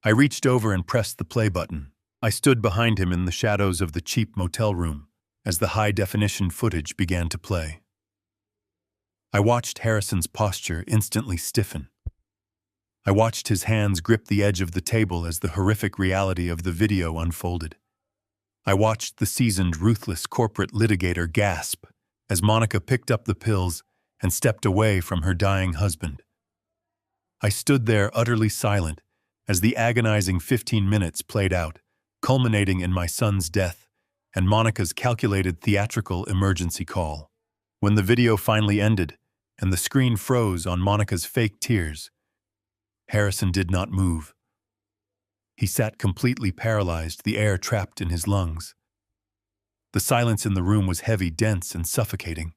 I reached over and pressed the play button. I stood behind him in the shadows of the cheap motel room as the high-definition footage began to play. I watched Harrison's posture instantly stiffen. I watched his hands grip the edge of the table as the horrific reality of the video unfolded. I watched the seasoned, ruthless corporate litigator gasp as Monica picked up the pills and stepped away from her dying husband. I stood there utterly silent as the agonizing 15 minutes played out, culminating in my son's death and Monica's calculated theatrical emergency call. When the video finally ended and the screen froze on Monica's fake tears, Harrison did not move. He sat completely paralyzed, the air trapped in his lungs. The silence in the room was heavy, dense, and suffocating.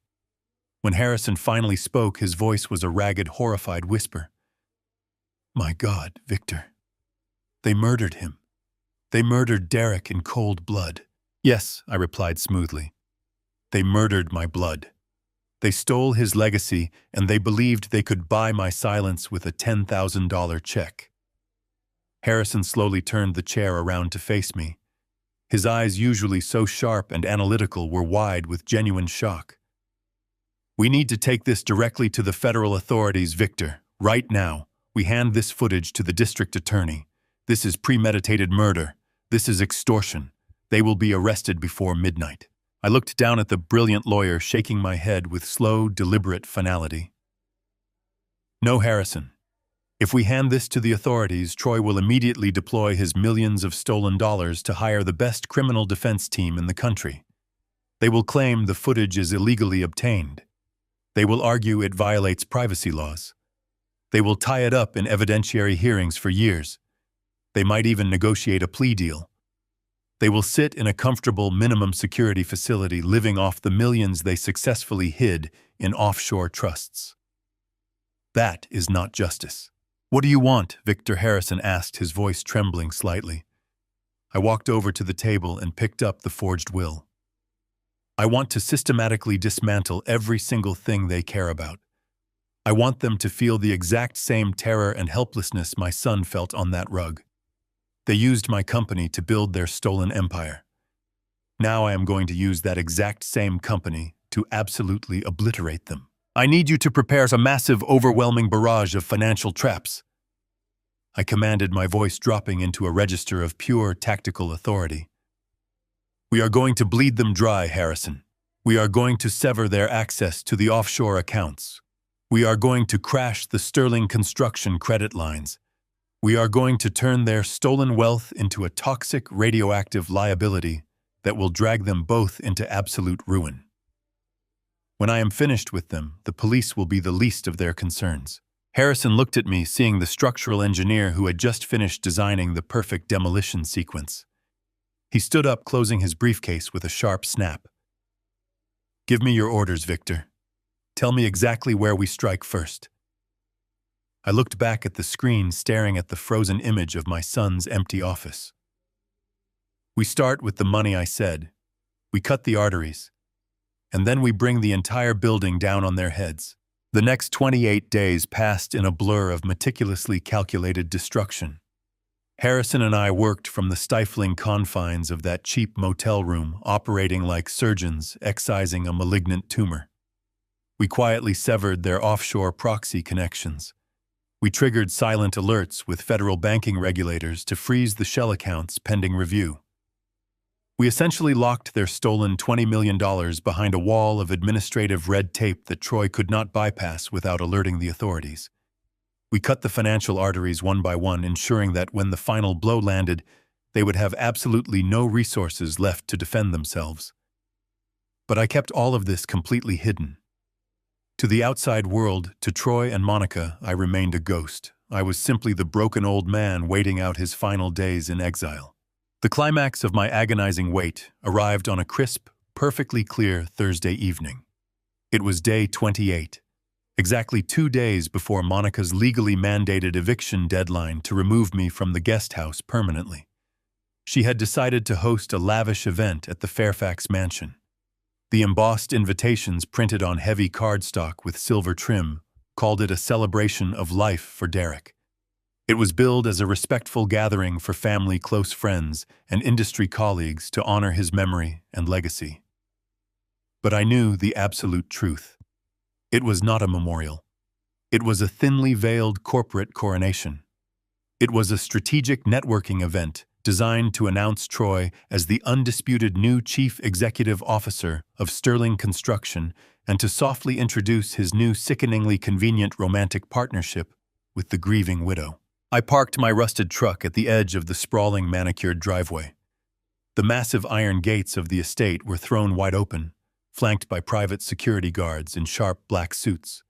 When Harrison finally spoke, his voice was a ragged, horrified whisper. "My God, Victor. They murdered him. They murdered Derek in cold blood." "Yes," I replied smoothly. "They murdered my blood. They stole his legacy, and they believed they could buy my silence with a $10,000 check." Harrison slowly turned the chair around to face me. His eyes, usually so sharp and analytical, were wide with genuine shock. "We need to take this directly to the federal authorities, Victor. Right now, we hand this footage to the district attorney. This is premeditated murder. This is extortion. They will be arrested before midnight." I looked down at the brilliant lawyer, shaking my head with slow, deliberate finality. "No, Harrison. If we hand this to the authorities, Troy will immediately deploy his millions of stolen dollars to hire the best criminal defense team in the country. They will claim the footage is illegally obtained. They will argue it violates privacy laws. They will tie it up in evidentiary hearings for years. They might even negotiate a plea deal. They will sit in a comfortable minimum security facility living off the millions they successfully hid in offshore trusts. That is not justice. "What do you want?" Victor Harrison asked, his voice trembling slightly. I walked over to the table and picked up the forged will. "I want to systematically dismantle every single thing they care about. I want them to feel the exact same terror and helplessness my son felt on that rug. They used my company to build their stolen empire. Now I am going to use that exact same company to absolutely obliterate them. I need you to prepare a massive, overwhelming barrage of financial traps." I commanded, my voice dropping into a register of pure tactical authority. "We are going to bleed them dry, Harrison. We are going to sever their access to the offshore accounts. We are going to crash the Sterling Construction credit lines. We are going to turn their stolen wealth into a toxic, radioactive liability that will drag them both into absolute ruin. When I am finished with them, the police will be the least of their concerns." Harrison looked at me, seeing the structural engineer who had just finished designing the perfect demolition sequence. He stood up, closing his briefcase with a sharp snap. "Give me your orders, Victor. Tell me exactly where we strike first." I looked back at the screen, staring at the frozen image of my son's empty office. "We start with the money," I said. "We cut the arteries. And then we bring the entire building down on their heads." The next 28 days passed in a blur of meticulously calculated destruction. Harrison and I worked from the stifling confines of that cheap motel room, operating like surgeons excising a malignant tumor. We quietly severed their offshore proxy connections. We triggered silent alerts with federal banking regulators to freeze the shell accounts pending review. We essentially locked their stolen $20 million behind a wall of administrative red tape that Troy could not bypass without alerting the authorities. We cut the financial arteries one by one, ensuring that when the final blow landed, they would have absolutely no resources left to defend themselves. But I kept all of this completely hidden. To the outside world, to Troy and Monica, I remained a ghost. I was simply the broken old man waiting out his final days in exile. The climax of my agonizing wait arrived on a crisp, perfectly clear Thursday evening. It was day 28, exactly 2 days before Monica's legally mandated eviction deadline to remove me from the guest house permanently. She had decided to host a lavish event at the Fairfax mansion. The embossed invitations, printed on heavy cardstock with silver trim, called it a celebration of life for Derek. It was billed as a respectful gathering for family, close friends, and industry colleagues to honor his memory and legacy. But I knew the absolute truth. It was not a memorial. It was a thinly veiled corporate coronation. It was a strategic networking event designed to announce Troy as the undisputed new chief executive officer of Sterling Construction and to softly introduce his new sickeningly convenient romantic partnership with the grieving widow. I parked my rusted truck at the edge of the sprawling manicured driveway. The massive iron gates of the estate were thrown wide open, flanked by private security guards in sharp black suits.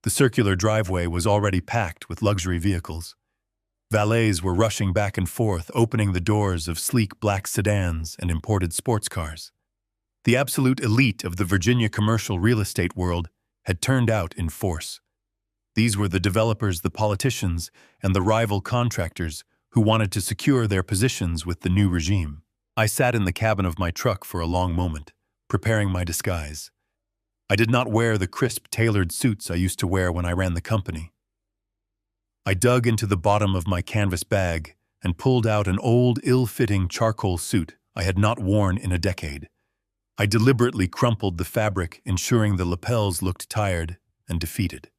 The circular driveway was already packed with luxury vehicles. Valets were rushing back and forth, opening the doors of sleek black sedans and imported sports cars. The absolute elite of the Virginia commercial real estate world had turned out in force. These were the developers, the politicians, and the rival contractors who wanted to secure their positions with the new regime. I sat in the cabin of my truck for a long moment, preparing my disguise. I did not wear the crisp, tailored suits I used to wear when I ran the company. I dug into the bottom of my canvas bag and pulled out an old, ill-fitting charcoal suit I had not worn in a decade. I deliberately crumpled the fabric, ensuring the lapels looked tired and defeated.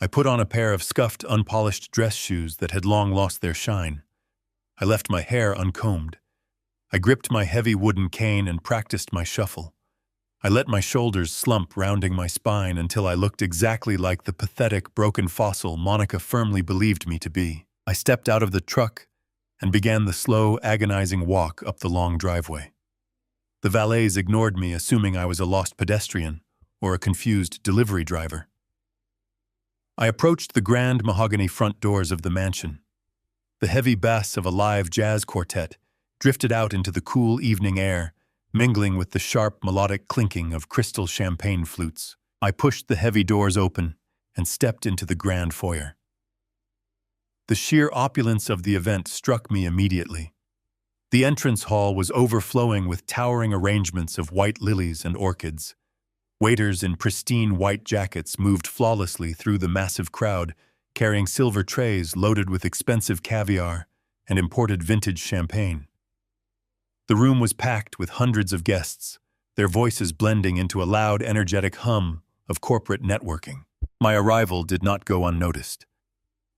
I put on a pair of scuffed, unpolished dress shoes that had long lost their shine. I left my hair uncombed. I gripped my heavy wooden cane and practiced my shuffle. I let my shoulders slump, rounding my spine until I looked exactly like the pathetic, broken fossil Monica firmly believed me to be. I stepped out of the truck and began the slow, agonizing walk up the long driveway. The valets ignored me, assuming I was a lost pedestrian or a confused delivery driver. I approached the grand mahogany front doors of the mansion. The heavy bass of a live jazz quartet drifted out into the cool evening air, mingling with the sharp melodic clinking of crystal champagne flutes. I pushed the heavy doors open and stepped into the grand foyer. The sheer opulence of the event struck me immediately. The entrance hall was overflowing with towering arrangements of white lilies and orchids. Waiters in pristine white jackets moved flawlessly through the massive crowd, carrying silver trays loaded with expensive caviar and imported vintage champagne. The room was packed with hundreds of guests, their voices blending into a loud, energetic hum of corporate networking. My arrival did not go unnoticed.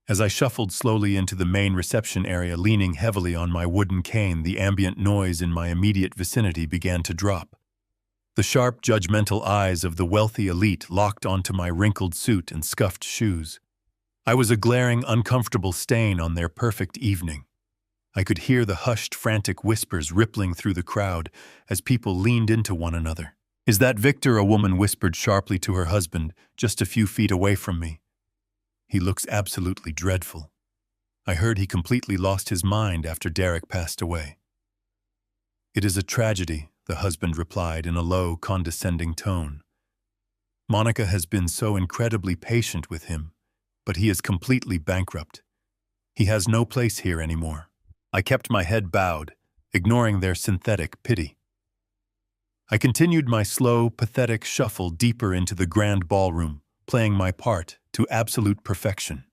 As I shuffled slowly into the main reception area, leaning heavily on my wooden cane, the ambient noise in my immediate vicinity began to drop. The sharp, judgmental eyes of the wealthy elite locked onto my wrinkled suit and scuffed shoes. I was a glaring, uncomfortable stain on their perfect evening. I could hear the hushed, frantic whispers rippling through the crowd as people leaned into one another. "Is that Victor?" a woman whispered sharply to her husband, just a few feet away from me. "He looks absolutely dreadful. I heard he completely lost his mind after Derek passed away." "It is a tragedy," the husband replied in a low, condescending tone. "Monica has been so incredibly patient with him, but he is completely bankrupt. He has no place here anymore." I kept my head bowed, ignoring their synthetic pity. I continued my slow, pathetic shuffle deeper into the grand ballroom, playing my part to absolute perfection.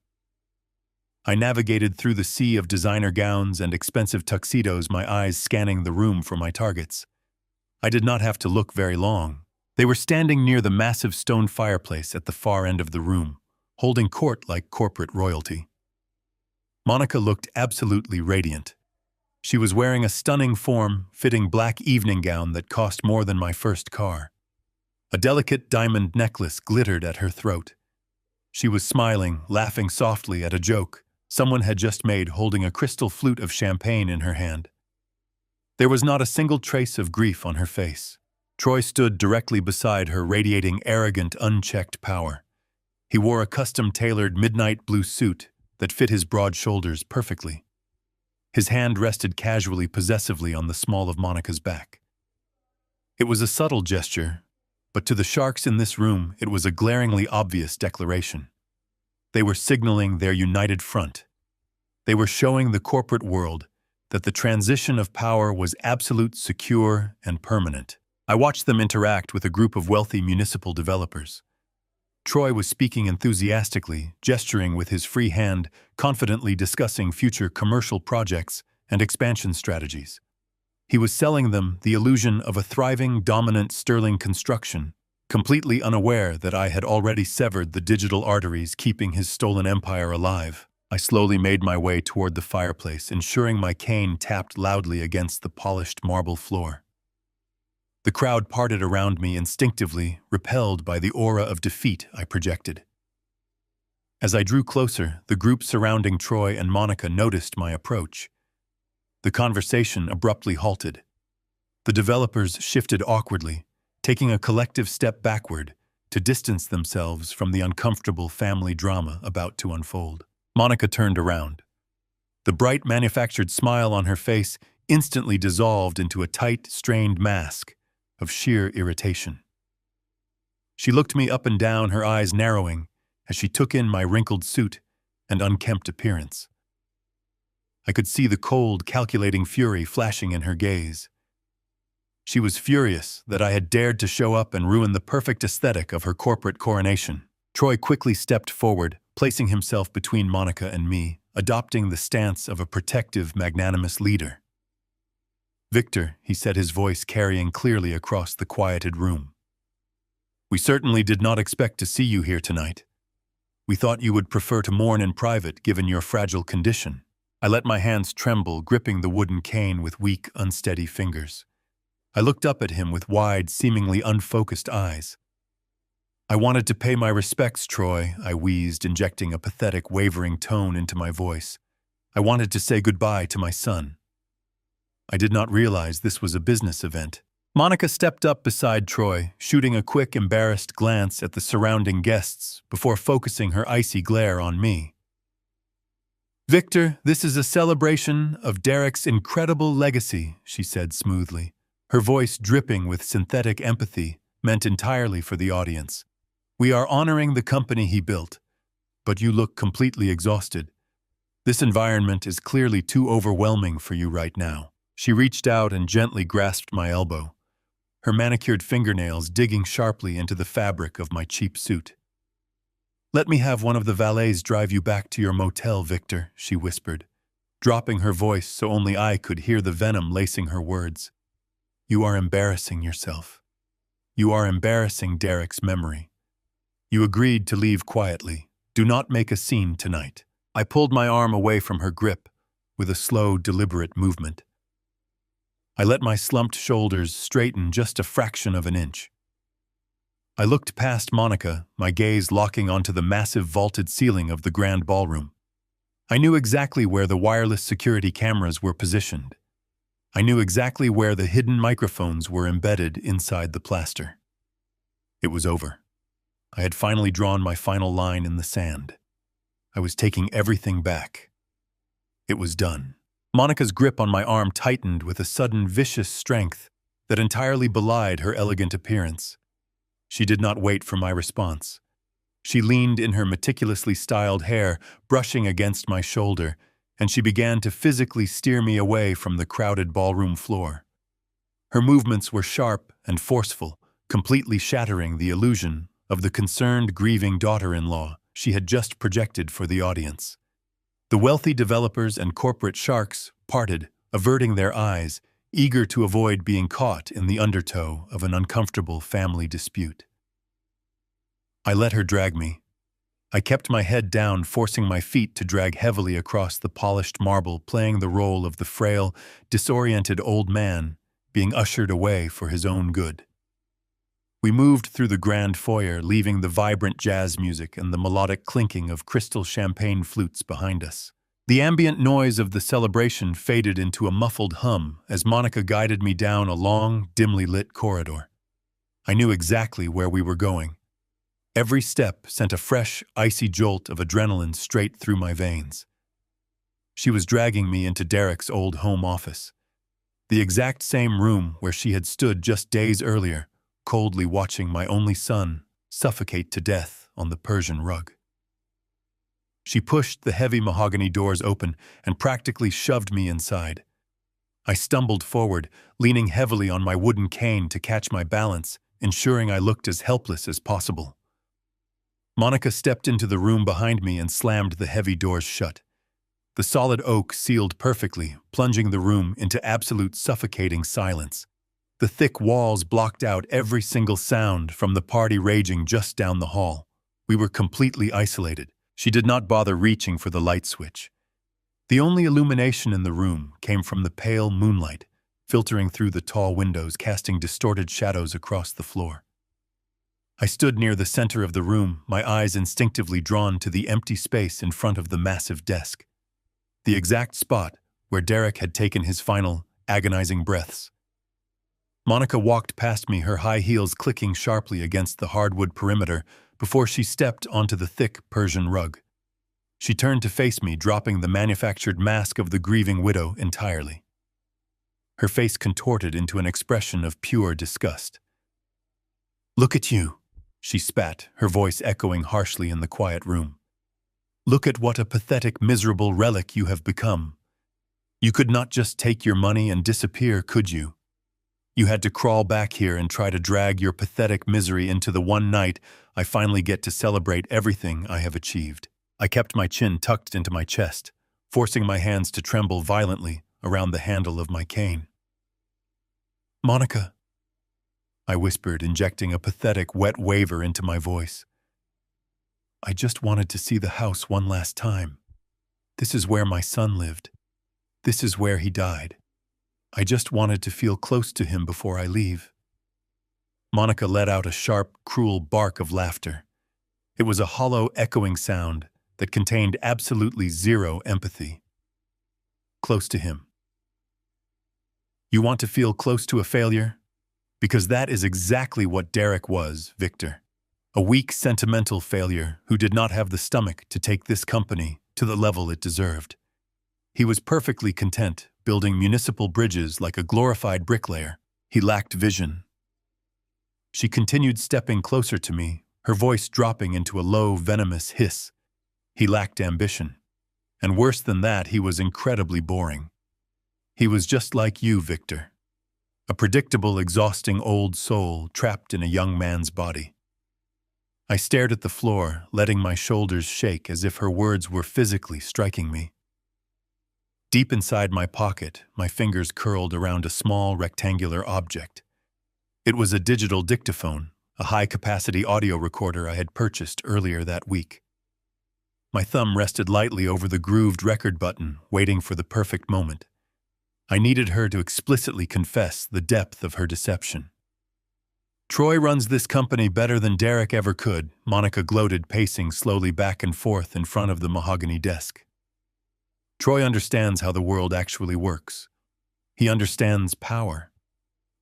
I navigated through the sea of designer gowns and expensive tuxedos, my eyes scanning the room for my targets. I did not have to look very long. They were standing near the massive stone fireplace at the far end of the room, holding court like corporate royalty. Monica looked absolutely radiant. She was wearing a stunning form-fitting black evening gown that cost more than my first car. A delicate diamond necklace glittered at her throat. She was smiling, laughing softly at a joke someone had just made, holding a crystal flute of champagne in her hand. There was not a single trace of grief on her face. Troy stood directly beside her, radiating arrogant, unchecked power. He wore a custom-tailored midnight blue suit that fit his broad shoulders perfectly. His hand rested casually, possessively on the small of Monica's back. It was a subtle gesture, but to the sharks in this room, it was a glaringly obvious declaration. They were signaling their united front. They were showing the corporate world that the transition of power was absolute, secure, and permanent. I watched them interact with a group of wealthy municipal developers. Troy was speaking enthusiastically, gesturing with his free hand, confidently discussing future commercial projects and expansion strategies. He was selling them the illusion of a thriving, dominant Sterling Construction, completely unaware that I had already severed the digital arteries keeping his stolen empire alive. I slowly made my way toward the fireplace, ensuring my cane tapped loudly against the polished marble floor. The crowd parted around me instinctively, repelled by the aura of defeat I projected. As I drew closer, the group surrounding Troy and Monica noticed my approach. The conversation abruptly halted. The developers shifted awkwardly, taking a collective step backward to distance themselves from the uncomfortable family drama about to unfold. Monica turned around. The bright manufactured smile on her face instantly dissolved into a tight, strained mask of sheer irritation. She looked me up and down, her eyes narrowing, as she took in my wrinkled suit and unkempt appearance. I could see the cold, calculating fury flashing in her gaze. She was furious that I had dared to show up and ruin the perfect aesthetic of her corporate coronation. Troy quickly stepped forward, placing himself between Monica and me, adopting the stance of a protective, magnanimous leader. "Victor," he said, his voice carrying clearly across the quieted room. "We certainly did not expect to see you here tonight. We thought you would prefer to mourn in private given your fragile condition." I let my hands tremble, gripping the wooden cane with weak, unsteady fingers. I looked up at him with wide, seemingly unfocused eyes. "I wanted to pay my respects, Troy," I wheezed, injecting a pathetic, wavering tone into my voice. "I wanted to say goodbye to my son." I did not realize this was a business event. Monica stepped up beside Troy, shooting a quick, embarrassed glance at the surrounding guests before focusing her icy glare on me. "Victor, this is a celebration of Derek's incredible legacy," she said smoothly, her voice dripping with synthetic empathy meant entirely for the audience. "We are honoring the company he built, but you look completely exhausted. This environment is clearly too overwhelming for you right now." She reached out and gently grasped my elbow, her manicured fingernails digging sharply into the fabric of my cheap suit. "Let me have one of the valets drive you back to your motel, Victor," she whispered, dropping her voice so only I could hear the venom lacing her words. "You are embarrassing yourself. You are embarrassing Derek's memory. You agreed to leave quietly. Do not make a scene tonight." I pulled my arm away from her grip with a slow, deliberate movement. I let my slumped shoulders straighten just a fraction of an inch. I looked past Monica, my gaze locking onto the massive vaulted ceiling of the grand ballroom. I knew exactly where the wireless security cameras were positioned. I knew exactly where the hidden microphones were embedded inside the plaster. It was over. I had finally drawn my final line in the sand. I was taking everything back. It was done. Monica's grip on my arm tightened with a sudden vicious strength that entirely belied her elegant appearance. She did not wait for my response. She leaned in her meticulously styled hair, brushing against my shoulder, and she began to physically steer me away from the crowded ballroom floor. Her movements were sharp and forceful, completely shattering the illusion of the concerned, grieving daughter-in-law she had just projected for the audience. The wealthy developers and corporate sharks parted, averting their eyes, eager to avoid being caught in the undertow of an uncomfortable family dispute. I let her drag me. I kept my head down, forcing my feet to drag heavily across the polished marble, playing the role of the frail, disoriented old man being ushered away for his own good. We moved through the grand foyer, leaving the vibrant jazz music and the melodic clinking of crystal champagne flutes behind us. The ambient noise of the celebration faded into a muffled hum as Monica guided me down a long, dimly lit corridor. I knew exactly where we were going. Every step sent a fresh, icy jolt of adrenaline straight through my veins. She was dragging me into Derek's old home office, the exact same room where she had stood just days earlier, coldly watching my only son suffocate to death on the Persian rug. She pushed the heavy mahogany doors open and practically shoved me inside. I stumbled forward, leaning heavily on my wooden cane to catch my balance, ensuring I looked as helpless as possible. Monica stepped into the room behind me and slammed the heavy doors shut. The solid oak sealed perfectly, plunging the room into absolute suffocating silence. The thick walls blocked out every single sound from the party raging just down the hall. We were completely isolated, She did not bother reaching for the light switch. The only illumination in the room came from the pale moonlight, filtering through the tall windows, casting distorted shadows across the floor. I stood near the center of the room, my eyes instinctively drawn to the empty space in front of the massive desk. The exact spot where Derek had taken his final, agonizing breaths. Monica walked past me, her high heels clicking sharply against the hardwood perimeter before she stepped onto the thick Persian rug. She turned to face me, dropping the manufactured mask of the grieving widow entirely. Her face contorted into an expression of pure disgust. "Look at you," she spat, her voice echoing harshly in the quiet room. "Look at what a pathetic, miserable relic you have become. You could not just take your money and disappear, could you? You had to crawl back here and try to drag your pathetic misery into the one night I finally get to celebrate everything I have achieved." I kept my chin tucked into my chest, forcing my hands to tremble violently around the handle of my cane. "Monica," I whispered, injecting a pathetic, wet waver into my voice. "I just wanted to see the house one last time. This is where my son lived. This is where he died. I just wanted to feel close to him before I leave." Monica let out a sharp, cruel bark of laughter. It was a hollow, echoing sound that contained absolutely zero empathy. Close to him. You want to feel close to a failure? Because that is exactly what Derek was, Victor. A weak, sentimental failure who did not have the stomach to take this company to the level it deserved. He was perfectly content building municipal bridges like a glorified bricklayer. He lacked vision. She continued stepping closer to me, her voice dropping into a low, venomous hiss. He lacked ambition. And worse than that, he was incredibly boring. He was just like you, Victor. A predictable, exhausting old soul trapped in a young man's body. I stared at the floor, letting my shoulders shake as if her words were physically striking me. Deep inside my pocket, my fingers curled around a small, rectangular object. It was a digital dictaphone, a high-capacity audio recorder I had purchased earlier that week. My thumb rested lightly over the grooved record button, waiting for the perfect moment. I needed her to explicitly confess the depth of her deception. "Troy runs this company better than Derek ever could," Monica gloated, pacing slowly back and forth in front of the mahogany desk. "Troy understands how the world actually works. He understands power.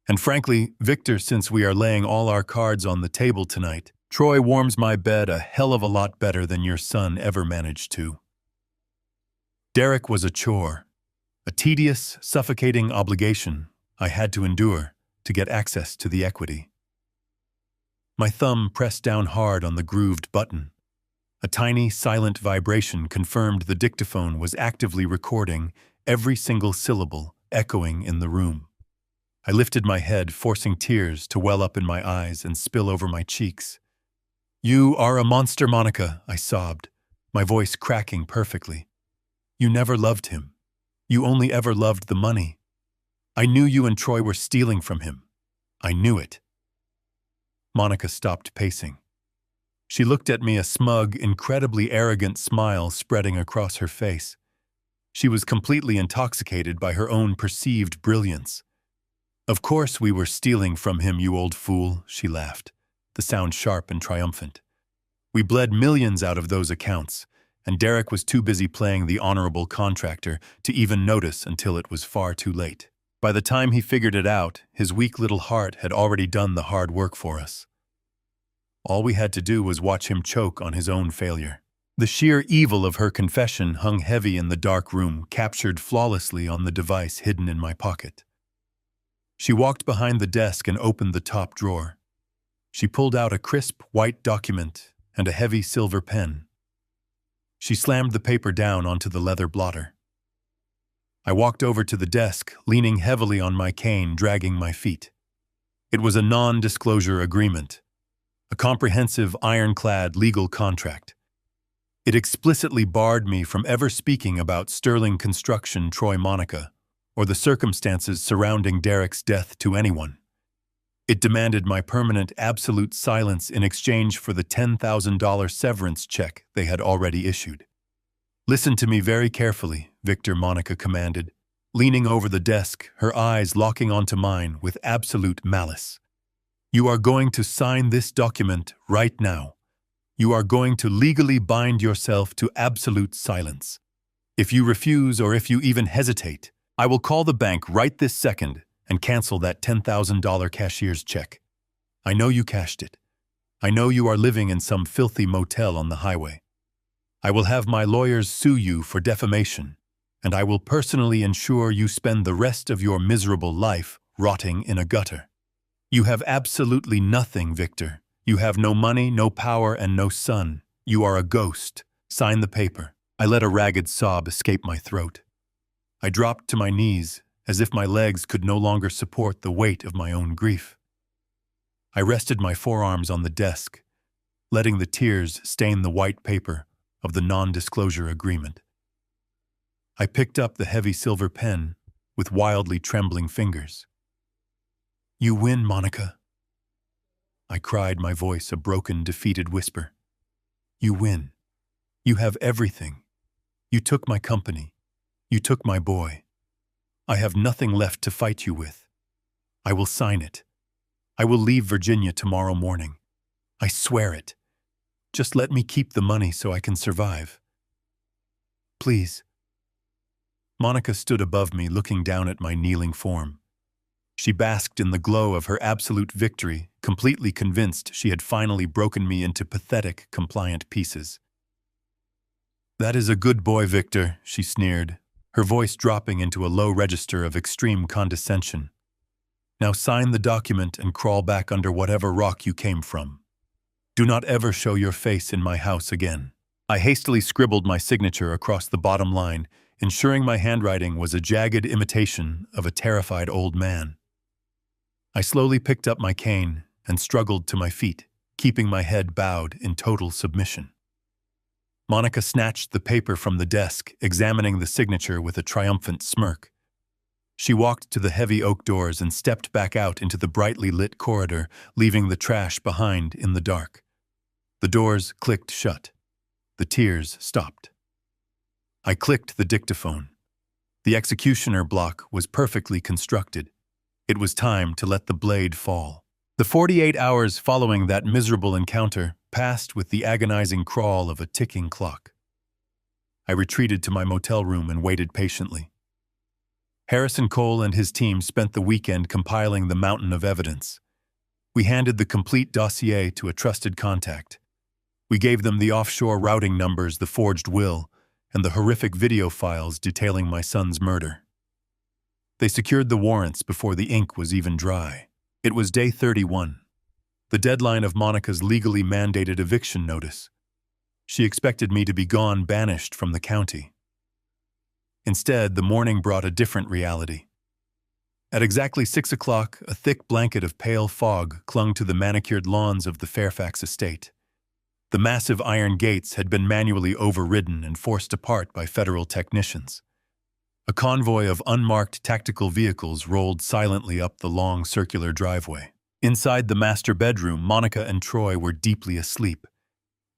And frankly, Victor, since we are laying all our cards on the table tonight, Troy warms my bed a hell of a lot better than your son ever managed to." Derek was a chore, a tedious, suffocating obligation I had to endure to get access to the equity. My thumb pressed down hard on the grooved button. A tiny, silent vibration confirmed the dictaphone was actively recording every single syllable echoing in the room. I lifted my head, forcing tears to well up in my eyes and spill over my cheeks. "You are a monster, Monica," I sobbed, my voice cracking perfectly. "You never loved him. You only ever loved the money. I knew you and Troy were stealing from him. I knew it." Monica stopped pacing. She looked at me, a smug, incredibly arrogant smile spreading across her face. She was completely intoxicated by her own perceived brilliance. "Of course we were stealing from him, you old fool," she laughed, the sound sharp and triumphant. "We bled millions out of those accounts, and Derek was too busy playing the honorable contractor to even notice until it was far too late. By the time he figured it out, his weak little heart had already done the hard work for us. All we had to do was watch him choke on his own failure." The sheer evil of her confession hung heavy in the dark room, captured flawlessly on the device hidden in my pocket. She walked behind the desk and opened the top drawer. She pulled out a crisp, white document and a heavy silver pen. She slammed the paper down onto the leather blotter. I walked over to the desk, leaning heavily on my cane, dragging my feet. It was a non-disclosure agreement, a comprehensive, ironclad legal contract. It explicitly barred me from ever speaking about Sterling Construction Troy Monica or the circumstances surrounding Derek's death to anyone. It demanded my permanent absolute silence in exchange for the $10,000 severance check they had already issued. "Listen to me very carefully," Victor, Monica commanded, leaning over the desk, her eyes locking onto mine with absolute malice. "You are going to sign this document right now. You are going to legally bind yourself to absolute silence. If you refuse or if you even hesitate, I will call the bank right this second and cancel that $10,000 cashier's check. I know you cashed it. I know you are living in some filthy motel on the highway. I will have my lawyers sue you for defamation, and I will personally ensure you spend the rest of your miserable life rotting in a gutter. You have absolutely nothing, Victor. You have no money, no power, and no son. You are a ghost. Sign the paper." I let a ragged sob escape my throat. I dropped to my knees, as if my legs could no longer support the weight of my own grief. I rested my forearms on the desk, letting the tears stain the white paper of the non-disclosure agreement. I picked up the heavy silver pen with wildly trembling fingers. "You win, Monica," I cried, my voice a broken, defeated whisper. "You win. You have everything. You took my company. You took my boy. I have nothing left to fight you with. I will sign it. I will leave Virginia tomorrow morning. I swear it. Just let me keep the money so I can survive. Please." Monica stood above me, looking down at my kneeling form. She basked in the glow of her absolute victory, completely convinced she had finally broken me into pathetic, compliant pieces. "That is a good boy, Victor," she sneered, her voice dropping into a low register of extreme condescension. "Now sign the document and crawl back under whatever rock you came from. Do not ever show your face in my house again." I hastily scribbled my signature across the bottom line, ensuring my handwriting was a jagged imitation of a terrified old man. I slowly picked up my cane and struggled to my feet, keeping my head bowed in total submission. Monica snatched the paper from the desk, examining the signature with a triumphant smirk. She walked to the heavy oak doors and stepped back out into the brightly lit corridor, leaving the trash behind in the dark. The doors clicked shut. The tears stopped. I clicked the dictaphone. The executioner block was perfectly constructed. It was time to let the blade fall. The 48 hours following that miserable encounter passed with the agonizing crawl of a ticking clock. I retreated to my motel room and waited patiently. Harrison Cole and his team spent the weekend compiling the mountain of evidence. We handed the complete dossier to a trusted contact. We gave them the offshore routing numbers, the forged will, and the horrific video files detailing my son's murder. They secured the warrants before the ink was even dry. It was day 31, the deadline of Monica's legally mandated eviction notice. She expected me to be gone, banished from the county. Instead, the morning brought a different reality. At exactly 6 o'clock, a thick blanket of pale fog clung to the manicured lawns of the Fairfax estate. The massive iron gates had been manually overridden and forced apart by federal technicians. A convoy of unmarked tactical vehicles rolled silently up the long circular driveway. Inside the master bedroom, Monica and Troy were deeply asleep.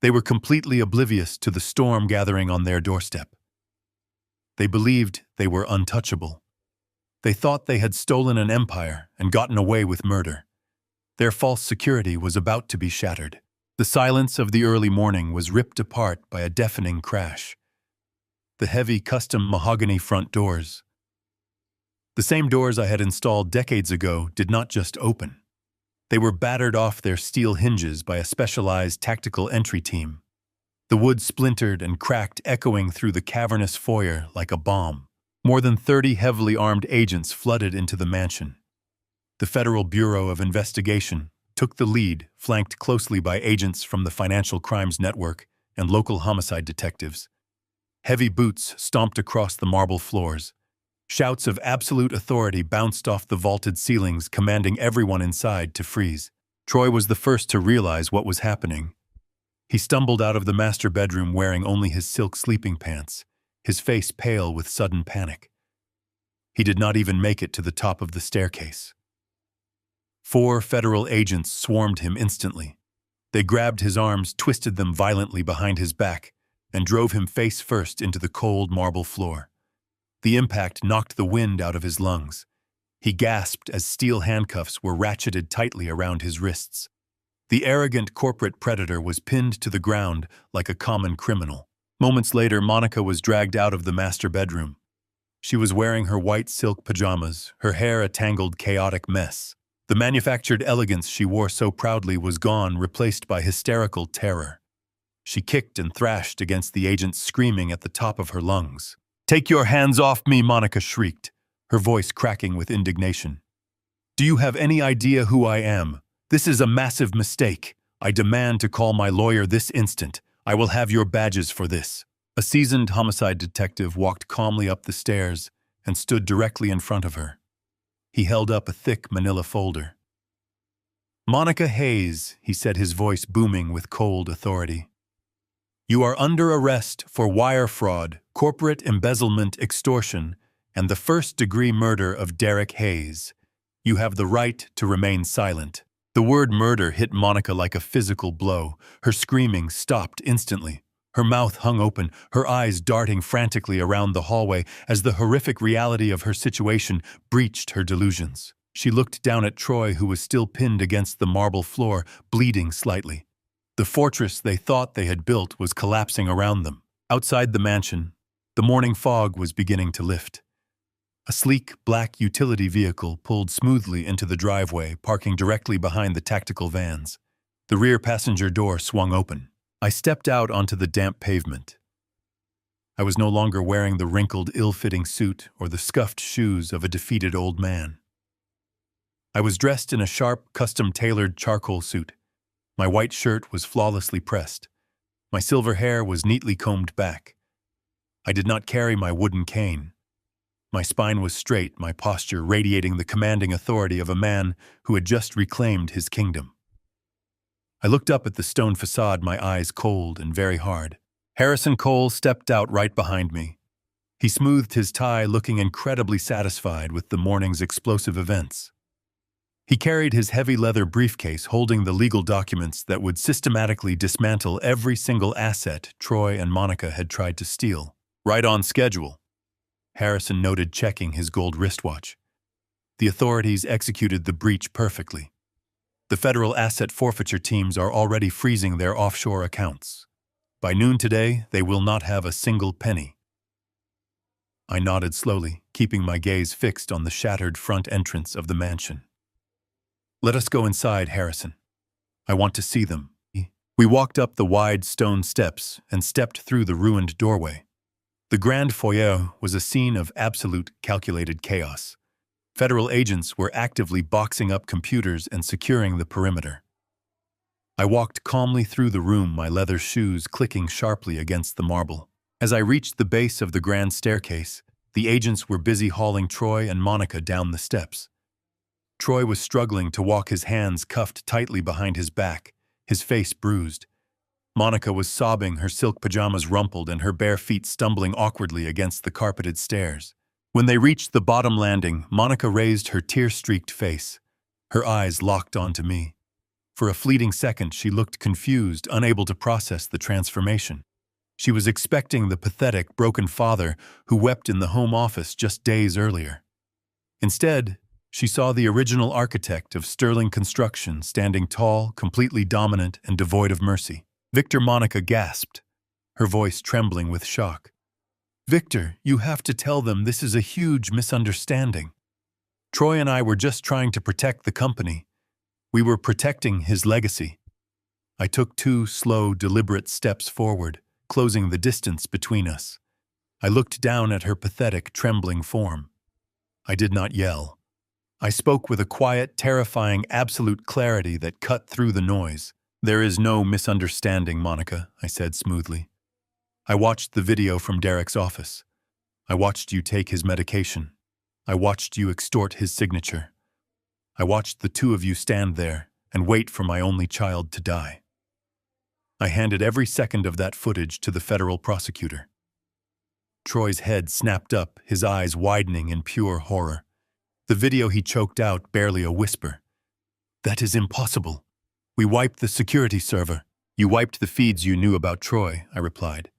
They were completely oblivious to the storm gathering on their doorstep. They believed they were untouchable. They thought they had stolen an empire and gotten away with murder. Their false security was about to be shattered. The silence of the early morning was ripped apart by a deafening crash. The heavy custom mahogany front doors, the same doors I had installed decades ago, did not just open. They were battered off their steel hinges by a specialized tactical entry team. The wood splintered and cracked, echoing through the cavernous foyer like a bomb. More than 30 heavily armed agents flooded into the mansion. The Federal Bureau of Investigation took the lead, flanked closely by agents from the Financial Crimes Network and local homicide detectives. Heavy boots stomped across the marble floors. Shouts of absolute authority bounced off the vaulted ceilings, commanding everyone inside to freeze. Troy was the first to realize what was happening. He stumbled out of the master bedroom wearing only his silk sleeping pants, his face pale with sudden panic. He did not even make it to the top of the staircase. 4 federal agents swarmed him instantly. They grabbed his arms, twisted them violently behind his back, and drove him face first into the cold marble floor. The impact knocked the wind out of his lungs. He gasped as steel handcuffs were ratcheted tightly around his wrists. The arrogant corporate predator was pinned to the ground like a common criminal. Moments later, Monica was dragged out of the master bedroom. She was wearing her white silk pajamas, her hair a tangled, chaotic mess. The manufactured elegance she wore so proudly was gone, replaced by hysterical terror. She kicked and thrashed against the agent, screaming at the top of her lungs. "Take your hands off me," Monica shrieked, her voice cracking with indignation. "Do you have any idea who I am? This is a massive mistake. I demand to call my lawyer this instant. I will have your badges for this." A seasoned homicide detective walked calmly up the stairs and stood directly in front of her. He held up a thick manila folder. "Monica Hayes," he said, his voice booming with cold authority. "You are under arrest for wire fraud, corporate embezzlement, extortion, and the first-degree murder of Derek Hayes. You have the right to remain silent." The word murder hit Monica like a physical blow. Her screaming stopped instantly. Her mouth hung open, her eyes darting frantically around the hallway as the horrific reality of her situation breached her delusions. She looked down at Troy, who was still pinned against the marble floor, bleeding slightly. The fortress they thought they had built was collapsing around them. Outside the mansion, the morning fog was beginning to lift. A sleek, black utility vehicle pulled smoothly into the driveway, parking directly behind the tactical vans. The rear passenger door swung open. I stepped out onto the damp pavement. I was no longer wearing the wrinkled, ill-fitting suit or the scuffed shoes of a defeated old man. I was dressed in a sharp, custom-tailored charcoal suit. My white shirt was flawlessly pressed. My silver hair was neatly combed back. I did not carry my wooden cane. My spine was straight, my posture radiating the commanding authority of a man who had just reclaimed his kingdom. I looked up at the stone facade, my eyes cold and very hard. Harrison Cole stepped out right behind me. He smoothed his tie, looking incredibly satisfied with the morning's explosive events. He carried his heavy leather briefcase holding the legal documents that would systematically dismantle every single asset Troy and Monica had tried to steal. "Right on schedule," Harrison noted, checking his gold wristwatch. "The authorities executed the breach perfectly. The federal asset forfeiture teams are already freezing their offshore accounts. By noon today, they will not have a single penny." I nodded slowly, keeping my gaze fixed on the shattered front entrance of the mansion. "Let us go inside, Harrison. I want to see them." We walked up the wide stone steps and stepped through the ruined doorway. The grand foyer was a scene of absolute calculated chaos. Federal agents were actively boxing up computers and securing the perimeter. I walked calmly through the room, my leather shoes clicking sharply against the marble. As I reached the base of the grand staircase, the agents were busy hauling Troy and Monica down the steps. Troy was struggling to walk, his hands cuffed tightly behind his back, his face bruised. Monica was sobbing, her silk pajamas rumpled and her bare feet stumbling awkwardly against the carpeted stairs. When they reached the bottom landing, Monica raised her tear-streaked face. Her eyes locked onto me. For a fleeting second, she looked confused, unable to process the transformation. She was expecting the pathetic, broken father who wept in the home office just days earlier. Instead, she saw the original architect of Sterling Construction standing tall, completely dominant, and devoid of mercy. "Victor," Monica gasped, her voice trembling with shock. "Victor, you have to tell them this is a huge misunderstanding. Troy and I were just trying to protect the company. We were protecting his legacy." I took 2 slow, deliberate steps forward, closing the distance between us. I looked down at her pathetic, trembling form. I did not yell. I spoke with a quiet, terrifying, absolute clarity that cut through the noise. "There is no misunderstanding, Monica," I said smoothly. "I watched the video from Derek's office. I watched you take his medication. I watched you extort his signature. I watched the 2 of you stand there and wait for my only child to die." I handed every second of that footage to the federal prosecutor. Troy's head snapped up, his eyes widening in pure horror. The video, he choked out, barely a whisper. That is impossible. We wiped the security server. You wiped the feeds you knew about Troy, I replied.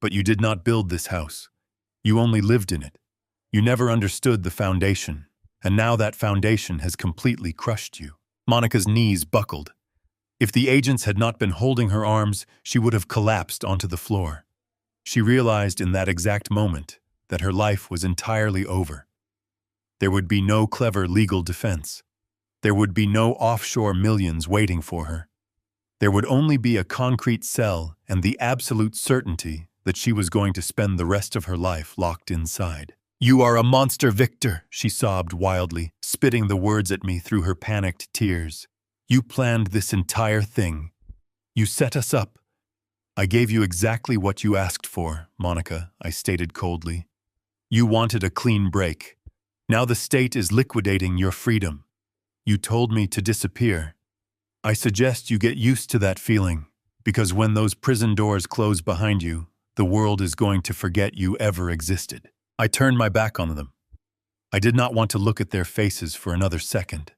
But you did not build this house. You only lived in it. You never understood the foundation, and now that foundation has completely crushed you. Monica's knees buckled. If the agents had not been holding her arms, she would have collapsed onto the floor. She realized in that exact moment that her life was entirely over. There would be no clever legal defense. There would be no offshore millions waiting for her. There would only be a concrete cell and the absolute certainty that she was going to spend the rest of her life locked inside. "You are a monster, Victor," she sobbed wildly, spitting the words at me through her panicked tears. "You planned this entire thing. You set us up." "I gave you exactly what you asked for, Monica," I stated coldly. "You wanted a clean break. Now the state is liquidating your freedom. You told me to disappear. I suggest you get used to that feeling, because when those prison doors close behind you, the world is going to forget you ever existed." I turned my back on them. I did not want to look at their faces for another second.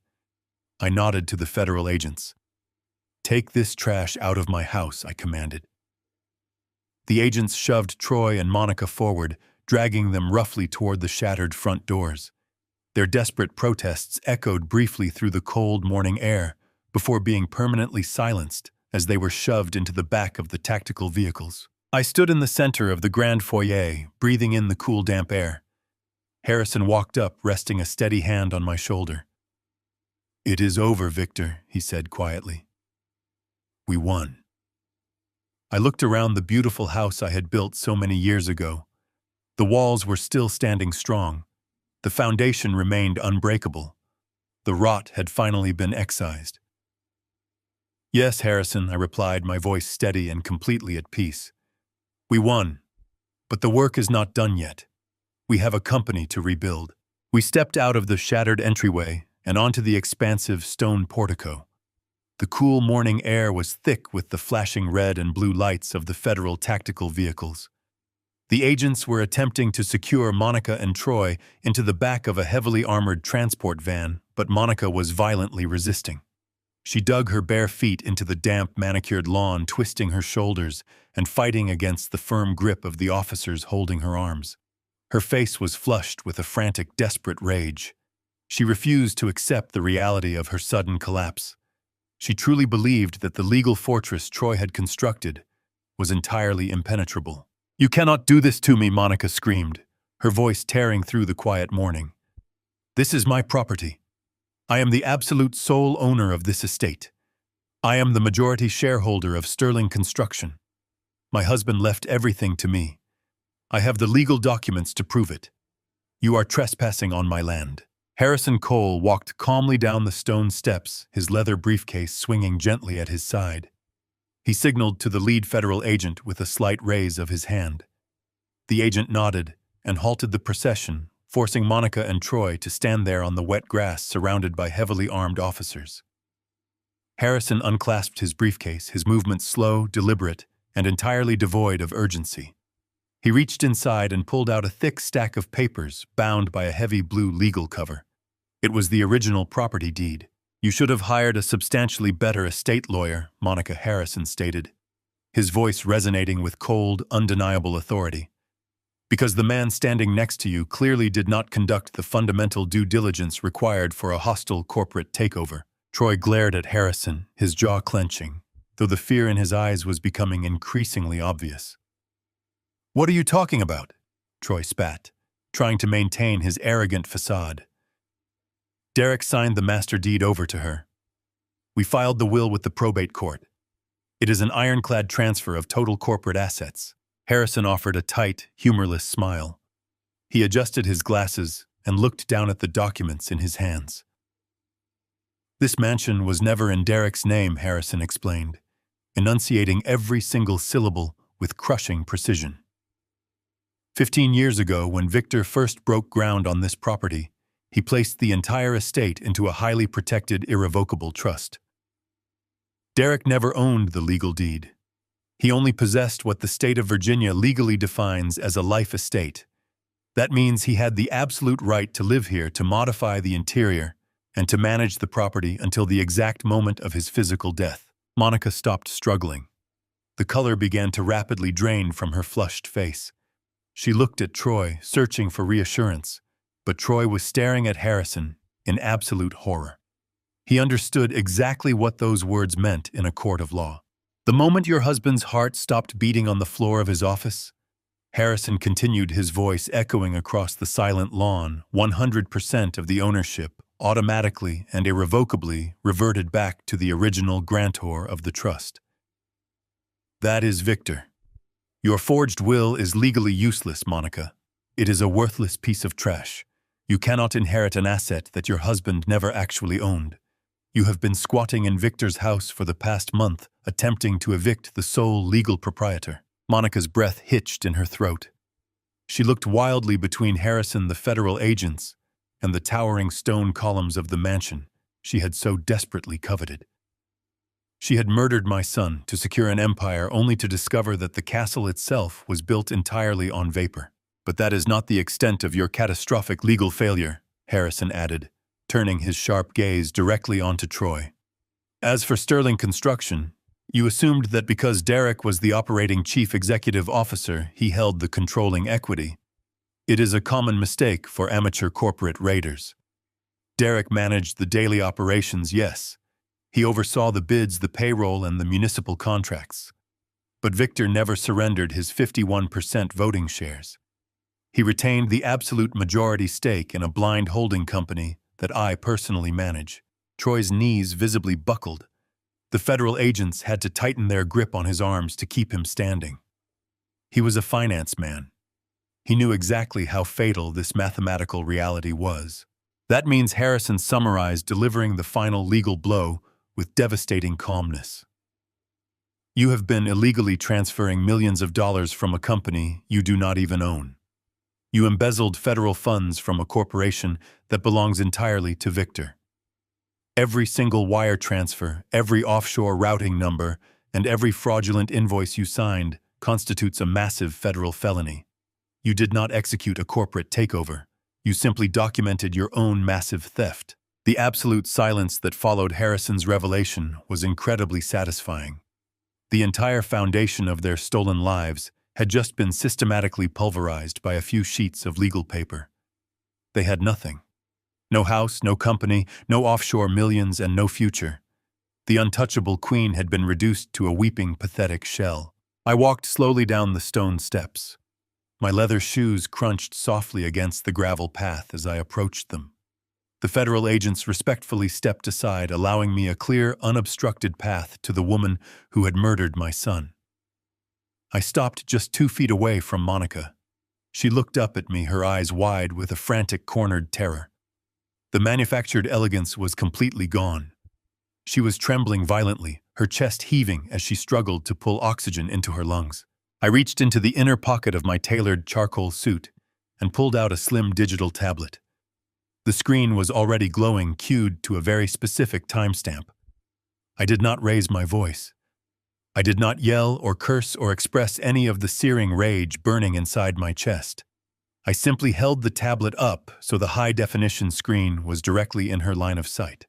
I nodded to the federal agents. "Take this trash out of my house," I commanded. The agents shoved Troy and Monica forward, dragging them roughly toward the shattered front doors. Their desperate protests echoed briefly through the cold morning air before being permanently silenced as they were shoved into the back of the tactical vehicles. I stood in the center of the grand foyer, breathing in the cool, damp air. Harrison walked up, resting a steady hand on my shoulder. "It is over, Victor," he said quietly. "We won." I looked around the beautiful house I had built so many years ago. The walls were still standing strong. The foundation remained unbreakable. The rot had finally been excised. "Yes, Harrison," I replied, my voice steady and completely at peace. "We won, but the work is not done yet. We have a company to rebuild." We stepped out of the shattered entryway and onto the expansive stone portico. The cool morning air was thick with the flashing red and blue lights of the federal tactical vehicles. The agents were attempting to secure Monica and Troy into the back of a heavily armored transport van, but Monica was violently resisting. She dug her bare feet into the damp, manicured lawn, twisting her shoulders and fighting against the firm grip of the officers holding her arms. Her face was flushed with a frantic, desperate rage. She refused to accept the reality of her sudden collapse. She truly believed that the legal fortress Troy had constructed was entirely impenetrable. "You cannot do this to me," Monica screamed, her voice tearing through the quiet morning. "This is my property. I am the absolute sole owner of this estate. I am the majority shareholder of Sterling Construction. My husband left everything to me. I have the legal documents to prove it. You are trespassing on my land." Harrison Cole walked calmly down the stone steps, his leather briefcase swinging gently at his side. He signaled to the lead federal agent with a slight raise of his hand. The agent nodded and halted the procession, forcing Monica and Troy to stand there on the wet grass surrounded by heavily armed officers. Harrison unclasped his briefcase, his movements slow, deliberate, and entirely devoid of urgency. He reached inside and pulled out a thick stack of papers bound by a heavy blue legal cover. It was the original property deed. "You should have hired a substantially better estate lawyer," Monica Harrison stated, his voice resonating with cold, undeniable authority. "Because the man standing next to you clearly did not conduct the fundamental due diligence required for a hostile corporate takeover." Troy glared at Harrison, his jaw clenching, though the fear in his eyes was becoming increasingly obvious. "What are you talking about?" Troy spat, trying to maintain his arrogant facade. "Derek signed the master deed over to her. We filed the will with the probate court. It is an ironclad transfer of total corporate assets." Harrison offered a tight, humorless smile. He adjusted his glasses and looked down at the documents in his hands. "This mansion was never in Derek's name," Harrison explained, enunciating every single syllable with crushing precision. 15 years ago, when Victor first broke ground on this property, he placed the entire estate into a highly protected, irrevocable trust. Derek never owned the legal deed. He only possessed what the state of Virginia legally defines as a life estate. That means he had the absolute right to live here, to modify the interior, and to manage the property until the exact moment of his physical death. Monica stopped struggling. The color began to rapidly drain from her flushed face. She looked at Troy, searching for reassurance, but Troy was staring at Harrison in absolute horror. He understood exactly what those words meant in a court of law. The moment your husband's heart stopped beating on the floor of his office, Harrison continued, his voice echoing across the silent lawn, 100% of the ownership automatically and irrevocably reverted back to the original grantor of the trust. That is Victor. Your forged will is legally useless, Monica. It is a worthless piece of trash. You cannot inherit an asset that your husband never actually owned. You have been squatting in Victor's house for the past month, attempting to evict the sole legal proprietor. Monica's breath hitched in her throat. She looked wildly between Harrison, the federal agents, and the towering stone columns of the mansion she had so desperately coveted. She had murdered my son to secure an empire, only to discover that the castle itself was built entirely on vapor. But that is not the extent of your catastrophic legal failure, Harrison added, turning his sharp gaze directly onto Troy. As for Sterling Construction, you assumed that because Derek was the operating chief executive officer, he held the controlling equity. It is a common mistake for amateur corporate raiders. Derek managed the daily operations, yes. He oversaw the bids, the payroll, and the municipal contracts. But Victor never surrendered his 51% voting shares. He retained the absolute majority stake in a blind holding company that I personally manage. Troy's knees visibly buckled. The federal agents had to tighten their grip on his arms to keep him standing. He was a finance man. He knew exactly how fatal this mathematical reality was. That means Harrison summarized, delivering the final legal blow with devastating calmness. You have been illegally transferring millions of dollars from a company you do not even own. You embezzled federal funds from a corporation that belongs entirely to Victor. Every single wire transfer, every offshore routing number, and every fraudulent invoice you signed constitutes a massive federal felony. You did not execute a corporate takeover. You simply documented your own massive theft. The absolute silence that followed Harrison's revelation was incredibly satisfying. The entire foundation of their stolen lives had just been systematically pulverized by a few sheets of legal paper. They had nothing. No house, no company, no offshore millions, and no future. The untouchable queen had been reduced to a weeping, pathetic shell. I walked slowly down the stone steps. My leather shoes crunched softly against the gravel path as I approached them. The federal agents respectfully stepped aside, allowing me a clear, unobstructed path to the woman who had murdered my son. I stopped just 2 feet away from Monica. She looked up at me, her eyes wide with a frantic, cornered terror. The manufactured elegance was completely gone. She was trembling violently, her chest heaving as she struggled to pull oxygen into her lungs. I reached into the inner pocket of my tailored charcoal suit and pulled out a slim digital tablet. The screen was already glowing, cued to a very specific timestamp. I did not raise my voice. I did not yell or curse or express any of the searing rage burning inside my chest. I simply held the tablet up so the high-definition screen was directly in her line of sight.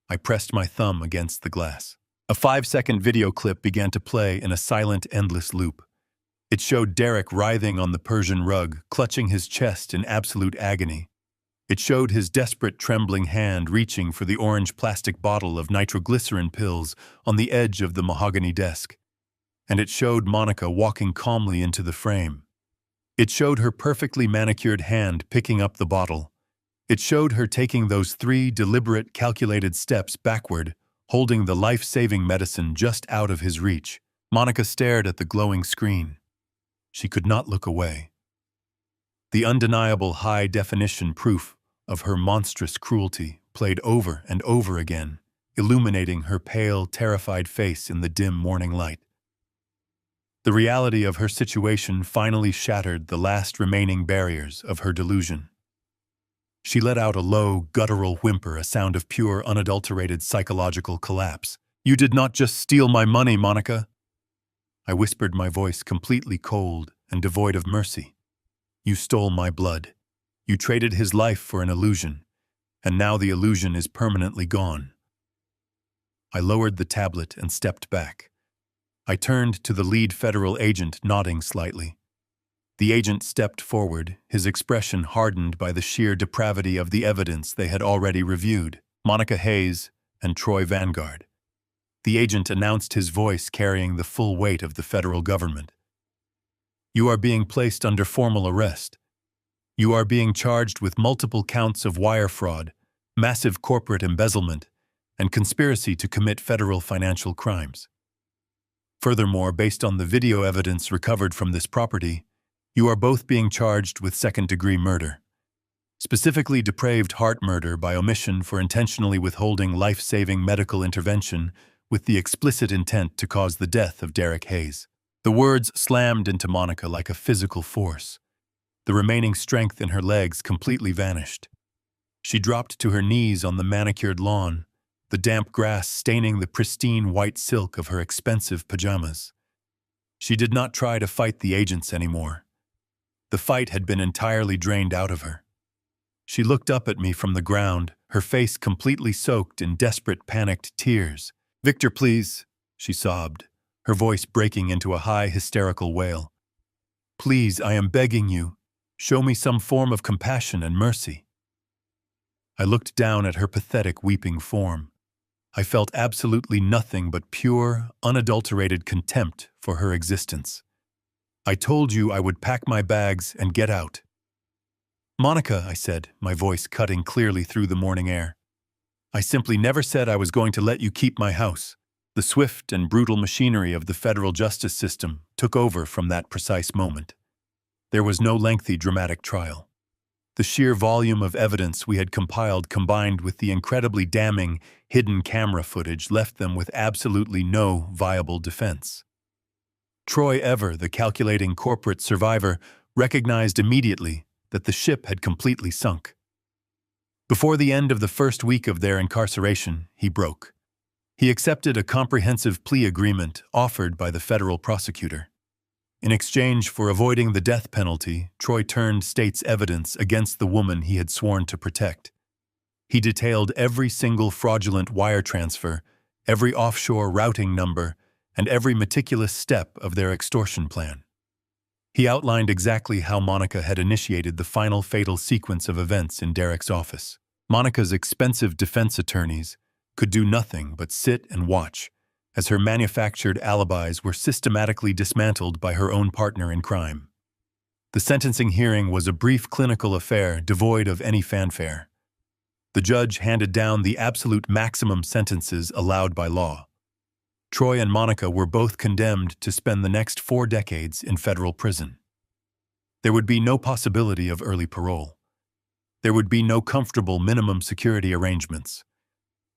I pressed my thumb against the glass. A 5-second video clip began to play in a silent, endless loop. It showed Derek writhing on the Persian rug, clutching his chest in absolute agony. It showed his desperate, trembling hand reaching for the orange plastic bottle of nitroglycerin pills on the edge of the mahogany desk. And it showed Monica walking calmly into the frame. It showed her perfectly manicured hand picking up the bottle. It showed her taking those 3 deliberate, calculated steps backward, holding the life-saving medicine just out of his reach. Monica stared at the glowing screen. She could not look away. The undeniable high-definition proof of her monstrous cruelty played over and over again, illuminating her pale, terrified face in the dim morning light. The reality of her situation finally shattered the last remaining barriers of her delusion. She let out a low, guttural whimper, a sound of pure, unadulterated psychological collapse. "You did not just steal my money, Monica," I whispered, my voice completely cold and devoid of mercy. "You stole my blood. You traded his life for an illusion. and now the illusion is permanently gone. I lowered the tablet and stepped back. I turned to the lead federal agent, nodding slightly. The agent stepped forward, his expression hardened by the sheer depravity of the evidence they had already reviewed. Monica Hayes and Troy Vanguard. The agent announced, his voice carrying the full weight of the federal government. You are being placed under formal arrest. You are being charged with multiple counts of wire fraud, massive corporate embezzlement, and conspiracy to commit federal financial crimes. Furthermore, based on the video evidence recovered from this property, you are both being charged with second-degree murder, specifically depraved heart murder by omission for intentionally withholding life-saving medical intervention with the explicit intent to cause the death of Derek Hayes. The words slammed into Monica like a physical force. The remaining strength in her legs completely vanished. She dropped to her knees on the manicured lawn, the damp grass staining the pristine white silk of her expensive pajamas. She did not try to fight the agents anymore. The fight had been entirely drained out of her. She looked up at me from the ground, her face completely soaked in desperate, panicked tears. "Victor, please," she sobbed, her voice breaking into a high, hysterical wail. "Please, I am begging you. Show me some form of compassion and mercy." I looked down at her pathetic, weeping form. I felt absolutely nothing but pure, unadulterated contempt for her existence. "I told you I would pack my bags and get out." "Monica," I said, my voice cutting clearly through the morning air. "I simply never said I was going to let you keep my house." The swift and brutal machinery of the federal justice system took over from that precise moment. There was no lengthy dramatic trial. The sheer volume of evidence we had compiled, combined with the incredibly damning hidden camera footage, left them with absolutely no viable defense. Troy Ever, the calculating corporate survivor, recognized immediately that the ship had completely sunk. Before the end of the first week of their incarceration, he broke. He accepted a comprehensive plea agreement offered by the federal prosecutor. In exchange for avoiding the death penalty, Troy turned state's evidence against the woman he had sworn to protect. He detailed every single fraudulent wire transfer, every offshore routing number, and every meticulous step of their extortion plan. He outlined exactly how Monica had initiated the final fatal sequence of events in Derek's office. Monica's expensive defense attorneys could do nothing but sit and watch as her manufactured alibis were systematically dismantled by her own partner in crime. The sentencing hearing was a brief clinical affair devoid of any fanfare. The judge handed down the absolute maximum sentences allowed by law. Troy and Monica were both condemned to spend the next 4 decades in federal prison. There would be no possibility of early parole. There would be no comfortable minimum security arrangements.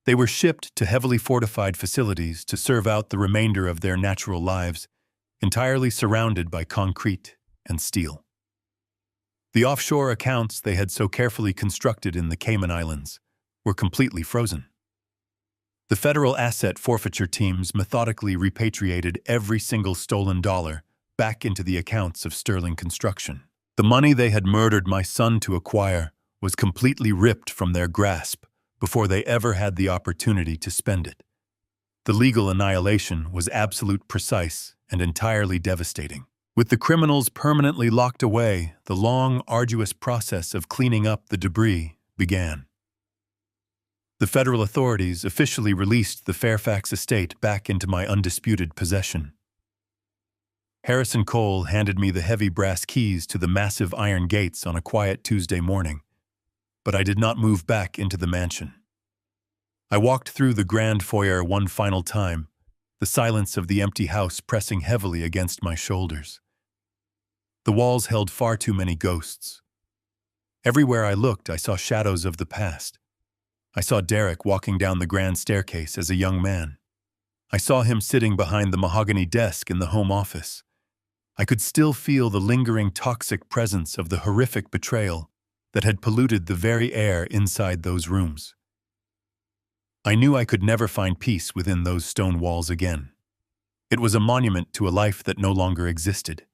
They were shipped to heavily fortified facilities to serve out the remainder of their natural lives, entirely surrounded by concrete and steel. The offshore accounts they had so carefully constructed in the Cayman Islands were completely frozen. The federal asset forfeiture teams methodically repatriated every single stolen dollar back into the accounts of Sterling Construction. The money they had murdered my son to acquire was completely ripped from their grasp before they ever had the opportunity to spend it. The legal annihilation was absolute, precise, and entirely devastating. With the criminals permanently locked away, the long, arduous process of cleaning up the debris began. The federal authorities officially released the Fairfax estate back into my undisputed possession. Harrison Cole handed me the heavy brass keys to the massive iron gates on a quiet Tuesday morning, but I did not move back into the mansion. I walked through the grand foyer one final time, the silence of the empty house pressing heavily against my shoulders. The walls held far too many ghosts. Everywhere I looked, I saw shadows of the past. I saw Derek walking down the grand staircase as a young man. I saw him sitting behind the mahogany desk in the home office. I could still feel the lingering toxic presence of the horrific betrayal that had polluted the very air inside those rooms. I knew I could never find peace within those stone walls again. It was a monument to a life that no longer existed.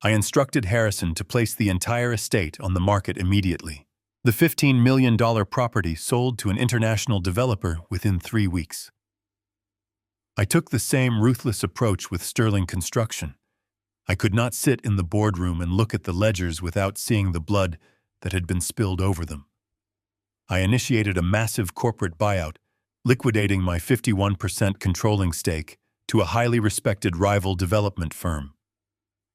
I instructed Harrison to place the entire estate on the market immediately. The $15 million property sold to an international developer within 3 weeks. I took the same ruthless approach with Sterling Construction. I could not sit in the boardroom and look at the ledgers without seeing the blood that had been spilled over them. I initiated a massive corporate buyout, liquidating my 51% controlling stake to a highly respected rival development firm.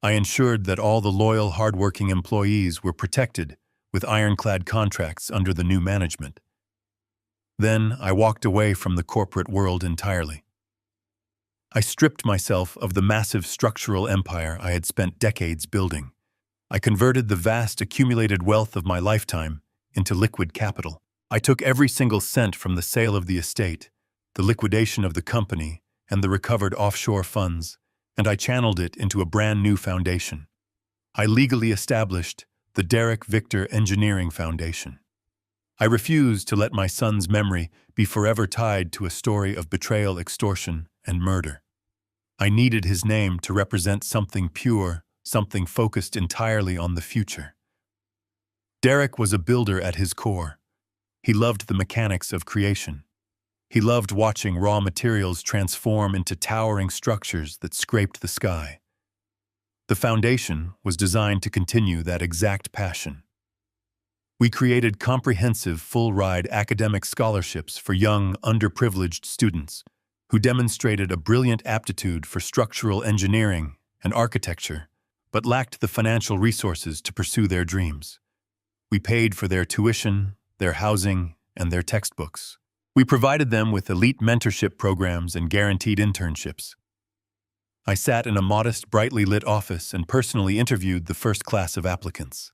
I ensured that all the loyal, hardworking employees were protected with ironclad contracts under the new management. Then I walked away from the corporate world entirely. I stripped myself of the massive structural empire I had spent decades building. I converted the vast accumulated wealth of my lifetime into liquid capital. I took every single cent from the sale of the estate, the liquidation of the company, and the recovered offshore funds, and I channeled it into a brand new foundation. I legally established the Derek Victor Engineering Foundation. I refused to let my son's memory be forever tied to a story of betrayal, extortion, and murder. I needed his name to represent something pure, something focused entirely on the future. Derek was a builder at his core. He loved the mechanics of creation. He loved watching raw materials transform into towering structures that scraped the sky. The foundation was designed to continue that exact passion. We created comprehensive, full-ride academic scholarships for young, underprivileged students who demonstrated a brilliant aptitude for structural engineering and architecture, but lacked the financial resources to pursue their dreams. We paid for their tuition, their housing, and their textbooks. We provided them with elite mentorship programs and guaranteed internships. I sat in a modest, brightly lit office and personally interviewed the first class of applicants.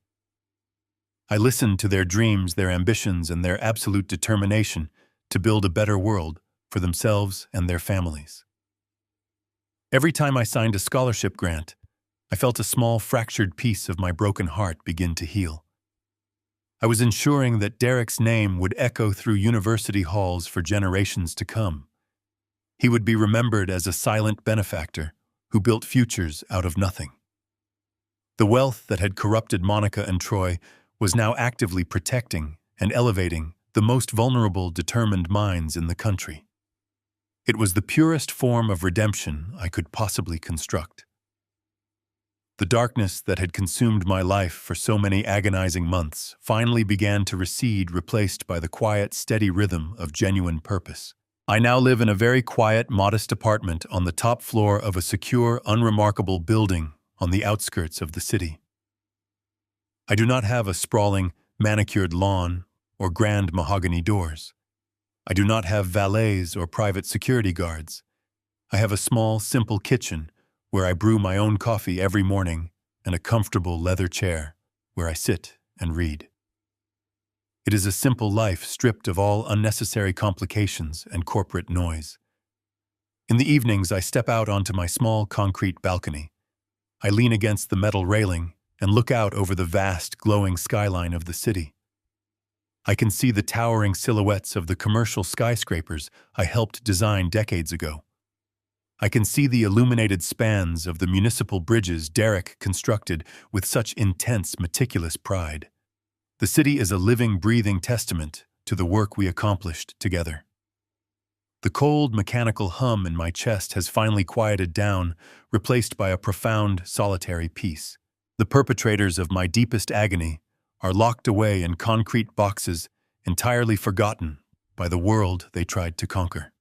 I listened to their dreams, their ambitions, and their absolute determination to build a better world for themselves and their families. Every time I signed a scholarship grant, I felt a small, fractured piece of my broken heart begin to heal. I was ensuring that Derek's name would echo through university halls for generations to come. He would be remembered as a silent benefactor who built futures out of nothing. The wealth that had corrupted Monica and Troy was now actively protecting and elevating the most vulnerable, determined minds in the country. It was the purest form of redemption I could possibly construct. The darkness that had consumed my life for so many agonizing months finally began to recede, replaced by the quiet, steady rhythm of genuine purpose. I now live in a very quiet, modest apartment on the top floor of a secure, unremarkable building on the outskirts of the city. I do not have a sprawling, manicured lawn or grand mahogany doors. I do not have valets or private security guards. I have a small, simple kitchen where I brew my own coffee every morning and a comfortable leather chair where I sit and read. It is a simple life stripped of all unnecessary complications and corporate noise. In the evenings, I step out onto my small concrete balcony. I lean against the metal railing and look out over the vast, glowing skyline of the city. I can see the towering silhouettes of the commercial skyscrapers I helped design decades ago. I can see the illuminated spans of the municipal bridges Derek constructed with such intense, meticulous pride. The city is a living, breathing testament to the work we accomplished together. The cold, mechanical hum in my chest has finally quieted down, replaced by a profound, solitary peace. The perpetrators of my deepest agony are locked away in concrete boxes, entirely forgotten by the world they tried to conquer.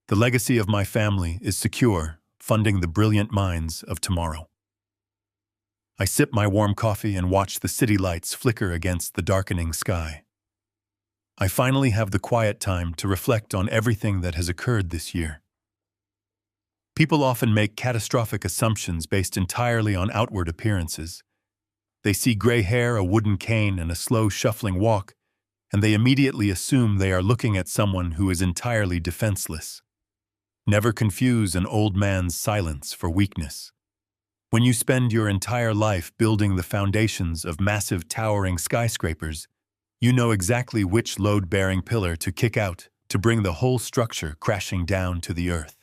The legacy of my family is secure, funding the brilliant minds of tomorrow. I sip my warm coffee and watch the city lights flicker against the darkening sky. I finally have the quiet time to reflect on everything that has occurred this year. People often make catastrophic assumptions based entirely on outward appearances. They see gray hair, a wooden cane, and a slow, shuffling walk, and they immediately assume they are looking at someone who is entirely defenseless. Never confuse an old man's silence for weakness. When you spend your entire life building the foundations of massive towering skyscrapers, you know exactly which load-bearing pillar to kick out to bring the whole structure crashing down to the earth.